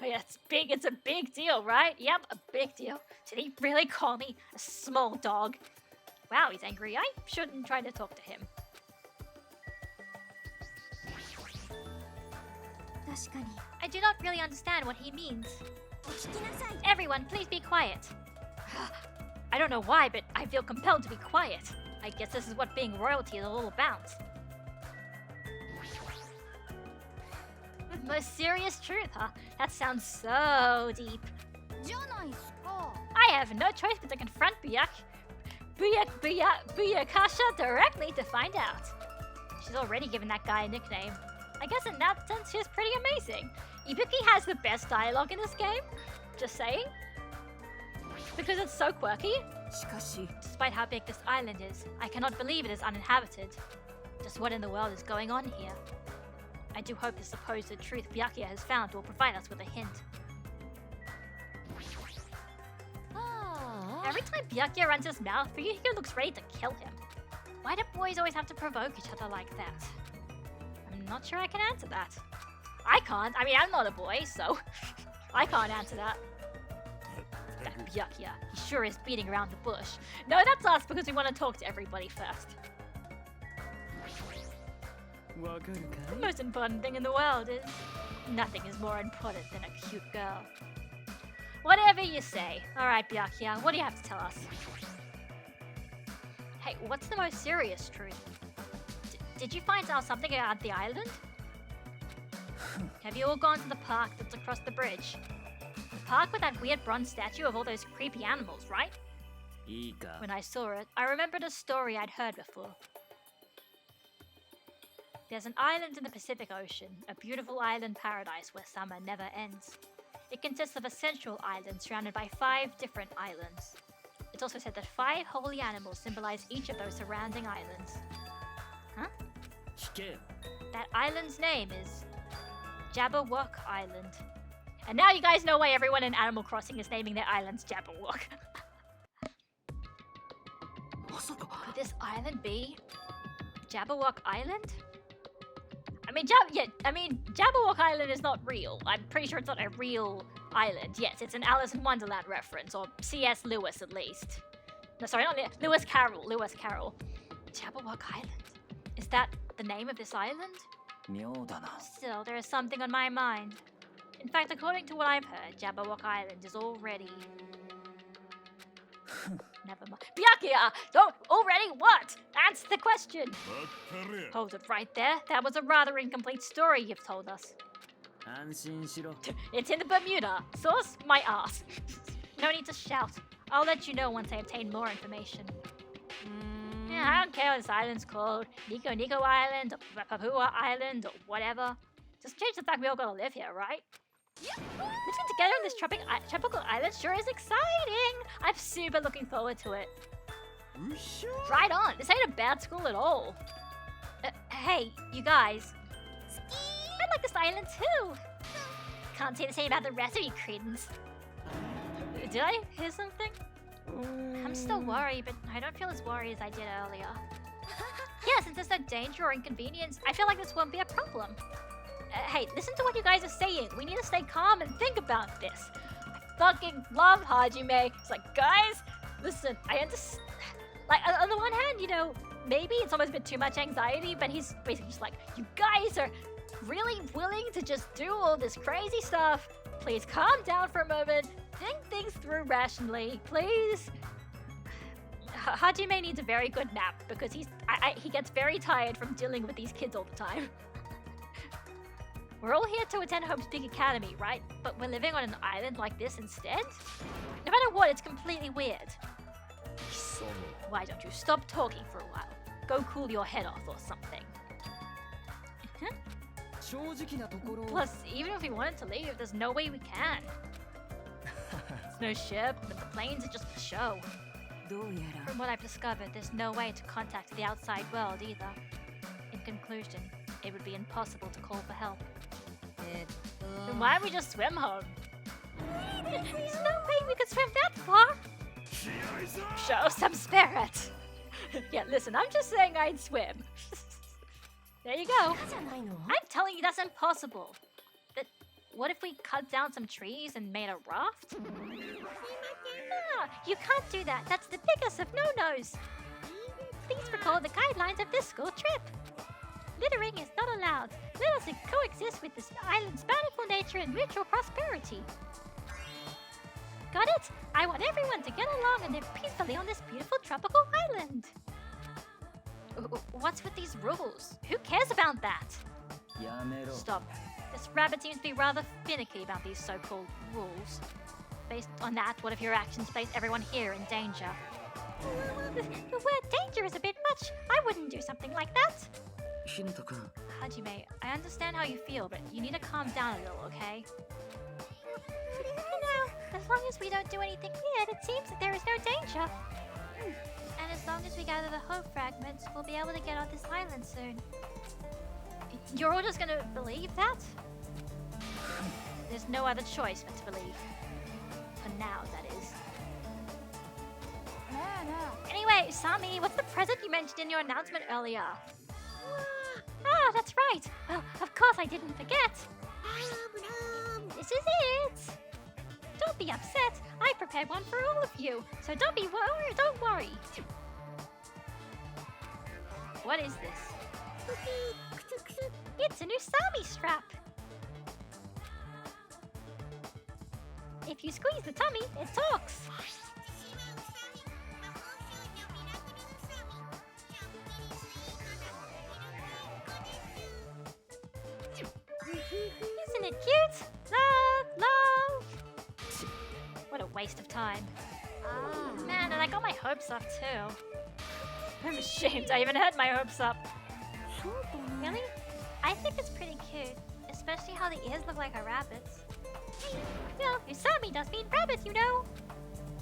Oh yeah, it's big. It's a big deal, right? Yep, a big deal. Did he really call me a small dog? Wow, he's angry. I shouldn't try to talk to him. I do not really understand what he means. Everyone, please be quiet. I don't know why, but I feel compelled to be quiet. I guess this is what being royalty is all about. Most serious truth, huh? That sounds so deep. I have no choice but to confront Buyakasha directly to find out. She's already given that guy a nickname. I guess in that sense, she's pretty amazing. Ibuki has the best dialogue in this game. Just saying. Because it's so quirky. Despite how big this island is, I cannot believe it is uninhabited. Just what in the world is going on here? I do hope the supposed truth Byakuya has found will provide us with a hint. Every time Byakuya runs his mouth, Ryuhiko looks ready to kill him. Why do boys always have to provoke each other like that? I'm not sure I can answer that. I can't. I mean, I'm not a boy, so I can't answer that. That Byakuya, he sure is beating around the bush. No, that's us because we want to talk to everybody first. The most important thing in the world is nothing is more important than a cute girl. Whatever you say. Alright, Byakuya, what do you have to tell us? Hey, what's the most serious truth? Did you find out something about the island? Have you all gone to the park that's across the bridge? The park with that weird bronze statue of all those creepy animals, right? When I saw it, I remembered a story I'd heard before. There's an island in the Pacific Ocean, a beautiful island paradise where summer never ends. It consists of a central island surrounded by 5 different islands. It's also said that 5 holy animals symbolize each of those surrounding islands. Huh? That island's name is Jabberwock Island. And now you guys know why everyone in Animal Crossing is naming their islands Jabberwock. Could this island be Jabberwock Island? I mean, Jabberwock Island is not real. I'm pretty sure it's not a real island. Yes, it's an Alice in Wonderland reference, or C.S. Lewis at least. No, sorry, not Lewis Carroll. Lewis Carroll. Jabberwock Island. Is that the name of this island? Still, there is something on my mind. In fact, according to what I've heard, Jabberwock Island is already... Never mind. Byakuya! Don't already what? Answer the question! Hold it right there. That was a rather incomplete story you've told us. It's in the Bermuda. Source, my ass. No need to shout. I'll let you know once I obtain more information. Yeah, I don't care what this island's called. Nico Island, or Papua Island, or whatever. Just change the fact we all gotta live here, right? Living together in this tropical island sure is exciting! I'm super looking forward to it. Right on! This ain't a bad school at all. Hey, you guys. I like this island too! Can't say the same about the rest of you cretins. Did I hear something? I'm still worried, but I don't feel as worried as I did earlier. Yeah, since there's no danger or inconvenience, I feel like this won't be a problem. Hey, listen to what you guys are saying. We need to stay calm and think about this. I fucking love Hajime. It's like, guys, listen, I understand. Like, on the one hand, you know, maybe it's almost a bit too much anxiety, but he's basically just like, you guys are really willing to just do all this crazy stuff. Please calm down for a moment. Think things through rationally, please. Hajime needs a very good nap because he gets very tired from dealing with these kids all the time. We're all here to attend Hope's Peak Academy, right? But we're living on an island like this instead? No matter what, it's completely weird. Why don't you stop talking for a while? Go cool your head off or something. Plus, even if we wanted to leave, there's no way we can. There's no ship, and the planes are just a show. From what I've discovered, there's no way to contact the outside world either. In conclusion, it would be impossible to call for help. Then why don't we just swim home? There's no way we could swim that far! Show some spirit! Yeah, listen, I'm just saying I'd swim. There you go. I'm telling you that's impossible. But what if we cut down some trees and made a raft? Ah, you can't do that. That's the biggest of no-nos. Please recall the guidelines of this school trip. Littering is not allowed. Let us coexist with this island's bountiful nature and mutual prosperity. Got it? I want everyone to get along and live peacefully on this beautiful tropical island. What's with these rules? Who cares about that? Stop. This rabbit seems to be rather finicky about these so-called rules. Based on that, what if your actions place everyone here in danger? The word danger is a bit much. I wouldn't do something like that. Hajime, I understand how you feel, but you need to calm down a little, okay? You know, as long as we don't do anything weird, it seems that there is no danger. And as long as we gather the hope fragments, we'll be able to get off this island soon. You're all just gonna believe that? There's no other choice but to believe. For now, that is. Anyway, Usami, what's the present you mentioned in your announcement earlier? Ah, that's right. Well, of course I didn't forget. This is it. Don't be upset. I prepared one for all of you, so don't worry. What is this? It's an Usami strap. If you squeeze the tummy, it talks. Isn't it cute? Love. What a waste of time. Man, and I got my hopes up too. I'm ashamed I even had my hopes up. Really? I think it's pretty cute, especially how the ears look like a rabbit's. Well, Usami does mean rabbits, you know.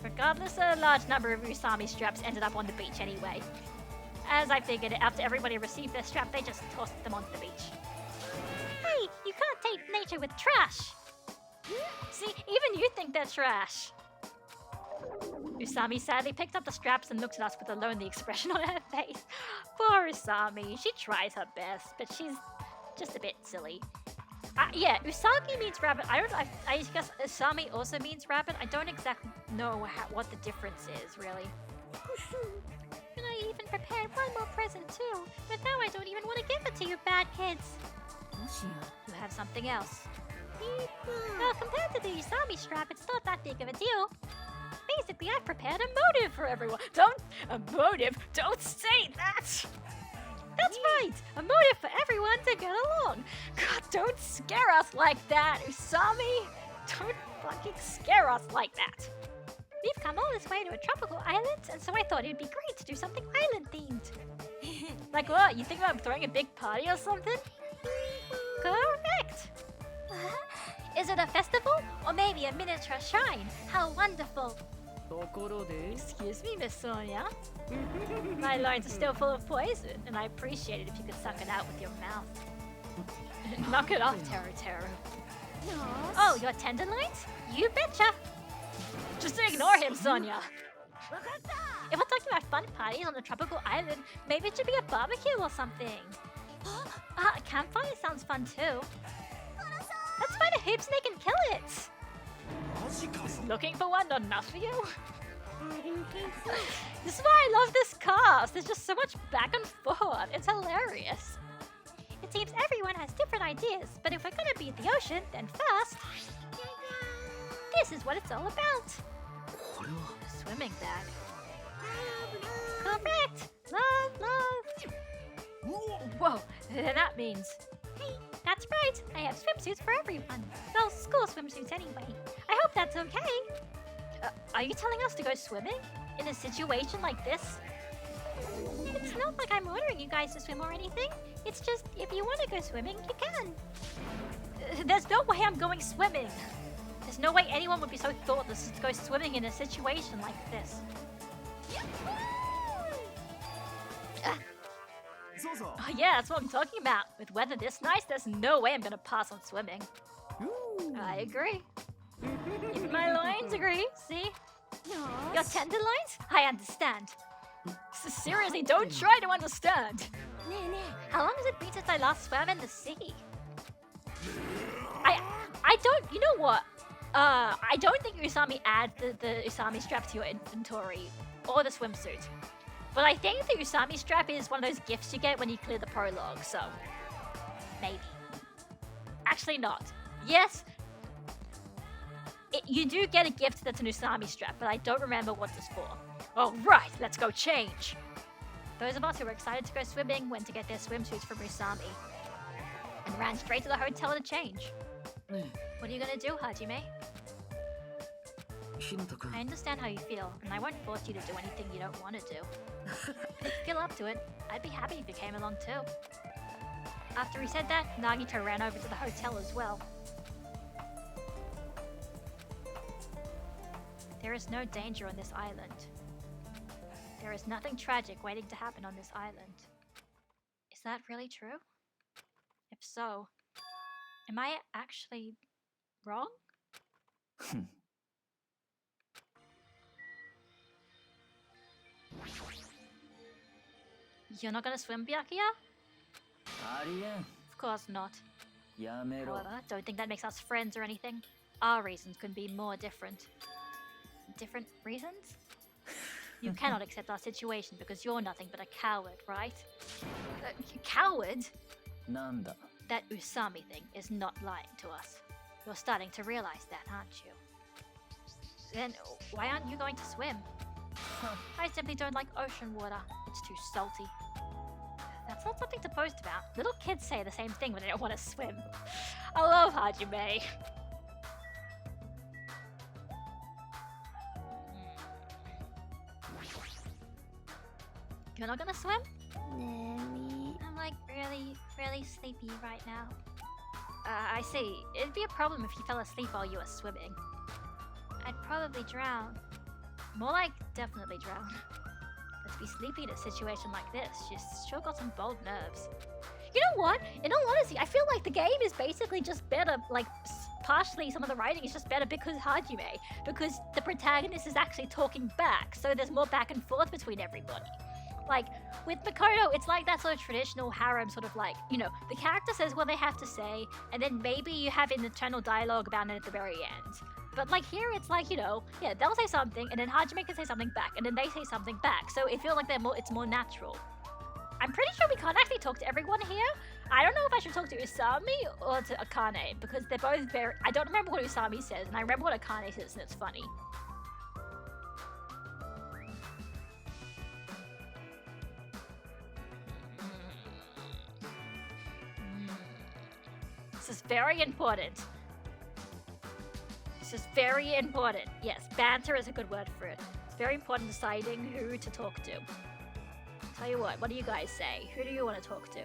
Regardless, a large number of Usami straps ended up on the beach anyway. As I figured, after everybody received their strap, they just tossed them onto the beach. Hey, you can't take nature with trash. See, even you think they're trash. Usami sadly picked up the straps and looked at us with a lonely expression on her face. Poor Usami, she tries her best, but she's just a bit silly. Yeah, Usagi means rabbit. I guess Usami also means rabbit. I don't exactly know what the difference is, really. And I even prepared one more present too, but now I don't even want to give it to you bad kids. You have something else. Well, compared to the Usami strap, it's not that big of a deal. Basically, I've prepared a motive for everyone. A motive? Don't say that! That's right! A motive for everyone to get along. God, don't scare us like that, Usami! Don't fucking scare us like that. We've come all this way to a tropical island, and so I thought it'd be great to do something island-themed. Like what? You think about throwing a big party or something? Correct! Is it a festival? Or maybe a miniature shrine? How wonderful! Excuse me, Miss Sonia. My lines are still full of poison, and I appreciate it if you could suck it out with your mouth. Knock it off, Teru. Oh, your tenderloins? You betcha! Just ignore him, Sonia. If we're talking about fun parties on a tropical island, maybe it should be a barbecue or something. A campfire sounds fun too. Let's find a hoop snake and kill it! Looking for one, not enough for you? This is why I love this cast. There's just so much back and forth. It's hilarious. It seems everyone has different ideas, but if we're gonna be at the ocean, then first... This is what it's all about. A swimming bag. Correct! Love! Whoa, that means... That's right, I have swimsuits for everyone. Well, school swimsuits anyway. I hope that's okay. Are you telling us to go swimming? In a situation like this? It's not like I'm ordering you guys to swim or anything. It's just, if you want to go swimming, you can. There's no way I'm going swimming. There's no way anyone would be so thoughtless to go swimming in a situation like this. Oh yeah, that's what I'm talking about. With weather this nice, there's no way I'm gonna pass on swimming. I agree. Even my loins agree, see? Your tender loins? I understand. Seriously, don't try to understand. How long has it been since I last swam in the sea? I don't, you know what? I don't think Usami adds the Usami strap to your inventory or the swimsuit. But I think the Usami strap is one of those gifts you get when you clear the prologue, so... Maybe. Actually not. Yes, you do get a gift that's an Usami strap, but I don't remember what it's for. Alright, let's go change! Those of us who were excited to go swimming went to get their swimsuits from Usami. And ran straight to the hotel to change. What are you gonna do, Hajime? I understand how you feel, and I won't force you to do anything you don't want to do. But if you feel up to it, I'd be happy if you came along too. After he said that, Nagito ran over to the hotel as well. There is no danger on this island. There is nothing tragic waiting to happen on this island. Is that really true? If so, am I actually wrong? You're not gonna swim, Byakuya? ありえん Of course not. やめろ However, don't think that makes us friends or anything. Our reasons could be more different. Different reasons? You cannot accept our situation because you're nothing but a coward, right? Coward? なんだ That Usami thing is not lying to us. You're starting to realize that, aren't you? Then why aren't you going to swim? I simply don't like ocean water. It's too salty. That's not something to boast about. Little kids say the same thing when they don't want to swim. I love Hajime. You're not gonna swim? 眠 I'm like really sleepy right now. I see. It'd be a problem if you fell asleep while you were swimming. I'd probably drown. More like definitely drown. But to be sleepy in a situation like this, she's sure got some bold nerves. You know what? In all honesty, I feel like the game is basically just better, like, partially some of the writing is just better because Hajime. Because the protagonist is actually talking back, so there's more back and forth between everybody. Like, with Makoto, it's like that sort of traditional harem sort of like, you know, the character says what they have to say, and then maybe you have an internal dialogue about it at the very end. But like here, it's like, you know, yeah, they'll say something, and then Hajime can say something back, and then they say something back. So it feels like it's more natural. I'm pretty sure we can't actually talk to everyone here. I don't know if I should talk to Usami or to Akane, because they're both very... I don't remember what Usami says, and I remember what Akane says, and it's funny. This is very important. This is very important. Yes, banter is a good word for it. It's very important deciding who to talk to. Tell you what do you guys say? Who do you want to talk to?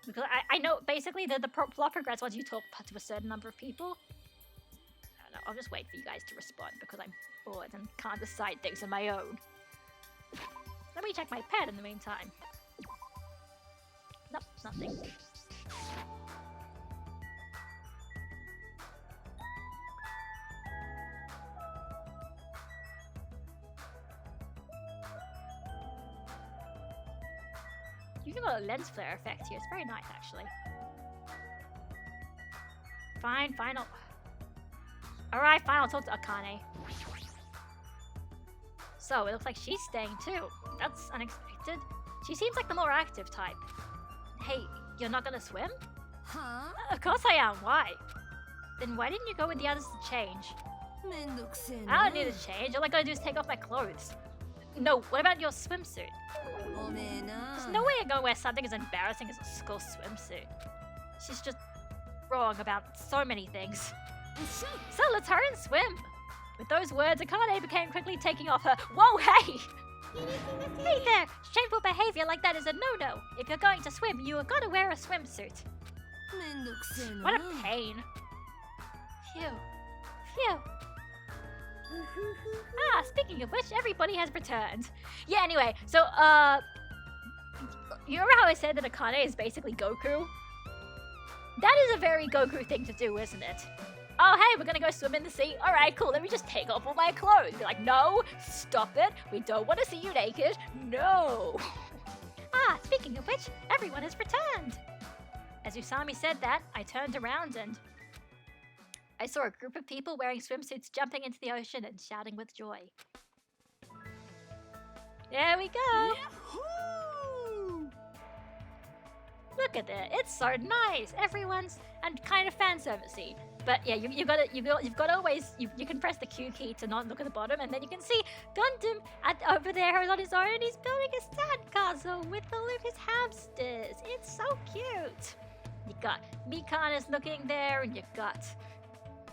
Because I know basically the plot progresses once you talk to a certain number of people. I don't know, I'll just wait for you guys to respond because I'm bored and can't decide things on my own. Let me check my pad in the meantime. Nope, nothing. You've got a lens flare effect here. It's very nice, actually. Fine. Alright, fine. I'll talk to Akane. So, it looks like she's staying too. That's unexpected. She seems like the more active type. Hey, you're not gonna swim? Huh? Of course I am. Why? Then why didn't you go with the others to change? めんどくせえ I な don't need to change. All I gotta do is take off my clothes. No, what about your swimsuit? おめえな There's no way you're gonna wear something as embarrassing as a school swimsuit. She's just wrong about so many things. So let's hurry and swim. With those words, Akane became quickly taking off her. Whoa, hey! Hey there! Shameful behavior like that is a no-no. If you're going to swim, you are gotta wear a swimsuit. めんどくせえな What a pain. Phew. Ah, speaking of which, everybody has returned. Yeah, anyway, so, you remember how I said that Akane is basically Goku? That is a very Goku thing to do, isn't it? Oh, hey, we're gonna go swim in the sea. Alright, cool, let me just take off all my clothes. Be like, no, stop it. We don't want to see you naked. No. Ah, speaking of which, everyone has returned. As Usami said that, I turned around and I saw a group of people wearing swimsuits jumping into the ocean and shouting with joy. There we go. Yahoo! Look at that. It's so nice. Everyone's and kind of fan servicey. But yeah, you've got to always you can press the Q key to not look at the bottom, and then you can see Gundam over there on his own. He's building a sandcastle with all of his hamsters. It's so cute. You got Mikan is looking there, and you've got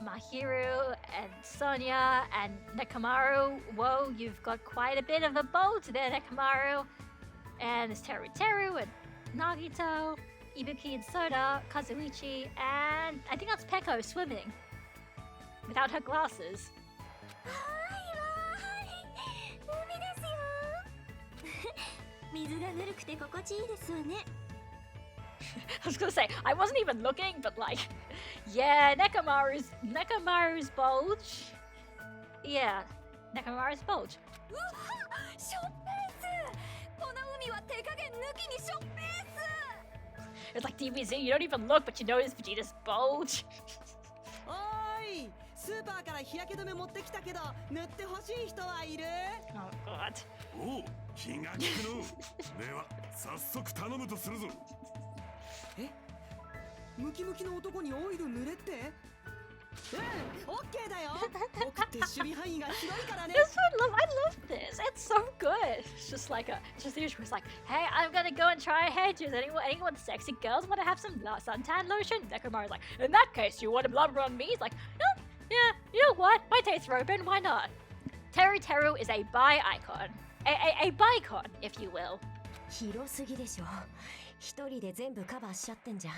Mahiru and Sonia and Nekamaru. Whoa, you've got quite a bit of a boat there, Nekamaru. And there's Teru and Nagito, Ibuki and Soda, Kazuichi, and I think that's Peko swimming. Without her glasses. 水がぬるくて心地いいですわね I was gonna say, I wasn't even looking, but like, yeah, Nekomaru's bulge. Yeah, Nekomaru's bulge. うわショッペースこの海は手加減抜きにショッペース It's like DBZ, you don't even look, but you notice Vegeta's bulge. おーいスーパーから日焼け止め持ってきたけど塗ってほしい人はいる Oh god. おう気が利くのでは早速頼むとするぞムキムキの男にオイル塗れってオッケーだよ僕って守備範囲が広いからね This one, I love this. It's so good. It's just like it's just the usual. It's like, hey, I'm gonna go and try a hair. Does anyone sexy girls want to have some suntan lotion? Nekomaru's like, in that case, you want to blubber on me? He's like, no, yeah, you know what? My tastes are open. Why not? Teru Teru is a bi icon, a bicon, if you will. 広すぎでしょ一人で全部カバーしちゃってんじゃん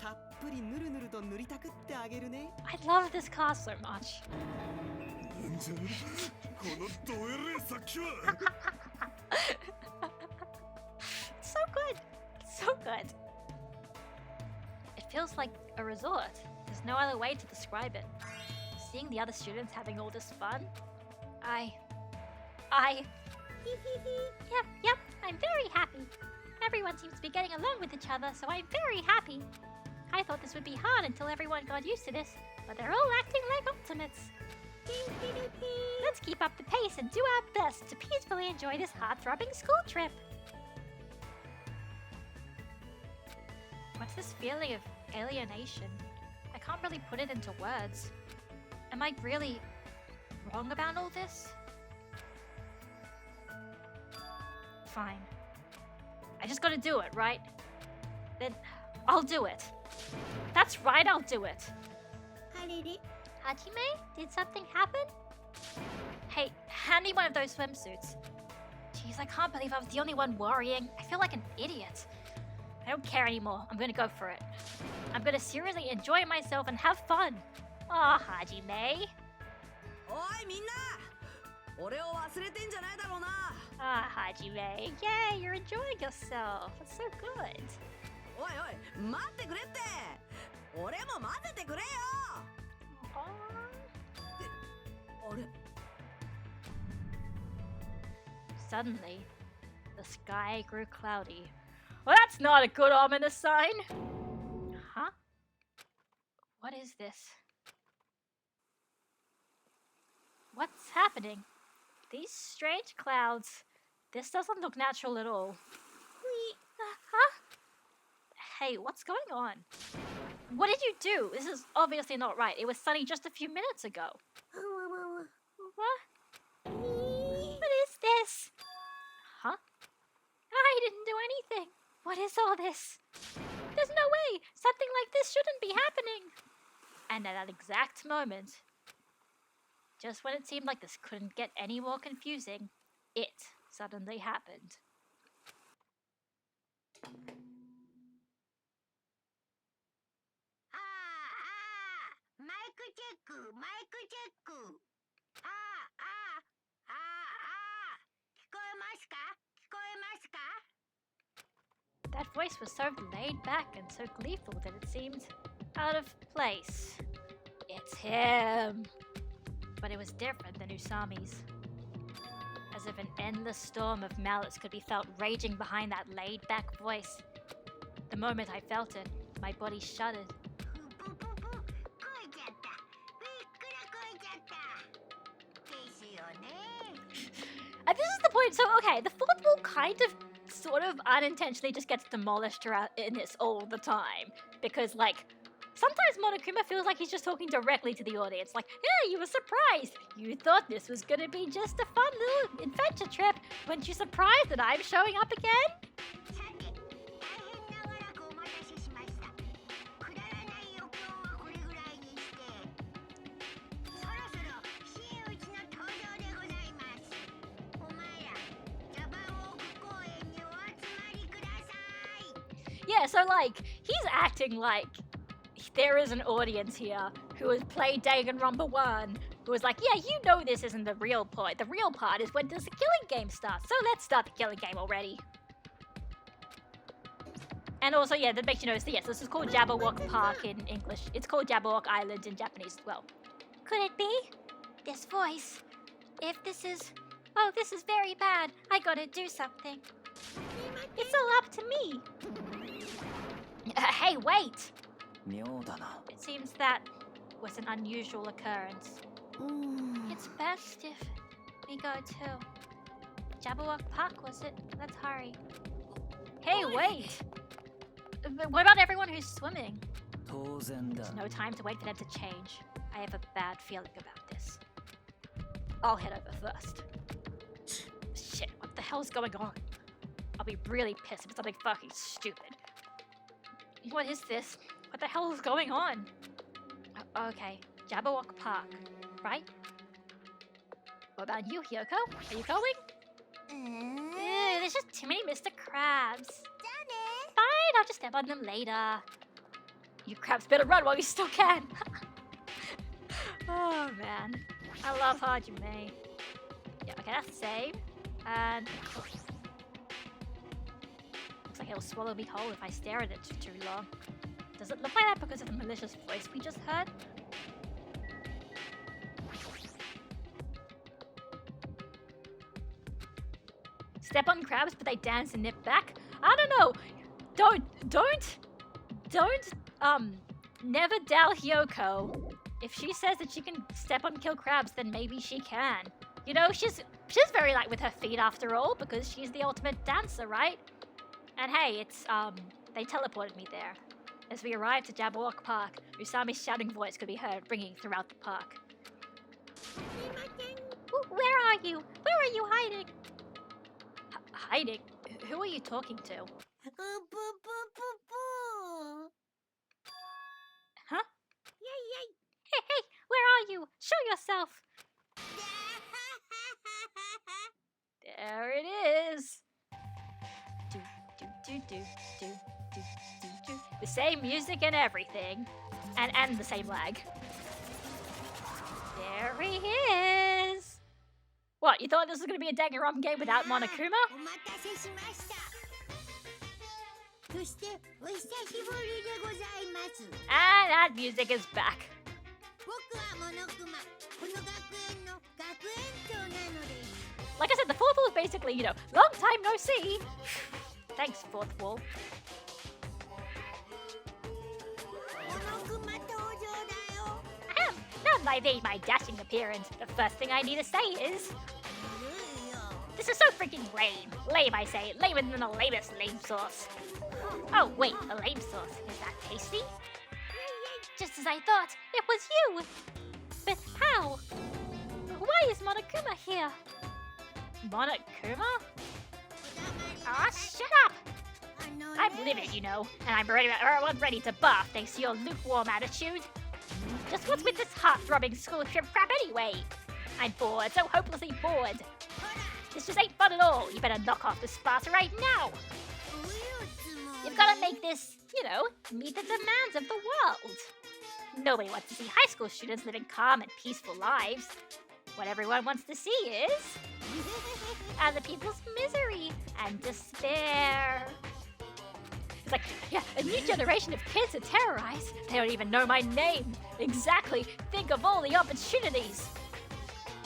たっぷりぬるぬると塗りたくってあげるね I love this car so much. なんじゃこのどえれさっきは It's so good. It's so good. It feels like a resort. There's no other way to describe it. Seeing the other students having all this fun, Yep, I'm very happy. Everyone seems to be getting along with each other, so I'm very happy. I thought this would be hard until everyone got used to this, but they're all acting like ultimates. Let's keep up the pace and do our best to peacefully enjoy this heart-throbbing school trip. What's this feeling of alienation? I can't really put it into words. Am I really wrong about all this? Fine. I just gotta do it, right? Then I'll do it. That's right, I'll do it. あれれ Hajime, did something happen? Hey, hand me one of those swimsuits. Jeez, I can't believe I was the only one worrying. I feel like an idiot. I don't care anymore. I'm gonna go for it. I'm gonna seriously enjoy myself and have fun. Aw, Hajime. おいみんな俺を忘れてんじゃないだろうな Ah, Hajime. Yay, you're enjoying yourself. That's so good. おいおい待ってくれって俺も混ぜてくれよ Aw. あれ Suddenly, the sky grew cloudy. Well, that's not a good ominous sign. Huh? What is this? What's happening? These strange clouds. This doesn't look natural at all. Huh? Hey, what's going on? What did you do? This is obviously not right. It was sunny just a few minutes ago. What? What is this? Huh? I didn't do anything. What is all this? There's no way. Something like this shouldn't be happening. And at that exact moment, just when it seemed like this couldn't get any more confusing, it suddenly happened. ああマイクチェックマイクチェックああ聞こえますか聞こえますか That voice was so laid back and so gleeful that it seemed out of place. It's him. But it was different than Usami's. As if an endless storm of malice could be felt raging behind that laid-back voice. The moment I felt it, my body shuddered. ププププ超えちゃったびっくら超えちゃったですよね And this is the point. So, okay, the fourth wall kind of, sort of unintentionally just gets demolished in this all the time. Because, like, sometimes Monokuma feels like he's just talking directly to the audience. Like, yeah, you were surprised. You thought this was gonna be just a fun little adventure trip. Weren't you surprised that I'm showing up again? さて大変長らくお待たせしましたくだらない余興はこれぐらいにしてそろそろ真打ちの登場でございますお前らジャパンウォーク公園にお集まりください Yeah, so, like, he's acting like there is an audience here who has played Danganronpa 1, who was like, yeah, you know this isn't the real part. The real part is when does the killing game start. So let's start the killing game already. And also, yeah, that makes you notice that, yes, this is called Jabberwock Park in English. It's called Jabberwock Island in Japanese as well. Could it be? This voice. If this is... Oh, this is very bad. I gotta do something. It's all up to me. Hey, wait! 妙だな。 It seems that was an unusual occurrence. It's best if we go to Jabberwock Park, was it? Let's hurry. Hey, wait! What about everyone who's swimming? 当然だ。 There's no time to wait for them to change. I have a bad feeling about this. I'll head over first. Shit, what the hell's going on? I'll be really pissed if it's something fucking stupid. What is this? What the hell is going on? Okay, Jabberwock Park, right? What about you, Hyoko? Are you going? There's just too many Mr. Krabs. Fine, I'll just step on them later. You crabs better run while you still can. Oh man, I love Hajime. Yeah, okay, that's the same. And looks like it'll swallow me whole if I stare at it for too long. Does it look like that because of the malicious voice we just heard? Step on crabs, but they dance and nip back? I don't know. Don't, never doubt Hyoko. If she says that she can step on kill crabs, then maybe she can. You know, she's very light with her feet after all, because she's the ultimate dancer, right? And hey, it's, they teleported me there. As we arrived to Jabberwock Park, Usami's shouting voice could be heard ringing throughout the park. Where are you? Where are you hiding? Hiding? Who are you talking to? Huh? Hey, where are you? Show yourself. There it is. Do, do, do, do, do, do, do, do. The same music and everything. And the same lag. There he is. What, you thought this was going to be a Danganronpa game without Monokuma? And that music is back. Like I said, the fourth wall is basically, you know, long time no see. Thanks, fourth wall. Now that I've made my dashing appearance, the first thing I need to say is... This is so freaking lame. Lame, I say. Lamer than the lamest lame sauce. Oh, wait, a lame sauce. Is that tasty? Just as I thought, it was you. But how? Why is Monokuma here? Monokuma? Aw, shut up! I'm livid, you know, and I'm ready to barf thanks to your lukewarm attitude. Just what's with this heart-throbbing school trip crap anyway? I'm bored, so hopelessly bored. This just ain't fun at all. You better knock off the Sparta right now. You've got to make this, you know, meet the demands of the world. Nobody wants to see high school students living calm and peaceful lives. What everyone wants to see is other people's misery and despair. It's like, yeah, a new generation of kids to terrorize. They don't even know my name. Exactly. Think of all the opportunities.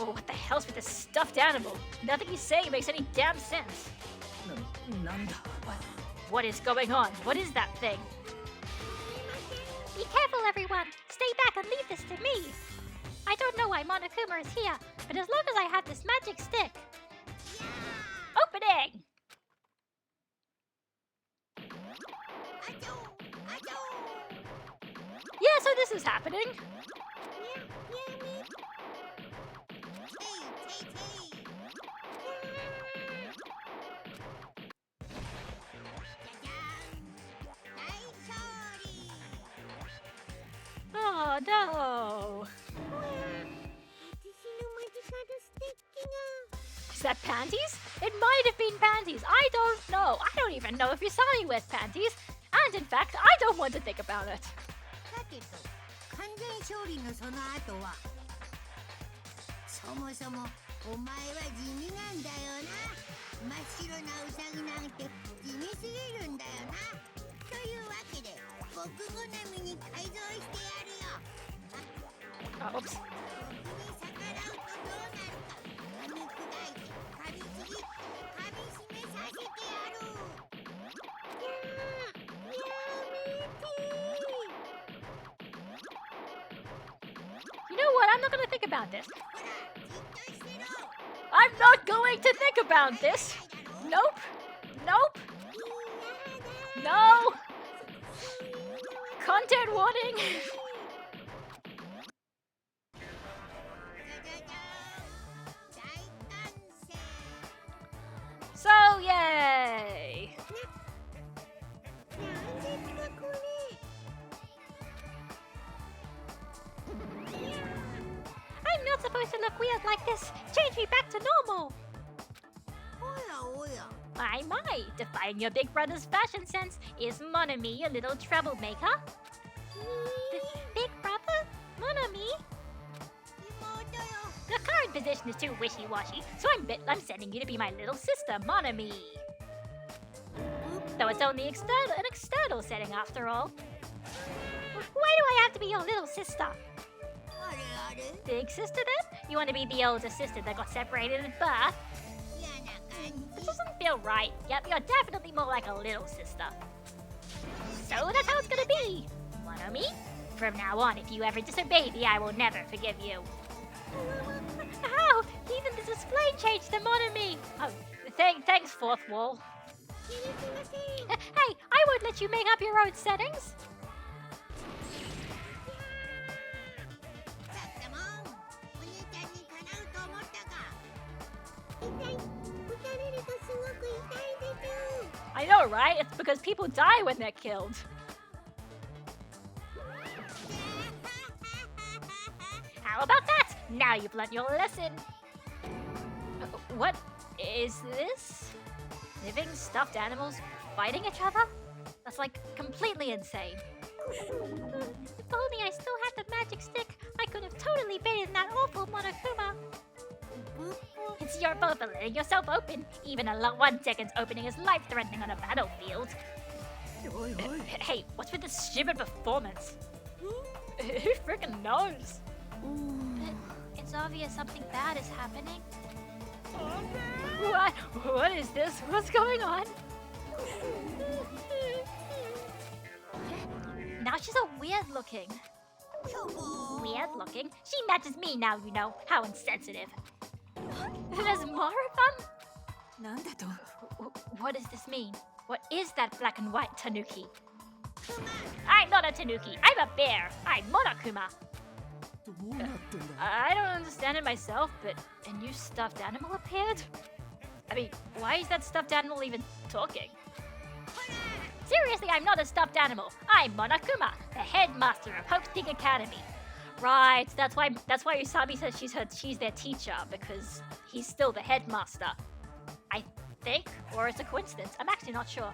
Oh, what the hell's with this stuffed animal? Nothing he's saying makes any damn sense. What is going on? What is that thing? Be careful, everyone. Stay back and leave this to me. I don't know why Monokuma is here, but as long as I have this magic stick... Opening! Yeah, so this is happening. Oh no! Is that panties? It might have been panties. I don't know. I don't even know if Usami wears panties. And in fact, I don't want to think about it. そもそもお前は地味なんだよな。真っ白なウサギなんて地味すぎるんだよな。というわけで僕好みに改造してやるよ。 Oh, oops. に逆らうとどうなるか。噛み砕いて噛みちぎって噛み締めさせてやる。You know what? I'm not gonna think about this. ほらじっとしてろ。 I'm not going to think about this. Nope. Nope. No. Content warning. じゃじゃじゃーん。大歓声。 So, yay. なんですかこれ。 I'm not supposed to look weird like this. Change me back to normal. おやおや。 My, my. Defying your big brother's fashion sense. Is Monami a little troublemaker? Big brother? Monami? 妹よ。 The current position is too wishy-washy, so I'm sending you to be my little sister, Monami. Though it's only an external setting after all. Why do I have to be your little sister? あれあれ。 Big sister then? You want to be the older sister that got separated at birth? 嫌な感 This じ。 doesn't feel right. Yep, you're definitely more like a little sister. So that's how it's gonna be. Monami? From now on, if you ever disobey me, I will never forgive you. How? Even the display changed to Monami. Oh, thanks, fourth wall. Hey, I won't let you make up your own settings. だったもん。お兄ちゃんにかなうと思ったか。痛い。撃たれるとすごく痛いです。 I know, right? It's because people die when they're killed. How about that? Now you've learnt your lesson. What is this? Living stuffed animals fighting each other? That's like completely insane. If only I still had the magic stick, I could have totally beaten that awful Monokuma. It's your fault for letting yourself open. Even a 1 second's opening is life-threatening on a battlefield. Hey, what's with this stupid performance? Who freaking knows? It's obvious something bad is happening. What? What is this? What's going on? Now she's a weird looking. Weird looking? She matches me now, you know. How insensitive. There's more of them? なんだと。 What does this mean? What is that black and white tanuki? I'm not a tanuki. I'm a bear. I'm Monokuma. どうなってんだ。 I don't understand it myself, but a new stuffed animal appeared? I mean, why is that stuffed animal even talking? Seriously, I'm not a stuffed animal. I'm Monokuma, the headmaster of Hope's Peak Academy. Right, that's why Usami says she's their teacher, because he's still the headmaster. I think, or it's a coincidence. I'm actually not sure.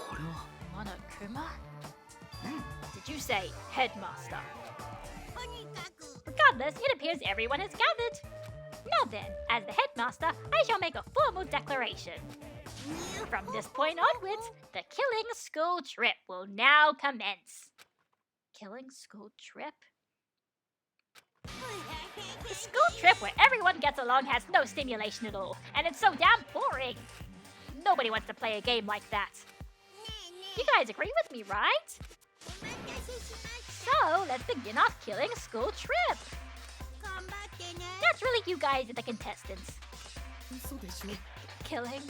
これは。 Monokuma? Did you say headmaster? とにかく。 Regardless, it appears everyone has gathered. Now then, as the headmaster, I shall make a formal declaration. From this point onwards, the killing school trip will now commence. Killing school trip? The school trip where everyone gets along has no stimulation at all, and it's so damn boring. Nobody wants to play a game like that. You guys agree with me, right? So, let's begin our killing school trip. 頑張ってね。 That's really you guys are the contestants. 嘘でしょ。 Killing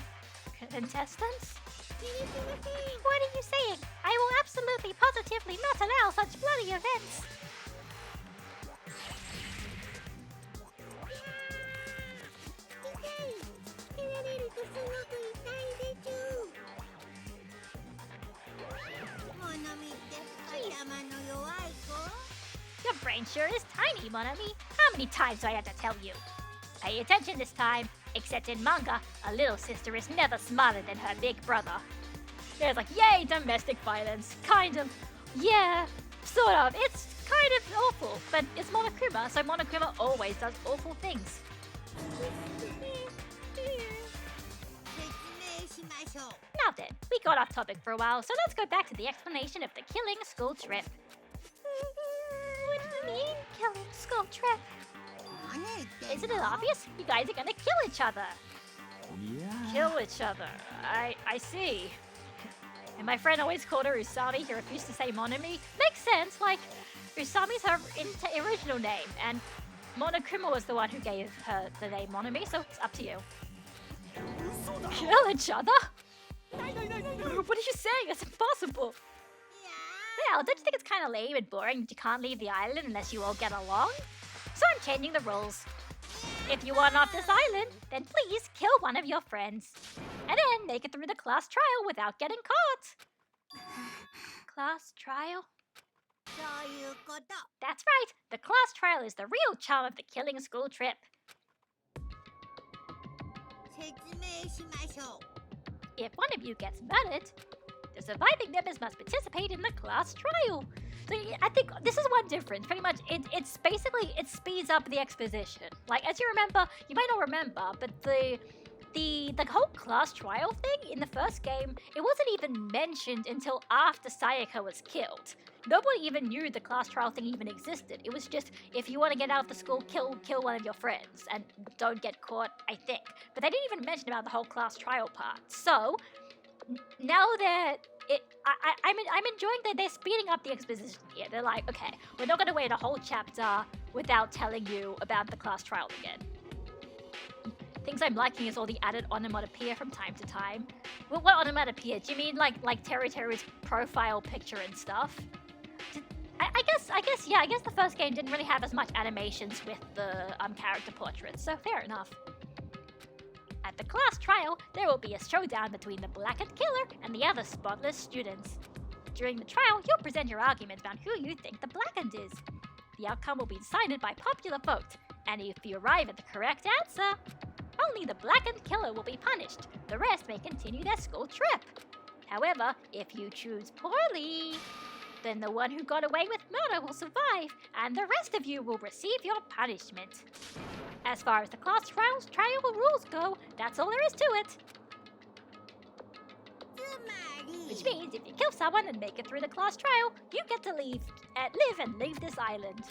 contestants? What are you saying? I will absolutely positively not allow such bloody events. Your brain sure is tiny, Monami. How many times do I have to tell you? Pay attention this time. Except in manga, a little sister is never smarter than her big brother. There's like, yay, domestic violence. Kind of. Yeah, sort of. It's kind of awful, but it's Monokuma, so Monokuma always does awful things. Now then, we got off topic for a while, so let's go back to the explanation of the killing school trip. What do you mean, killing school trip? Isn't it obvious? You guys are gonna kill each other. Yeah. Kill each other. I see. And my friend always called her Usami. He refused to say Monami. Makes sense. Like, Usami's her original name, and Monokuma was the one who gave her the name Monami. So it's up to you. Kill each other? What are you saying? That's impossible. Well, don't you think it's kind of lame and boring that you can't leave the island unless you all get along? So I'm changing the rules. If you want off this island, then please kill one of your friends. And then make it through the class trial without getting caught. Class trial? That's right. The class trial is the real charm of the killing school trip. If one of you gets murdered, the surviving members must participate in the class trial. So I think this is one difference. Pretty much, it's basically, it speeds up the exposition. Like, as you remember, you might not remember, but the whole class trial thing in the first game, it wasn't even mentioned until after Sayaka was killed. Nobody even knew the class trial thing even existed. It was just, if you want to get out of the school, kill one of your friends and don't get caught, I think. But they didn't even mention about the whole class trial part. So now that I'm enjoying that they're speeding up the exposition here. They're like, okay, we're not going to wait a whole chapter without telling you about the class trial again. Things I'm liking is all the added onomatopoeia from time to time. Well, what onomatopoeia? Do you mean like Teru's profile picture and stuff? I guess the first game didn't really have as much animations with the character portraits, so fair enough. At the class trial, there will be a showdown between the blackened killer and the other spotless students. During the trial, you'll present your argument about who you think the blackened is. The outcome will be decided by popular vote, and if you arrive at the correct answer, only the blackened killer will be punished. The rest may continue their school trip. However, if you choose poorly, then the one who got away with murder will survive, and the rest of you will receive your punishment. As far as the class trial rules go, that's all there is to it. Which means if you kill someone and make it through the class trial, you get to live and leave this island.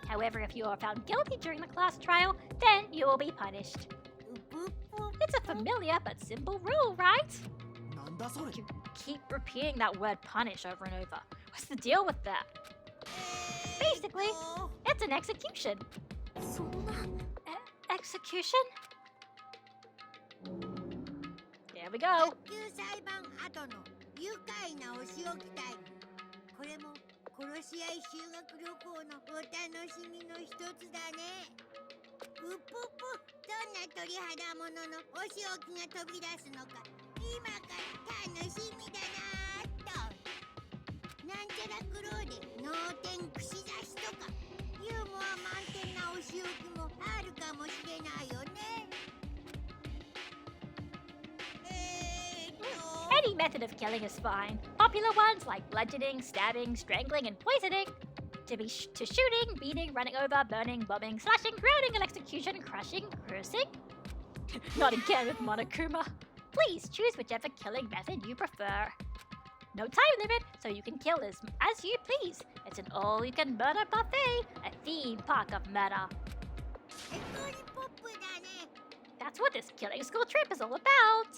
However, if you are found guilty during the class trial, then you will be punished. It's a familiar but simple rule, right? You keep repeating that word punish over and over. What's the deal with that? Basically, it's an execution. Execution? There we go. Any method of killing is fine. Popular ones like bludgeoning, stabbing, strangling, and poisoning. To shooting, beating, running over, burning, bombing, slashing, drowning, electrocution, crushing, cursing. Not again with Monokuma. Please choose whichever killing method you prefer. No time limit, so you can kill as you please. It's an all-you-can-murder buffet, a theme park of murder. That's what this killing school trip is all about.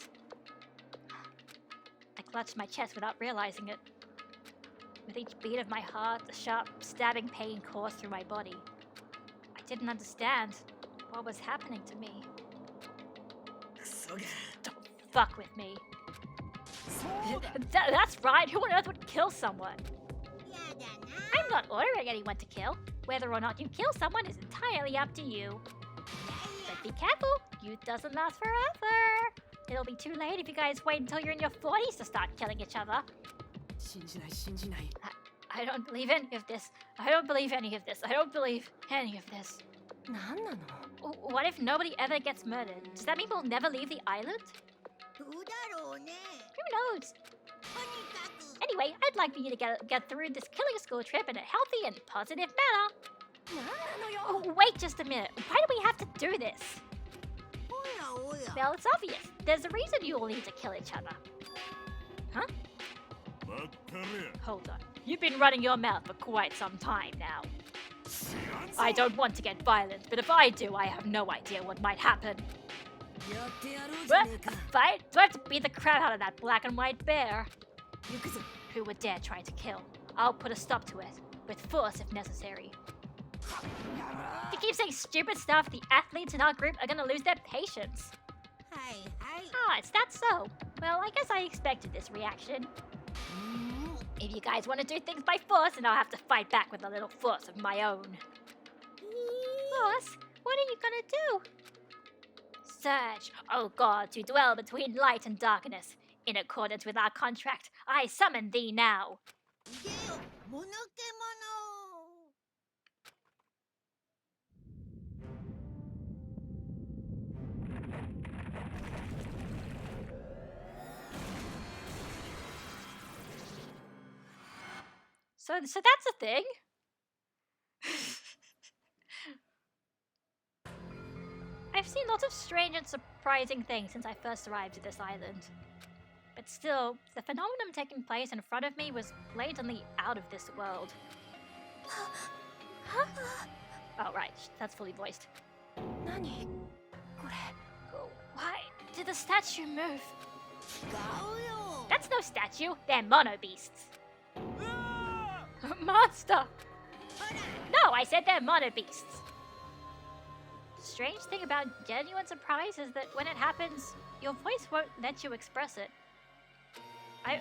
I clutched my chest without realizing it. With each beat of my heart, a sharp, stabbing pain coursed through my body. I didn't understand what was happening to me. Don't fuck with me. That's right, who on earth would kill someone? I'm not ordering anyone to kill. Whether or not you kill someone is entirely up to you. But be careful, youth doesn't last forever. It'll be too late if you guys wait until you're in your 40s to start killing each other. I don't believe any of this. I don't believe any of this. I don't believe any of this. What if nobody ever gets murdered? Does that mean we'll never leave the island? Who knows? Anyway, I'd like for you to get through this killing school trip in a healthy and positive manner. Oh, wait just a minute. Why do we have to do this? Well, it's obvious. There's a reason you all need to kill each other. Huh? Hold on. You've been running your mouth for quite some time now. I don't want to get violent, but if I do, I have no idea what might happen. What? A fight? Do I have to beat the crap out of that black and white bear? Who would dare try to kill? I'll put a stop to it, with force if necessary. If you keep saying stupid stuff, the athletes in our group are gonna lose their patience. Ah, is that so? Well, I guess I expected this reaction. If you guys want to do things by force, then I'll have to fight back with a little force of my own. Force? What are you gonna do? Surge, O God, to dwell between light and darkness. In accordance with our contract, I summon thee now. So that's a thing. I've seen lots of strange and surprising things since I first arrived at this island. But still, the phenomenon taking place in front of me was blatantly out of this world. Huh? Oh, right, that's fully voiced. Oh, why did the statue move? That's no statue, they're mono beasts. Monster! No, I said they're mono beasts. Strange thing about genuine surprise is that when it happens, your voice won't let you express it. I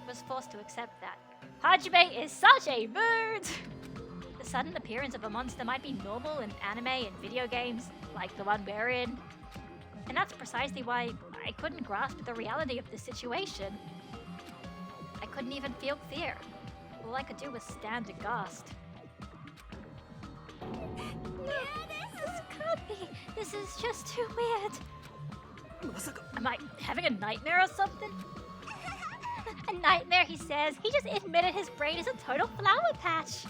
was forced to accept that. Hajime is such a mood! The sudden appearance of a monster might be normal in anime and video games, like the one we're in. And that's precisely why I couldn't grasp the reality of the situation. I couldn't even feel fear. All I could do was stand aghast. No, this can't be. This is just too weird. Am I having a nightmare or something? A nightmare, he says. He just admitted his brain is a total flower patch.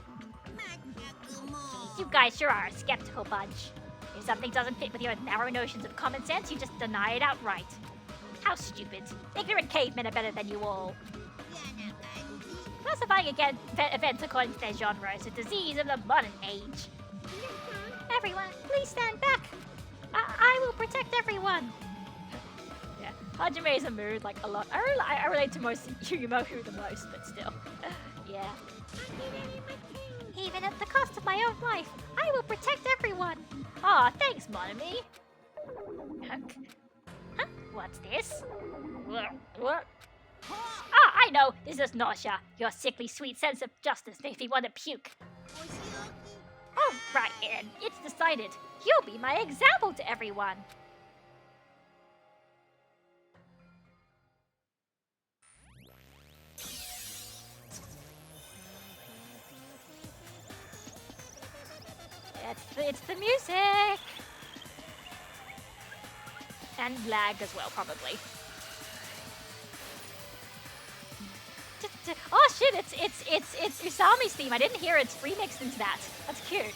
You guys sure are a skeptical bunch. If something doesn't fit with your narrow notions of common sense, you just deny it outright. How stupid. Ignorant cavemen are better than you all. Classifying again events according to their genre is a disease of the modern age. Everyone, please stand back. I will protect everyone. Yeah, Hajime is a mood like a lot. I relate to most Yumoku the most, but still. Yeah. Even at the cost of my own life, I will protect everyone. Aw, thanks, Monami. Huh? What's this? What? Ah, I know! This is nausea. Your sickly sweet sense of justice makes me want to puke. Oh, right, Aaron. It's decided. You'll be my example to everyone. It's the music! And lag as well, probably. Oh shit, it's Usami's theme. I didn't hear it's remixed into that. That's cute.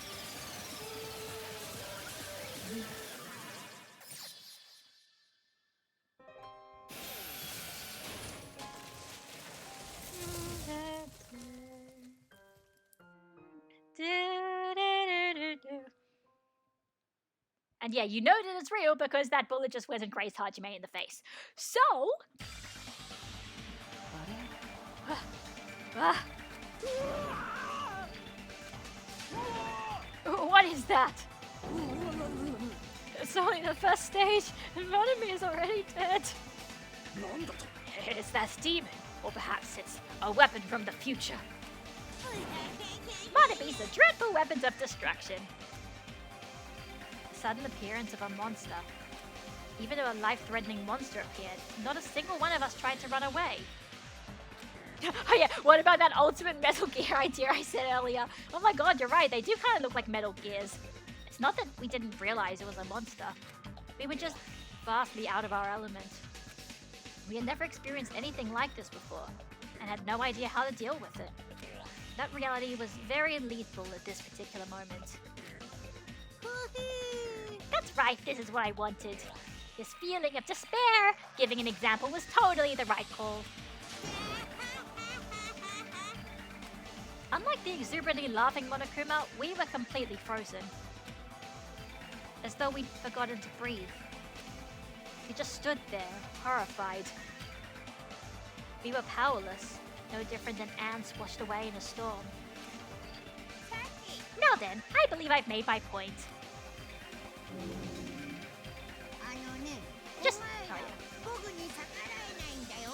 And yeah, you know that it's real because that bullet just went and grazed Hajime in the face. So... What is that? It's only the first stage, and Monami is already dead. It's that demon, or perhaps it's a weapon from the future. Monamis are dreadful weapons of destruction. The sudden appearance of a monster. Even though a life-threatening monster appeared, not a single one of us tried to run away. Oh yeah, what about that ultimate Metal Gear idea I said earlier? Oh my god, you're right, they do kind of look like Metal Gears. It's not that we didn't realize it was a monster. We were just vastly out of our element. We had never experienced anything like this before. and had no idea how to deal with it. That reality was very lethal at this particular moment. That's right, this is what I wanted. This feeling of despair, giving an example, was totally the right call. Unlike the exuberantly laughing Monokuma, we were completely frozen. As though we'd forgotten to breathe. We just stood there, horrified. We were powerless, no different than ants washed away in a storm. Now then, I believe I've made my point. Just... oh, yeah. 僕に逆らえないんだよ。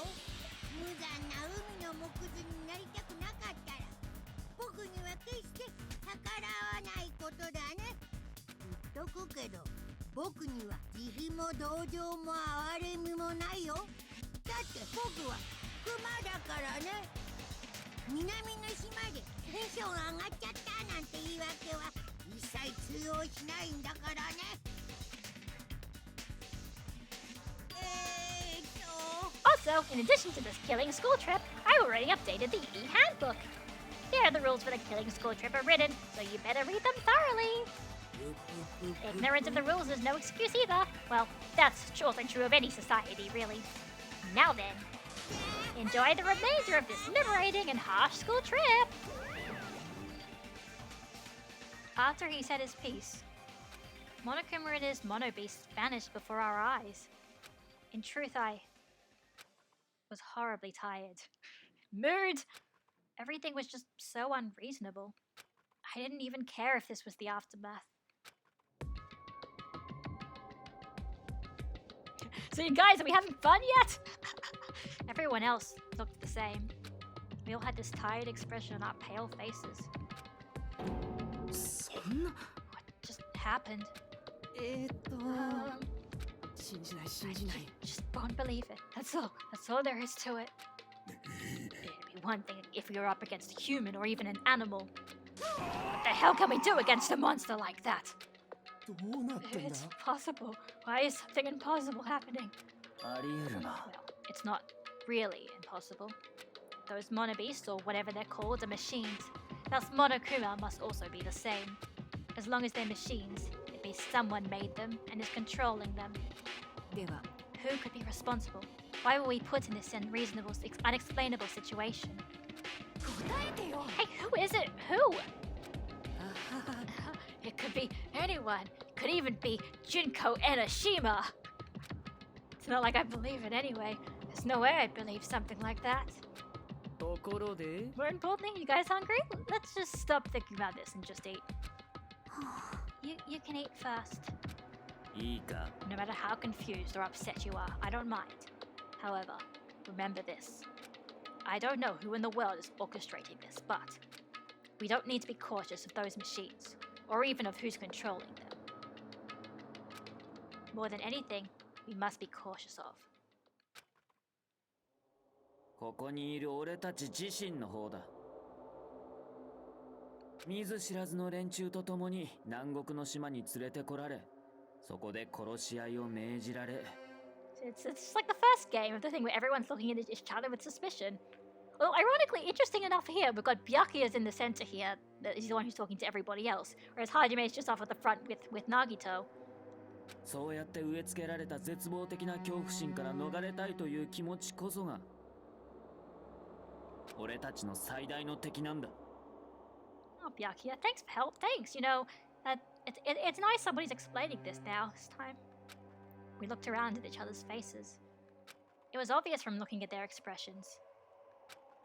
無残な海の木図になりたくなかったら、僕には決して逆らわないことだね。言っとくけど、僕には慈悲も同情も哀れみもないよ。だって僕は熊だからね。南の島でテンション上がっちゃったなんて言い訳は一切通用しないんだからね。Also, in addition to this killing school trip, I already updated the e-handbook. There, the rules for the killing school trip are written, so you better read them thoroughly. Ignorance of the rules is no excuse either. Well, that's also true of any society, really. Now then, enjoy the remainder of this liberating and harsh school trip! After he said his piece, Monokuma and his Mono Beast vanished before our eyes. In truth, I was horribly tired. Mood! Everything was just so unreasonable. I didn't even care if this was the aftermath. So you guys, are we having fun yet? Everyone else looked the same. We all had this tired expression on our pale faces. What just happened? Just won't believe it. That's all there is to it. It'd be one thing if we were up against a human or even an animal. What the hell can we do against a monster like that? It's possible. Why is something impossible happening? Well, it's not really impossible. Those monobeasts, or whatever they're called, are machines. Thus Monokuma must also be the same. As long as they're machines, it means someone made them and is controlling them. Who could be responsible? Why were we put in this unreasonable, unexplainable situation? Hey, who is it? Who? It could be anyone. It could even be Junko Enoshima. It's not like I believe it anyway. There's no way I'd believe something like that. More importantly, you guys hungry? Let's just stop thinking about this and just eat. You can eat first. No matter how confused or upset you are, I don't mind. However, remember this. I don't know who in the world is orchestrating this, but we don't need to be cautious of those machines, or even of who's controlling them. More than anything, we must be cautious of. ここにいる俺たち自身の方だ。見ず知らずの連中と共に南国の島に連れてこられ、そこで殺し合いを命じられ。It's like the first game of the thing where everyone's looking at each other with suspicion. Well, ironically, interesting enough here, we've got Byakuya's in the center here. He's the one who's talking to everybody else, whereas Hajime is just off at the front with Nagito. そうやって植え付けられた絶望的な恐怖心から逃れたいという気持ちこそが俺たちの最大の敵なんだ。Oh, Byakuya, thanks for help. Thanks. You know, it's nice somebody's explaining this now. This time, we looked around at each other's faces. It was obvious from looking at their expressions.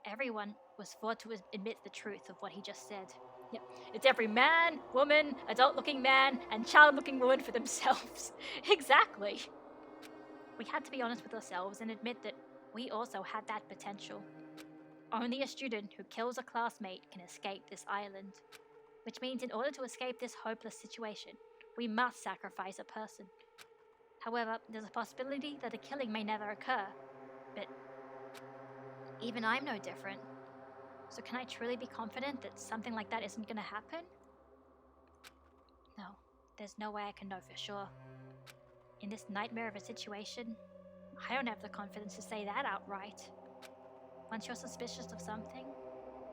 Everyone was forced to admit the truth of what he just said. Yep, it's every man, woman, adult-looking man, and child-looking woman for themselves. Exactly. We had to be honest with ourselves and admit that we also had that potential. Only a student who kills a classmate can escape this island. Which means in order to escape this hopeless situation, we must sacrifice a person. However, there's a possibility that the killing may never occur. But even I'm no different. So can I truly be confident that something like that isn't going to happen? No, there's no way I can know for sure. In this nightmare of a situation, I don't have the confidence to say that outright. Once you're suspicious of something,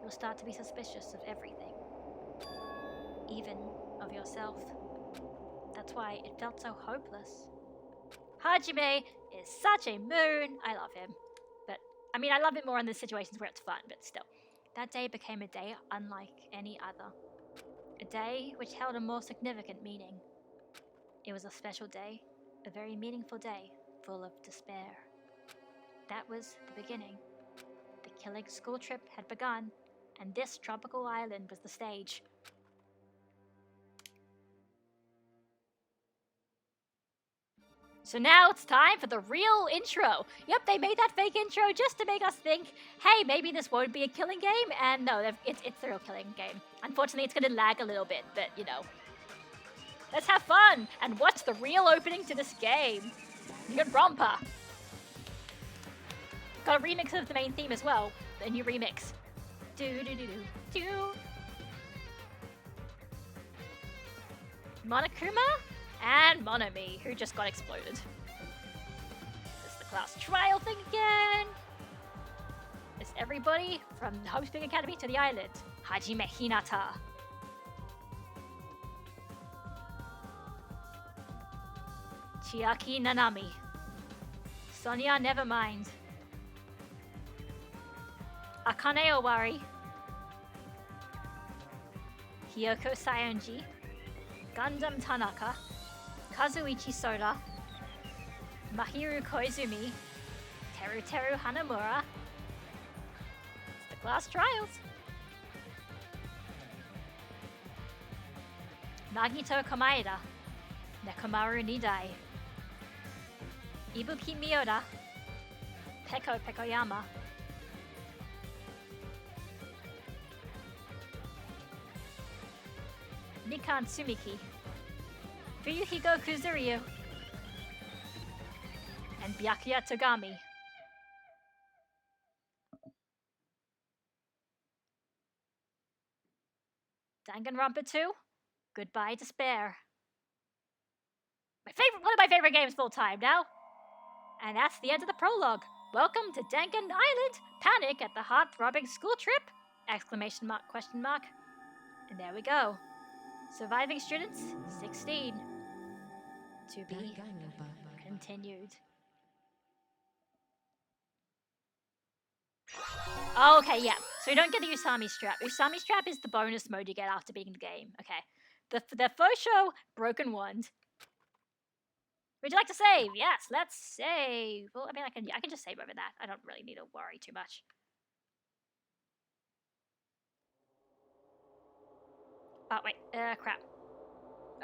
you'll start to be suspicious of everything. Even of yourself. That's why it felt so hopeless. Hajime is such a moon. I love him. But, I mean, I love it more in the situations where it's fun, but still. That day became a day unlike any other. A day which held a more significant meaning. It was a special day, a very meaningful day, full of despair. That was the beginning. The killing school trip had begun, and this tropical island was the stage. So now it's time for the real intro. Yep, they made that fake intro just to make us think, hey, maybe this won't be a killing game. And no, it's the real killing game. Unfortunately, it's going to lag a little bit, but you know. Let's have fun and watch the real opening to this game. Danganronpa. Got a remix of the main theme as well. A new remix. Do-do-do-do-do. Monokuma and Monomi, who just got exploded. This is the class trial thing again. It's everybody from the Homespring Academy to the island. Hajime Hinata. Chiaki Nanami. Sonia Nevermind. Akane Owari. Hiyoko Sayonji. Gundam Tanaka. Kazuichi Soda. Mahiru Koizumi. Teru Hanamura. It's the class trials. Nagito Komaeda. Nekomaru Nidai. Ibuki Miyoda. Peko Pekoyama. Nikan Tsumiki. Fuyuhiko Kuzuryu. And Byakuya Togami. Danganronpa 2. Goodbye Despair. One of my favorite games of all time now. And that's the end of the prologue. Welcome to Dangan Island. Panic at the heart-throbbing school trip? Exclamation mark, question mark. And there we go. Surviving students, 16. To be continued. Oh, okay, yeah. So you don't get the Usami strap. Usami strap is the bonus mode you get after beating the game. Okay. The first show, Broken Wand. Would you like to save? Yes, let's save. Well, I mean, I can just save over that. I don't really need to worry too much. Oh, wait. Crap.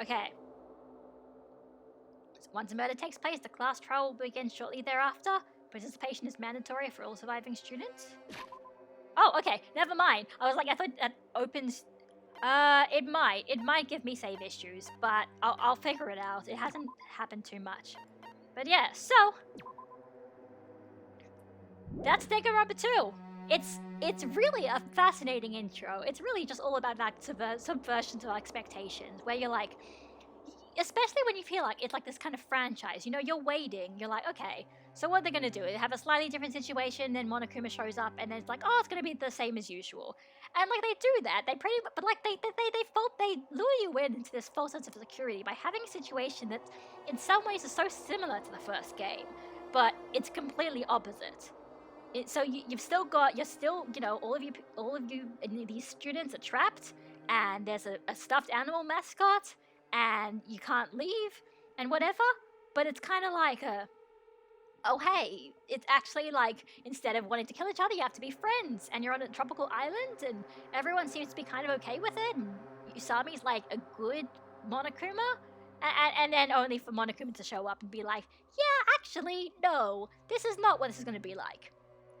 Okay. So once a murder takes place, the class trial will begin shortly thereafter. Participation is mandatory for all surviving students. Oh, okay. Never mind. I was like, I thought that opens... It might give me save issues, but I'll figure it out. It hasn't happened too much. But yeah, so... That's Danganronpa 2! It's really a fascinating intro. It's really just all about that subversion to expectations, where you're like... Especially when you feel like it's like this kind of franchise, you know, you're waiting, you're like, okay, so what are they gonna do? They have a slightly different situation, then Monokuma shows up, and then it's like, oh, it's gonna be the same as usual. And like, they do that, but like, they lure you into this false sense of security by having a situation that, in some ways, is so similar to the first game, but it's completely opposite. So you're still, you know, all of you, these students are trapped, and there's a stuffed animal mascot, and you can't leave, and whatever, but it's kind of like oh hey, it's actually like, instead of wanting to kill each other, you have to be friends, and you're on a tropical island, and everyone seems to be kind of okay with it, and Usami's like a good Monokuma, and then only for Monokuma to show up and be like, yeah, actually, no, this is not what this is going to be like.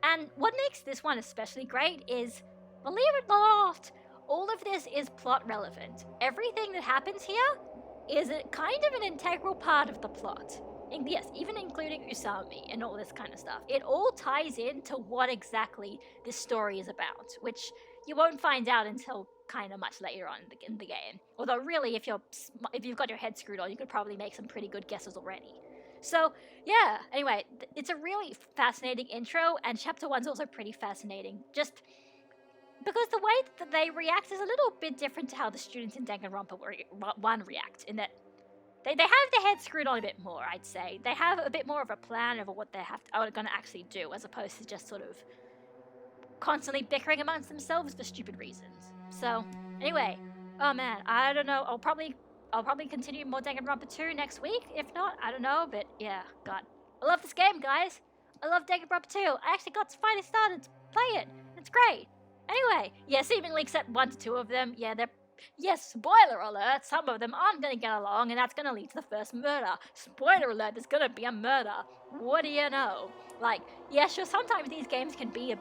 And what makes this one especially great is, believe it or not, all of this is plot relevant. Everything that happens here is a kind of an integral part of the plot. And yes, even including Usami and all this kind of stuff. It all ties into what exactly this story is about, which you won't find out until kind of much later on in the game. Although really, if you've got your head screwed on, you could probably make some pretty good guesses already. So yeah. Anyway, it's a really fascinating intro, and chapter 1's also pretty fascinating. Just because the way that they react is a little bit different to how the students in Danganronpa 1 react, in that they have their heads screwed on a bit more, I'd say. They have a bit more of a plan over what are going to actually do, as opposed to just sort of constantly bickering amongst themselves for stupid reasons. So, anyway, oh man, I don't know. I'll probably continue more Danganronpa 2 next week. If not, I don't know, but yeah, God. I love this game, guys. I love Danganronpa 2. I actually got to finally started to play it. It's great. Anyway, yeah, seemingly except 1 to 2 of them, yeah, yes, spoiler alert, some of them aren't gonna get along, and that's gonna lead to the first murder. Spoiler alert, there's gonna be a murder. What do you know? Like, yeah, sure, sometimes these games can be,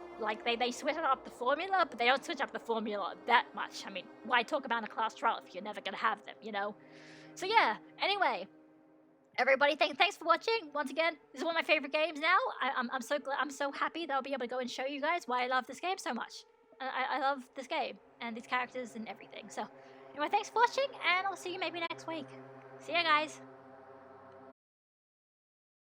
they switch up the formula, but they don't switch up the formula that much. I mean, why talk about a class trial if you're never gonna have them, you know? So yeah, anyway, everybody, thanks for watching. Once again, this is one of my favorite games now. I'm so glad, I'm so happy that I'll be able to go and show you guys why I love this game so much. I love this game and these characters and everything. So anyway, thanks for watching, and I'll see you maybe next week. See ya, guys.